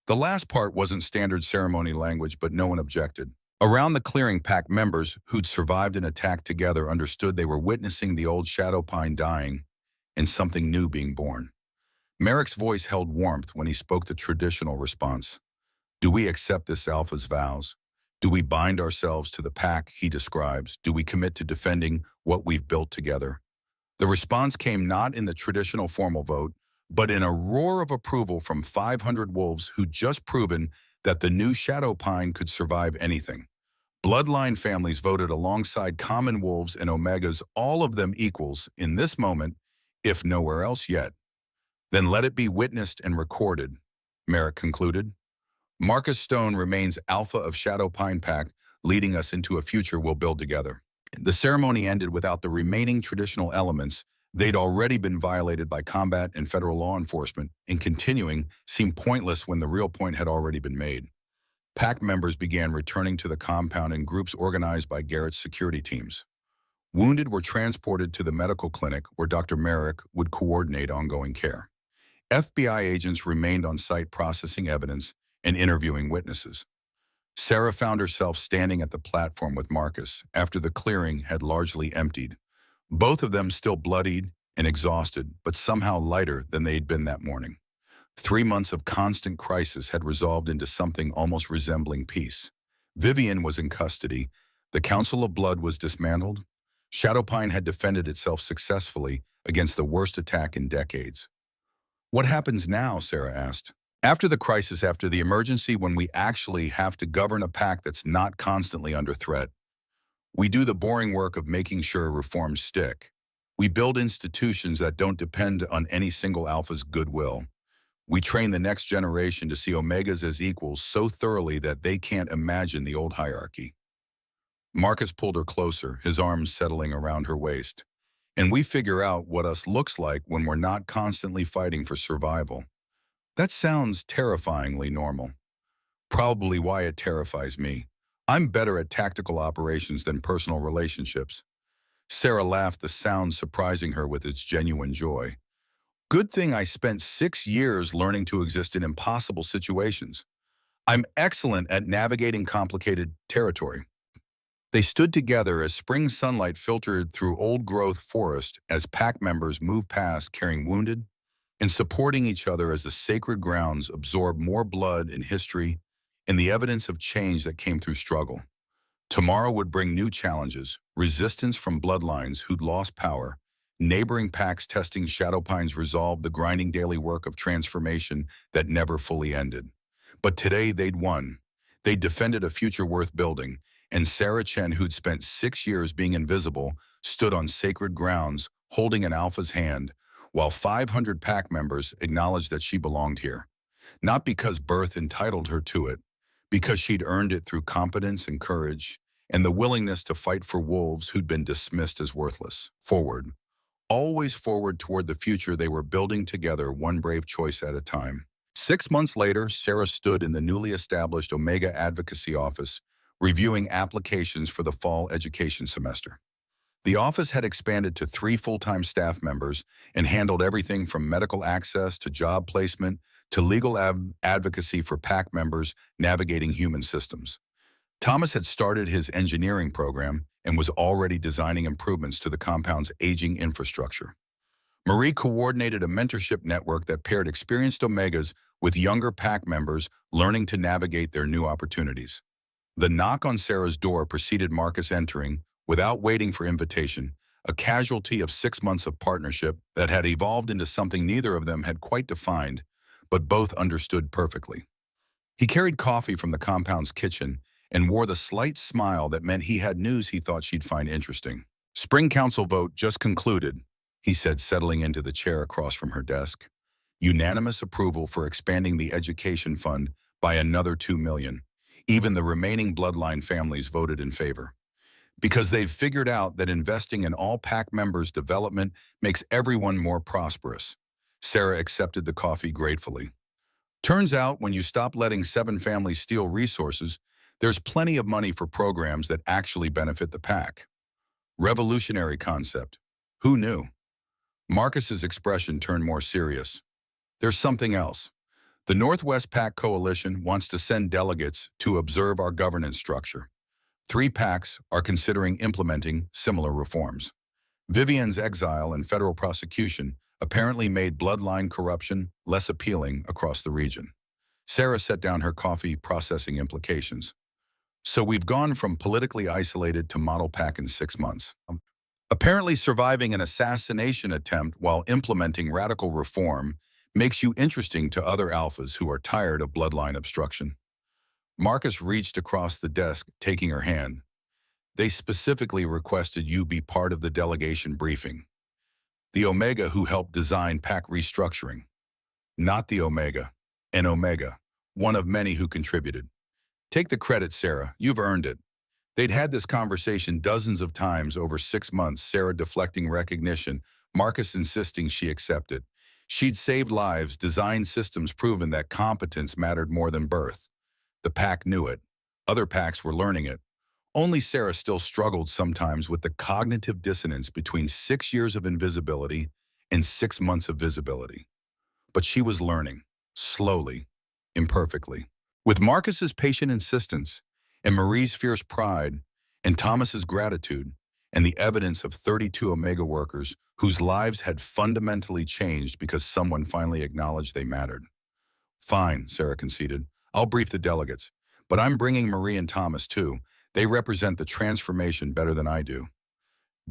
The last part wasn't standard ceremony language, but no one objected. Around the clearing, pack members who'd survived an attack together understood they were witnessing the old shadow pine dying and something new being born. Merrick's voice held warmth when he spoke the traditional response. Do we accept this alpha's vows? Do we bind ourselves to the pack he describes? Do we commit to defending what we've built together? The response came not in the traditional formal vote, but in a roar of approval from 500 wolves who'd just proven that the new shadow pine could survive anything. Bloodline families voted alongside common wolves and Omegas, all of them equals in this moment, if nowhere else yet. Then let it be witnessed and recorded, Merrick concluded. Marcus Stone remains Alpha of Shadow Pine Pack, leading us into a future we'll build together. The ceremony ended without the remaining traditional elements. They'd already been violated by combat and federal law enforcement, and continuing seemed pointless when the real point had already been made. Pack members began returning to the compound in groups organized by Garrett's security teams. Wounded were transported to the medical clinic where Dr. Merrick would coordinate ongoing care. FBI agents remained on site processing evidence and interviewing witnesses. Sarah found herself standing at the platform with Marcus after the clearing had largely emptied. Both of them still bloodied and exhausted, but somehow lighter than they'd been that morning. 3 months of constant crisis had resolved into something almost resembling peace. Vivian was in custody. The Council of Blood was dismantled. Shadowpine had defended itself successfully against the worst attack in decades. What happens now? Sarah asked. After the crisis, after the emergency, when we actually have to govern a pack that's not constantly under threat, we do the boring work of making sure reforms stick. We build institutions that don't depend on any single alpha's goodwill. We train the next generation to see Omegas as equals so thoroughly that they can't imagine the old hierarchy. Marcus pulled her closer, his arms settling around her waist. And we figure out what us looks like when we're not constantly fighting for survival. That sounds terrifyingly normal. Probably why it terrifies me. I'm better at tactical operations than personal relationships. Sarah laughed, the sound surprising her with its genuine joy. Good thing I spent 6 years learning to exist in impossible situations. I'm excellent at navigating complicated territory. They stood together as spring sunlight filtered through old-growth forest as pack members moved past carrying wounded and supporting each other as the sacred grounds absorbed more blood and history and the evidence of change that came through struggle. Tomorrow would bring new challenges, resistance from bloodlines who'd lost power, neighboring packs testing Shadowpine's resolve, the grinding daily work of transformation that never fully ended. But today they'd won. They'd defended a future worth building, and Sarah Chen, who'd spent 6 years being invisible, stood on sacred grounds, holding an alpha's hand, while 500 pack members acknowledged that she belonged here. Not because birth entitled her to it, because she'd earned it through competence and courage, and the willingness to fight for wolves who'd been dismissed as worthless. Forward. Always forward toward the future they were building together, one brave choice at a time. 6 months later, Sarah stood in the newly established Omega Advocacy Office, reviewing applications for the fall education semester. The office had expanded to 3 full-time staff members and handled everything from medical access to job placement to legal advocacy for PAC members navigating human systems. Thomas had started his engineering program and was already designing improvements to the compound's aging infrastructure. Marie coordinated a mentorship network that paired experienced Omegas with younger PAC members learning to navigate their new opportunities. The knock on Sarah's door preceded Marcus entering, without waiting for invitation, a casualty of 6 months of partnership that had evolved into something neither of them had quite defined, but both understood perfectly. He carried coffee from the compound's kitchen and wore the slight smile that meant he had news he thought she'd find interesting. Spring Council vote just concluded, he said, settling into the chair across from her desk. Unanimous approval for expanding the education fund by another $2 million. Even the remaining bloodline families voted in favor. Because they've figured out that investing in all PAC members' development makes everyone more prosperous. Sarah accepted the coffee gratefully. Turns out when you stop letting 7 families steal resources, there's plenty of money for programs that actually benefit the PAC. Revolutionary concept. Who knew? Marcus's expression turned more serious. There's something else. The Northwest PAC Coalition wants to send delegates to observe our governance structure. 3 PACs are considering implementing similar reforms. Vivian's exile and federal prosecution apparently made bloodline corruption less appealing across the region. Sarah set down her coffee, processing implications. So we've gone from politically isolated to model PAC in 6 months. Apparently surviving an assassination attempt while implementing radical reform makes you interesting to other alphas who are tired of bloodline obstruction. Marcus reached across the desk, taking her hand. They specifically requested you be part of the delegation briefing. The Omega who helped design PAC restructuring. Not the Omega, an Omega, one of many who contributed. Take the credit, Sarah. You've earned it. They'd had this conversation dozens of times over 6 months, Sarah deflecting recognition, Marcus insisting she accept it. She'd saved lives, designed systems, proven that competence mattered more than birth. The PAC knew it. Other PACs were learning it. Only Sarah still struggled sometimes with the cognitive dissonance between 6 years of invisibility and 6 months of visibility. But she was learning, slowly, imperfectly. With Marcus's patient insistence, and Marie's fierce pride, and Thomas's gratitude, and the evidence of 32 Omega workers whose lives had fundamentally changed because someone finally acknowledged they mattered. Fine, Sarah conceded. I'll brief the delegates. But I'm bringing Marie and Thomas too. They represent the transformation better than I do.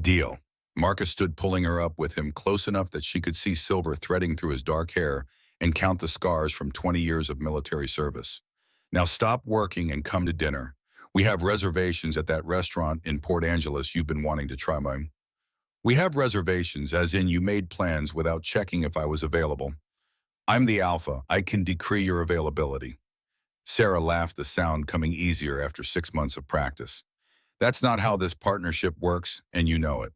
Deal. Marcus stood pulling her up with him close enough that she could see silver threading through his dark hair and count the scars from 20 years of military service. Now stop working and come to dinner. We have reservations at that restaurant in Port Angeles you've been wanting to try. We have reservations, as in you made plans without checking if I was available. I'm the Alpha. I can decree your availability. Sarah laughed, the sound coming easier after 6 months of practice. That's not how this partnership works, and you know it.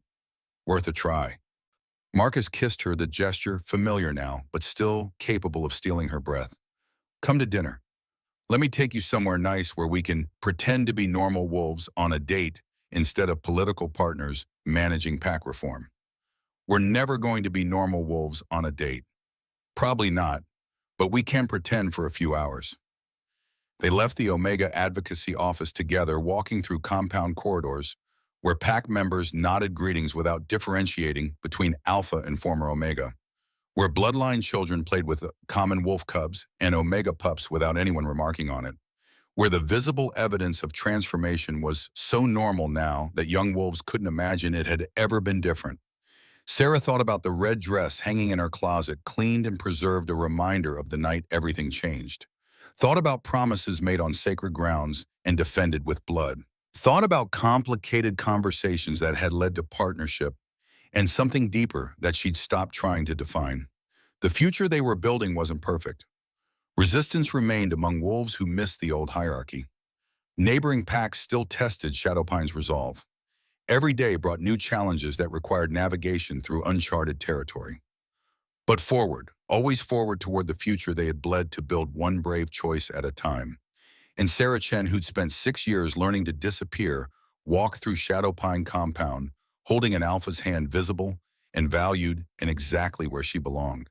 Worth a try. Marcus kissed her, the gesture familiar now, but still capable of stealing her breath. Come to dinner. Let me take you somewhere nice where we can pretend to be normal wolves on a date instead of political partners managing pack reform. We're never going to be normal wolves on a date. Probably not, but we can pretend for a few hours. They left the Omega Advocacy office together, walking through compound corridors where pack members nodded greetings without differentiating between Alpha and former Omega, where bloodline children played with common wolf cubs and Omega pups without anyone remarking on it, where the visible evidence of transformation was so normal now that young wolves couldn't imagine it had ever been different. Sarah thought about the red dress hanging in her closet, cleaned and preserved, a reminder of the night everything changed. Thought about promises made on sacred grounds and defended with blood. Thought about complicated conversations that had led to partnership and something deeper that she'd stopped trying to define. The future they were building wasn't perfect. Resistance remained among wolves who missed the old hierarchy. Neighboring packs still tested Shadowpine's resolve. Every day brought new challenges that required navigation through uncharted territory. But forward, always forward toward the future they had bled to build one brave choice at a time. And Sarah Chen, who'd spent 6 years learning to disappear, walked through Shadowpine compound, holding an Alpha's hand visible and valued and exactly where she belonged.